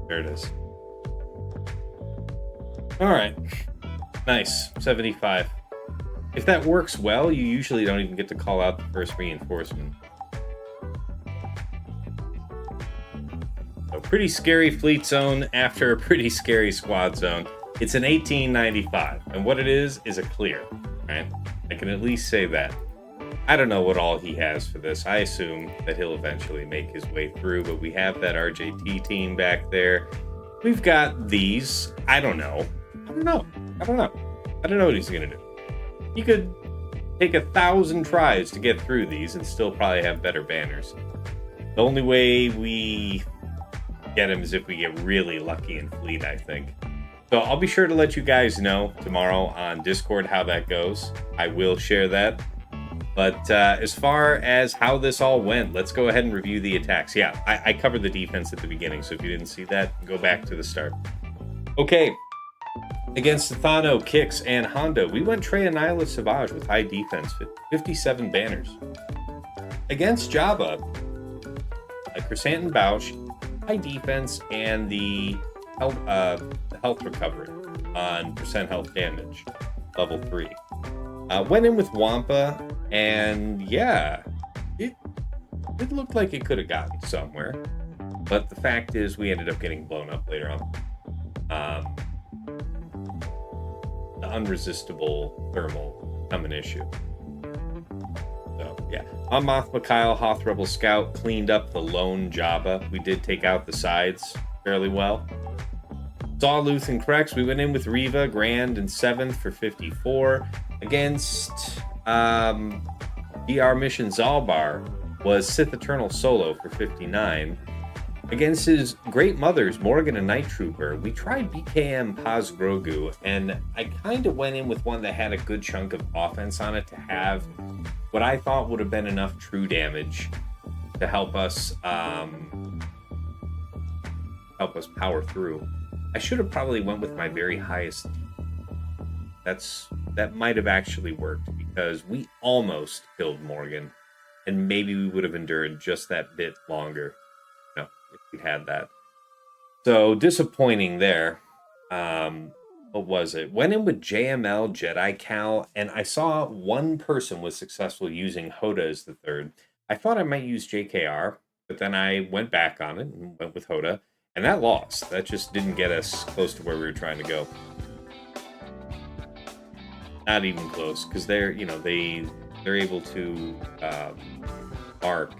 There it is. All right. Nice. 75. If that works well, you usually don't even get to call out the first reinforcement. So pretty scary fleet zone after a pretty scary squad zone. It's an 1895, and what it is a clear, right? I can at least say that. I don't know what all he has for this. I assume that he'll eventually make his way through, but we have that RJT team back there. We've got these. I don't know what he's going to do. He could take 1,000 tries to get through these and still probably have better banners. The only way we get him is if we get really lucky in fleet, I think. So I'll be sure to let you guys know tomorrow on Discord how that goes. I will share that. But as far as how this all went, let's go ahead and review the attacks. Yeah, I covered the defense at the beginning, so if you didn't see that, go back to the start. Okay, against Thano, Kix, and Hondo, we went Traya, Aayla, Savage with high defense, 57 banners. Against Jabba, Crescent and Boushh, high defense, and the health recovery on percent health damage, level 3. Went in with Wampa, and yeah, it looked like it could have gotten somewhere. But the fact is, we ended up getting blown up later on. The unresistible thermal become an issue. So yeah, on Moth Mikhail, Hoth Rebel Scout cleaned up the lone Jabba. We did take out the sides fairly well. Zaal, Luth, and CRex, we went in with Reva, Grand, and 7th for 54. Against DR Mission Zaalbar was Sith Eternal Solo for 59. Against his Great Mothers, Morgan and Night Trooper, we tried BKM Paz Grogu, and I kind of went in with one that had a good chunk of offense on it to have what I thought would have been enough true damage to help us power through. I should have probably went with my very highest. That might have actually worked because we almost killed Morgan, and maybe we would have endured just that bit longer, if we had that. So disappointing there. What was it? Went in with JML, Jedi Cal, and I saw one person was successful using Hoda as the third. I thought I might use JKR, but then I went back on it and went with Hoda, and that lost. That just didn't get us close to where we were trying to go. Not even close, because they're able to arc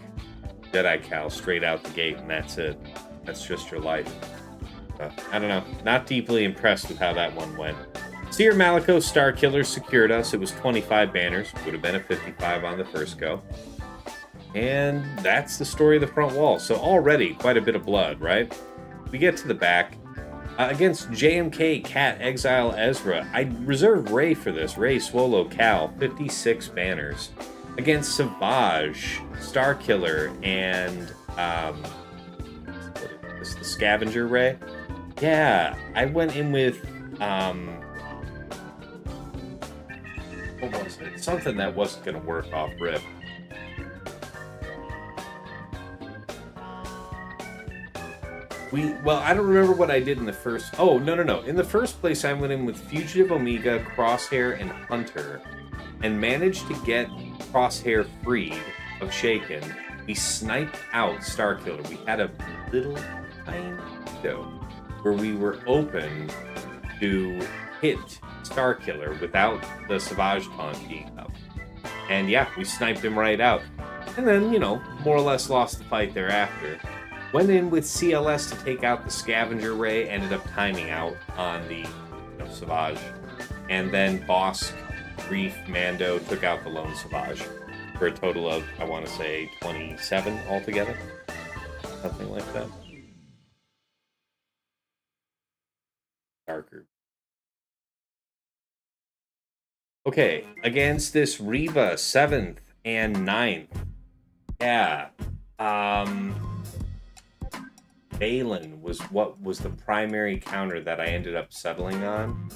Jedi Cal straight out the gate, and that's it. That's just your life. I don't know. Not deeply impressed with how that one went. Cere Malicos Star Killer secured us. It was 25 banners. Would have been a 55 on the first go. And that's the story of the front wall. So already quite a bit of blood, right? We get to the back. Against JMK, Cat, Exile, Ezra, I reserved Rey for this. Rey, Swolo, Cal, 56 banners. Against Savage, Star Killer, and what is this, the Scavenger Rey? Yeah, I went in with what was it? Something that wasn't going to work off rip. I don't remember what I did in the first. Oh, no. In the first place, I went in with Fugitive Omega, Crosshair, and Hunter, and managed to get Crosshair freed of Shaken. We sniped out Starkiller. We had a little tiny window where we were open to hit Starkiller without the Savage taunt being up. And yeah, we sniped him right out. And then, more or less lost the fight thereafter. Went in with CLS to take out the Scavenger Rey, ended up timing out on the Savage. And then Bosk, Reef, Mando took out the lone Savage for a total of, I want to say, 27 altogether. Something like that. Darker. Okay, against this Reva, 7th and 9th. Yeah. Balin was what was the primary counter that I ended up settling on.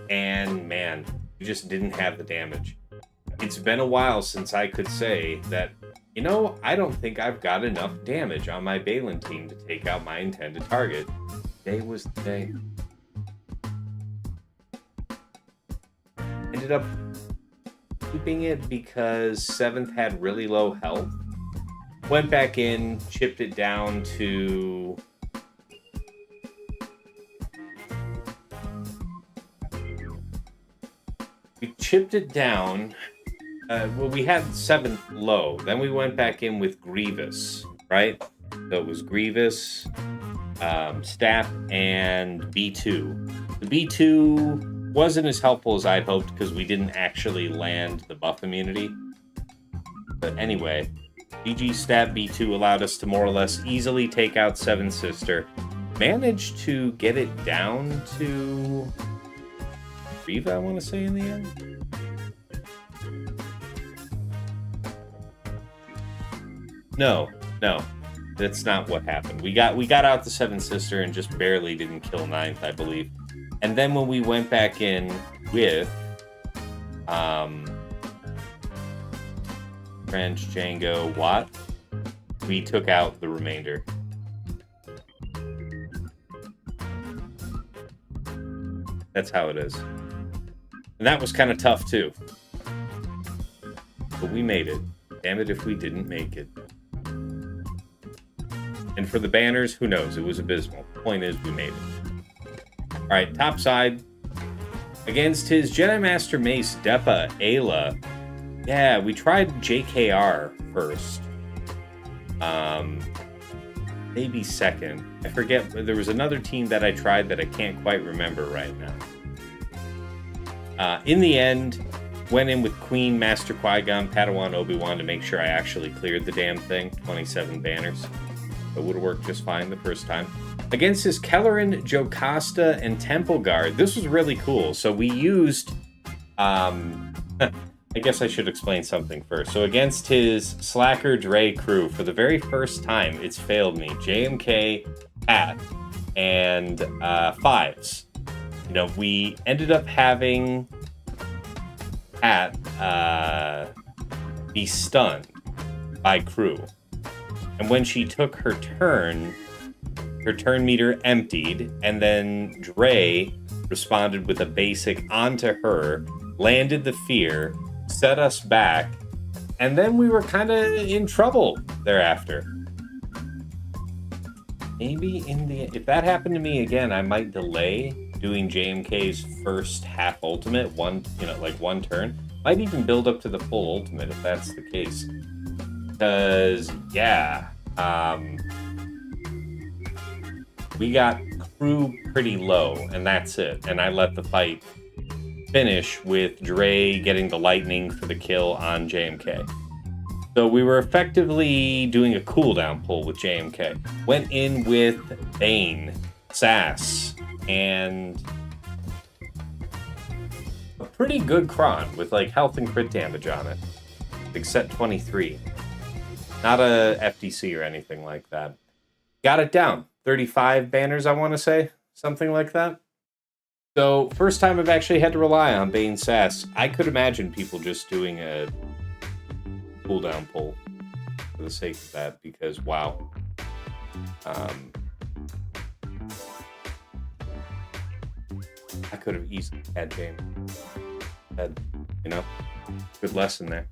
And man, we just didn't have the damage. It's been a while since I could say that, you know, I don't think I've got enough damage on my Balin team to take out my intended target. Today was the day. Ended up keeping it because 7th had really low health. Went back in, chipped it down to... We chipped it down. Well, we had 7th low. Then we went back in with Grievous, right? So it was Grievous, Staff, and B2. The B2 wasn't as helpful as I'd hoped because we didn't actually land the buff immunity. But anyway, GG Stat B2 allowed us to more or less easily take out 7 Sister. Managed to get it down to Riva, I want to say, in the end. No, that's not what happened. We got out the 7 Sister and just barely didn't kill 9th, I believe. And then when we went back in with French, Django, Watt, we took out the remainder. That's how it is. And that was kind of tough too. But we made it. Damn it if we didn't make it. And for the banners, who knows? It was abysmal. Point is, we made it. Alright, top side. Against his Jedi Master Mace, Depa, Aayla. Yeah, we tried JKR first. Maybe second. I forget. There was another team that I tried that I can't quite remember right now. In the end, went in with Queen, Master Qui-Gon, Padawan, Obi-Wan to make sure I actually cleared the damn thing. 27 banners. It would have worked just fine the first time. Against his Kelleran, Jocasta, and Temple Guard. This was really cool. So we used... I guess I should explain something first. So against his Slacker DRey crew, for the very first time, it's failed me. JMK, Pat, and 5s. You know, we ended up having Pat be stunned by crew. And when she took her turn meter emptied, and then DRey responded with a basic onto her, landed the fear, set us back, and then we were kind of in trouble thereafter. Maybe if that happened to me again, I might delay doing JMK's first half ultimate, one turn. Might even build up to the full ultimate if that's the case. Because, yeah, we got crew pretty low, and that's it. And I let the fight finish with DRey getting the lightning for the kill on JMK. So we were effectively doing a cooldown pull with JMK. Went in with Bane, Sass, and a pretty good Kron with like health and crit damage on it. Big set 23. Not a FDC or anything like that. Got it down. 35 banners, I want to say. Something like that. So, first time I've actually had to rely on Bane Sass. I could imagine people just doing a cooldown pull for the sake of that, because, wow. I could have easily had Bane. Good lesson there.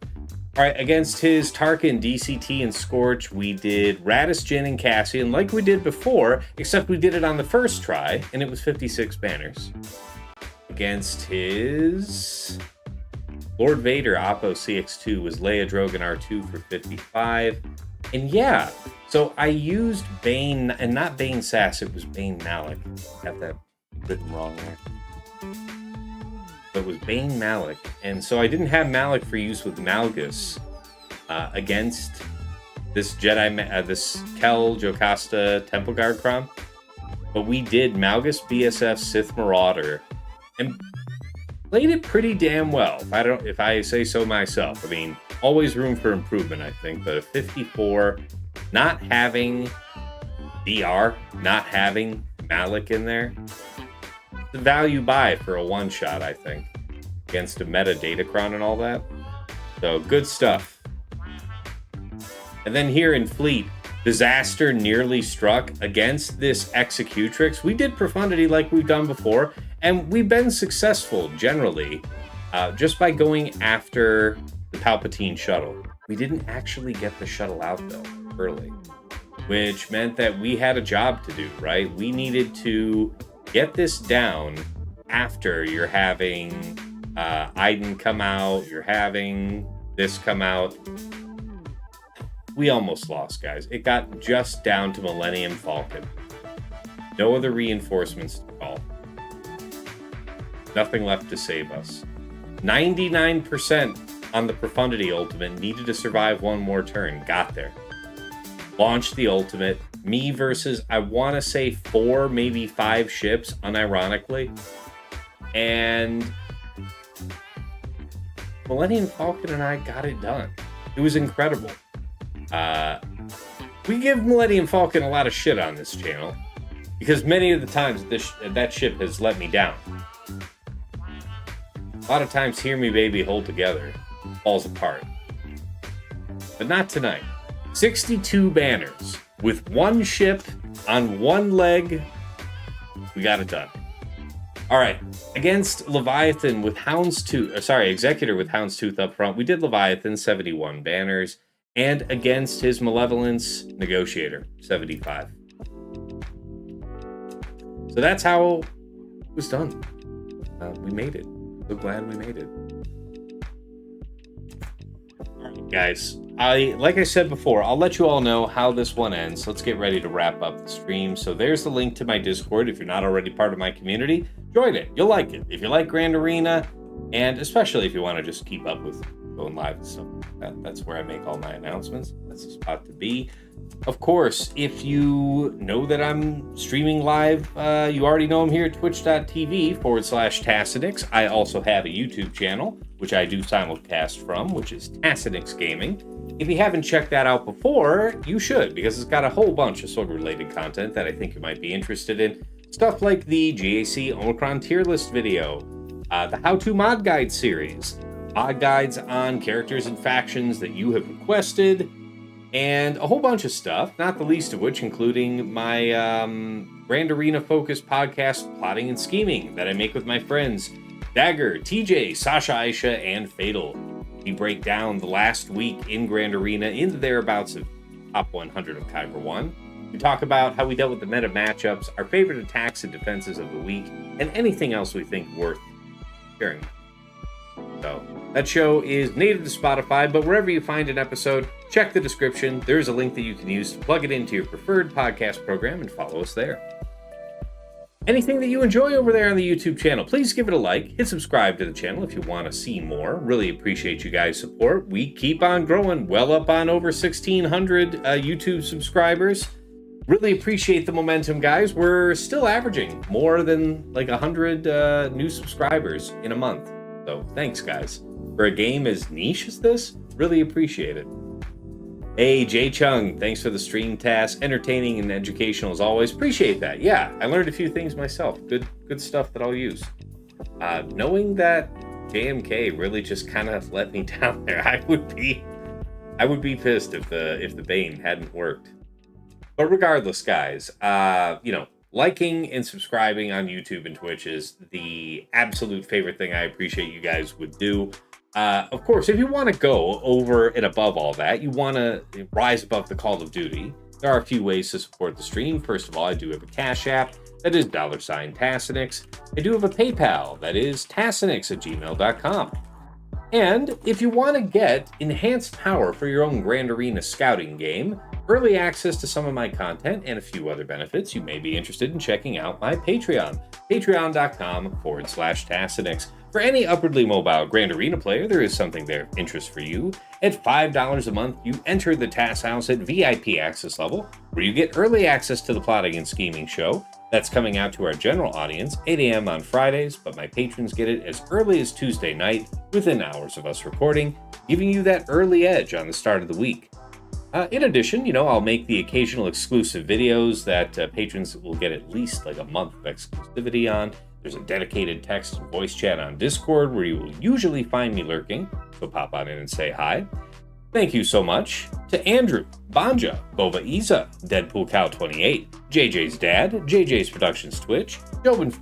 Alright, against his Tarkin, DCT, and Scorch, we did Radis, Jyn, and Cassian like we did before, except we did it on the first try, and it was 56 banners. Against his Lord Vader, Oppo CX2, was Leia Drogan R2 for 55. And yeah, so I used Bane, and not Bane Sass, it was Bane Malak. Got that written wrong there. It was Bane Malak, and so I didn't have Malak for use with Malgus against this Jedi, this Kel, Jocasta, Temple Guard Crom. But we did Malgus, BSF, Sith Marauder, and played it pretty damn well. If I say so myself. I mean, always room for improvement, I think. But a 54, not having DR, not having Malak in there, the value buy for a one-shot, I think, against a meta Datacron and all that. So, good stuff. And then here in Fleet, disaster nearly struck against this Executrix. We did Profundity like we've done before, and we've been successful generally just by going after the Palpatine shuttle. We didn't actually get the shuttle out, though, early, which meant that we had a job to do, right? We needed to get this down after you're having Iden come out, you're having this come out. We almost lost, guys. It got just down to Millennium Falcon. No other reinforcements to call. Nothing left to save us. 99% on the Profundity ultimate, needed to survive one more turn. Got there. Launched the ultimate. Me versus, I want to say 4, maybe 5 ships, unironically. And Millennium Falcon and I got it done. It was incredible. We give Millennium Falcon a lot of shit on this channel because many of the times that ship has let me down. A lot of times, Hear Me Baby Hold Together falls apart. But not tonight. 62 banners with one ship on one leg. We got it done. All right. Against Leviathan with Executor with Houndstooth up front, we did Leviathan, 71 banners. And against his Malevolence, Negotiator, 75. So that's how it was done. We made it. So glad we made it. All right, guys. Like I said before, I'll let you all know how this one ends. Let's get ready to wrap up the stream. So there's the link to my Discord. If you're not already part of my community, join it. You'll like it. If you like Grand Arena, and especially if you want to just keep up with going live and stuff like that, that's where I make all my announcements. That's the spot to be. Of course, if you know that I'm streaming live, you already know I'm here at twitch.tv/Tassinix. I also have a YouTube channel, which I do simulcast from, which is Tassinix Gaming. If you haven't checked that out before, you should, because it's got a whole bunch of sword-related content that I think you might be interested in. Stuff like the GAC Omicron tier list video, the How-To Mod Guide series, mod guides on characters and factions that you have requested, and a whole bunch of stuff, not the least of which including my Grand Arena focused podcast, Plotting and Scheming, that I make with my friends Dagger, TJ, Sashaisha, and Fatal. We break down the last week in Grand Arena in the thereabouts of top 100 of Kyber 1. We talk about how we dealt with the meta matchups, our favorite attacks and defenses of the week, and anything else we think worth sharing. So, that show is native to Spotify, but wherever you find an episode, check the description. There's a link that you can use to plug it into your preferred podcast program and follow us there. Anything that you enjoy over there on the YouTube channel, please give it a like. Hit subscribe to the channel if you want to see more. Really appreciate you guys' support. We keep on growing, well up on over 1,600 YouTube subscribers. Really appreciate the momentum, guys. We're still averaging more than like 100 new subscribers in a month. So thanks, guys. For a game as niche as this, really appreciate it. Hey, Jay Chung, thanks for the stream task. Entertaining and educational as always. Appreciate that. Yeah, I learned a few things myself. Good stuff that I'll use. Knowing that JMK really just kind of let me down there, I would be pissed if the Bane hadn't worked. But regardless, guys, liking and subscribing on YouTube and Twitch is the absolute favorite thing I appreciate you guys would do. Of course, if you want to go over and above all that, you want to rise above the Call of Duty, there are a few ways to support the stream. First of all, I do have a Cash App, that is $Tassinix. I do have a PayPal, that is tassinix@gmail.com. And if you want to get enhanced power for your own Grand Arena scouting game, early access to some of my content, and a few other benefits, you may be interested in checking out my Patreon, patreon.com/Tassinix. For any upwardly mobile Grand Arena player, there is something there of interest for you. At $5 a month, you enter the Tass House at VIP access level, where you get early access to the Plotting and Scheming show. That's coming out to our general audience, 8 a.m. on Fridays, but my patrons get it as early as Tuesday night, within hours of us recording, giving you that early edge on the start of the week. In addition, I'll make the occasional exclusive videos that patrons will get at least like a month of exclusivity on. There's a dedicated text and voice chat on Discord where you will usually find me lurking, so pop on in and say hi. Thank you so much to Andrew, Banja, Bova Isa, Deadpool Cow 28, JJ's Dad, JJ's Productions Twitch, Jobin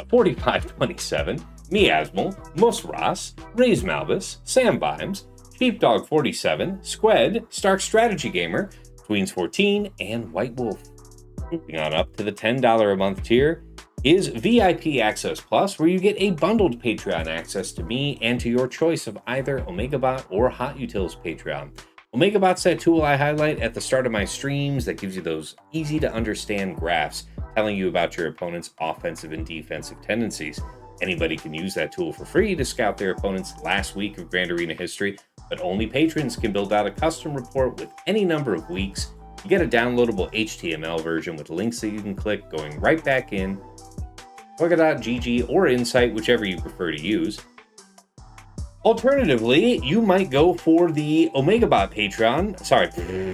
4527, Miasmal, Mus Ross, Raise Malbus, Sam Bimes, Sheepdog 47, Squed, Stark Strategy Gamer, Tweens 14, and White Wolf. Moving on up to the $10 a month tier is VIP Access Plus, where you get a bundled Patreon access to me and to your choice of either OmegaBot or Hot Utils Patreon. OmegaBot's that tool I highlight at the start of my streams that gives you those easy to understand graphs telling you about your opponent's offensive and defensive tendencies. Anybody can use that tool for free to scout their opponent's last week of Grand Arena history, but only patrons can build out a custom report with any number of weeks. You get a downloadable HTML version with links that you can click going right back in, Swagga.gg or Insight, whichever you prefer to use. Alternatively, you might go for the OmegaBot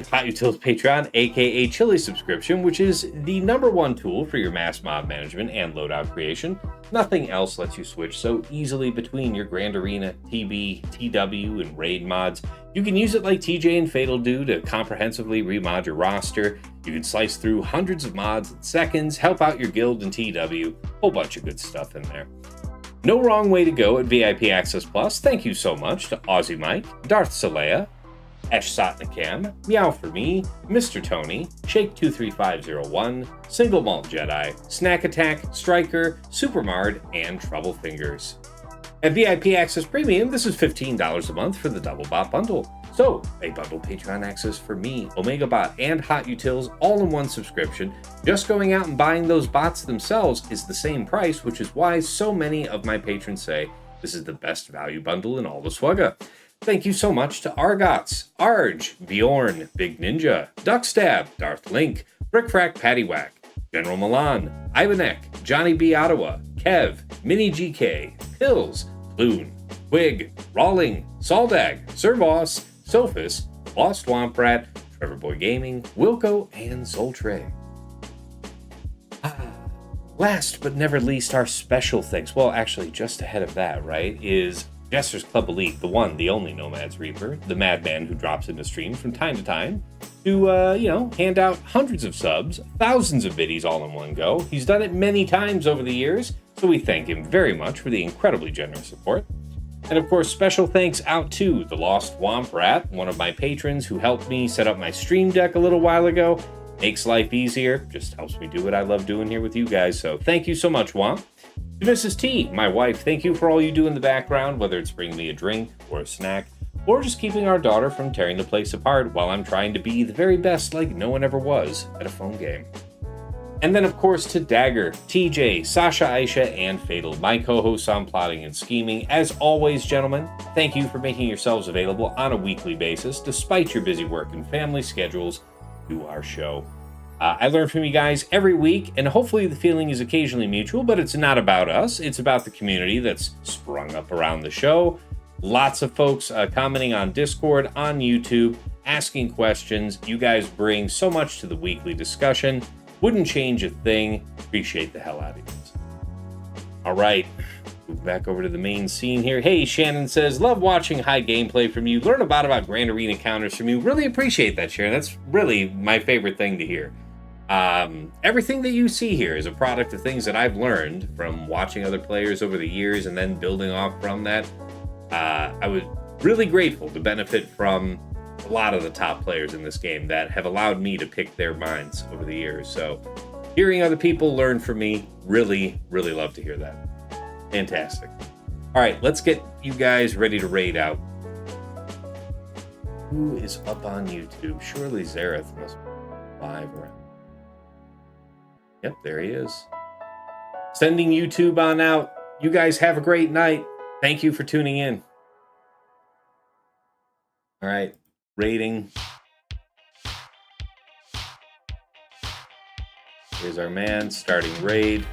Hot Utils Patreon, aka Chili subscription, which is the #1 tool for your mass mob management and loadout creation. Nothing else lets you switch so easily between your Grand Arena, TB, TW, and Raid mods. You can use it like TJ and Fatal do to comprehensively remod your roster. You can slice through hundreds of mods in seconds, help out your guild and TW, whole bunch of good stuff in there. No wrong way to go at VIP Access Plus. Thank you so much to Aussie Mike, Darth Salea, Esh Sotnikam, Meow for Me, Mr. Tony, Shake23501, Single Malt Jedi, Snack Attack, Striker, Supermard, and Trouble Fingers. At VIP Access Premium, this is $15 a month for the Double Bot Bundle. So, a bundled Patreon access for me, OmegaBot, and Hot Utils all in one subscription. Just going out and buying those bots themselves is the same price, which is why so many of my patrons say this is the best value bundle in all the Swagga. Thank you so much to Argots, Arj, Bjorn, Big Ninja, Duckstab, Darth Link, Brickfrack Paddywhack, General Milan, Ivanek, Johnny B. Ottawa, Kev, Mini GK, Pills, Loon, Wig, Rawling, Saldag, Sir Boss, Sophus, Lost Womprat, Trevor Boy Gaming, Wilco, and Zoltray. Last but never least, our special thanks. Well, actually, just ahead of that, right, is Jester's Club Elite, the one, the only Nomad's Reaper, the madman who drops into stream from time to time to, hand out hundreds of subs, thousands of biddies all in one go. He's done it many times over the years, so we thank him very much for the incredibly generous support. And of course, special thanks out to the Lost Womprat, one of my patrons who helped me set up my stream deck a little while ago. Makes life easier, just helps me do what I love doing here with you guys, so thank you so much, Womp. To Mrs. T, my wife, thank you for all you do in the background, whether it's bringing me a drink or a snack, or just keeping our daughter from tearing the place apart while I'm trying to be the very best like no one ever was at a phone game. And then, of course, to Dagger, TJ, Sashaisha, and Fatal, my co-hosts on Plotting and Scheming. As always, gentlemen, thank you for making yourselves available on a weekly basis, despite your busy work and family schedules, to our show. I learn from you guys every week, and hopefully the feeling is occasionally mutual, but it's not about us. It's about the community that's sprung up around the show. Lots of folks commenting on Discord, on YouTube, asking questions. You guys bring so much to the weekly discussion. Wouldn't change a thing. Appreciate the hell out of you. All right, move back over to the main scene here. Hey, Shannon says, love watching high gameplay from you. Learn about Grand Arena counters from you. Really appreciate that, Sharon. That's really my favorite thing to hear. Everything that you see here is a product of things that I've learned from watching other players over the years and then building off from that. I was really grateful to benefit from a lot of the top players in this game that have allowed me to pick their minds over the years. So hearing other people learn from me, really, really love to hear that. Fantastic. All right, let's get you guys ready to raid out. Who is up on YouTube? Surely Zareth must be live around. Yep, there he is. Sending YouTube on out. You guys have a great night. Thank you for tuning in. All right, raiding. Here's our man starting raid.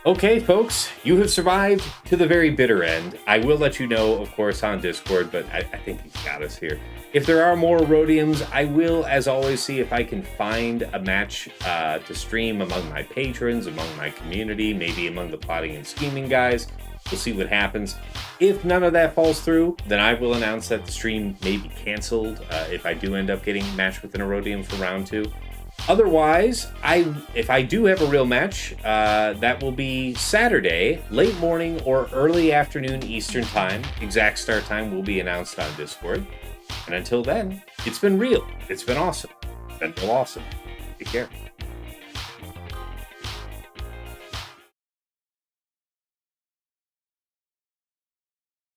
Okay, folks, you have survived to the very bitter end. I will let you know, of course, on Discord, but I think he's got us here. If there are more Rhodiums, I will, as always, see if I can find a match to stream among my patrons, among my community, maybe among the plotting and scheming guys. We'll see what happens. If none of that falls through, then I will announce that the stream may be canceled if I do end up getting matched with an Rhodium for round 2. Otherwise, if I do have a real match, that will be Saturday, late morning or early afternoon Eastern time. Exact start time will be announced on Discord. And until then, it's been real. It's been awesome. It's been real awesome. Take care.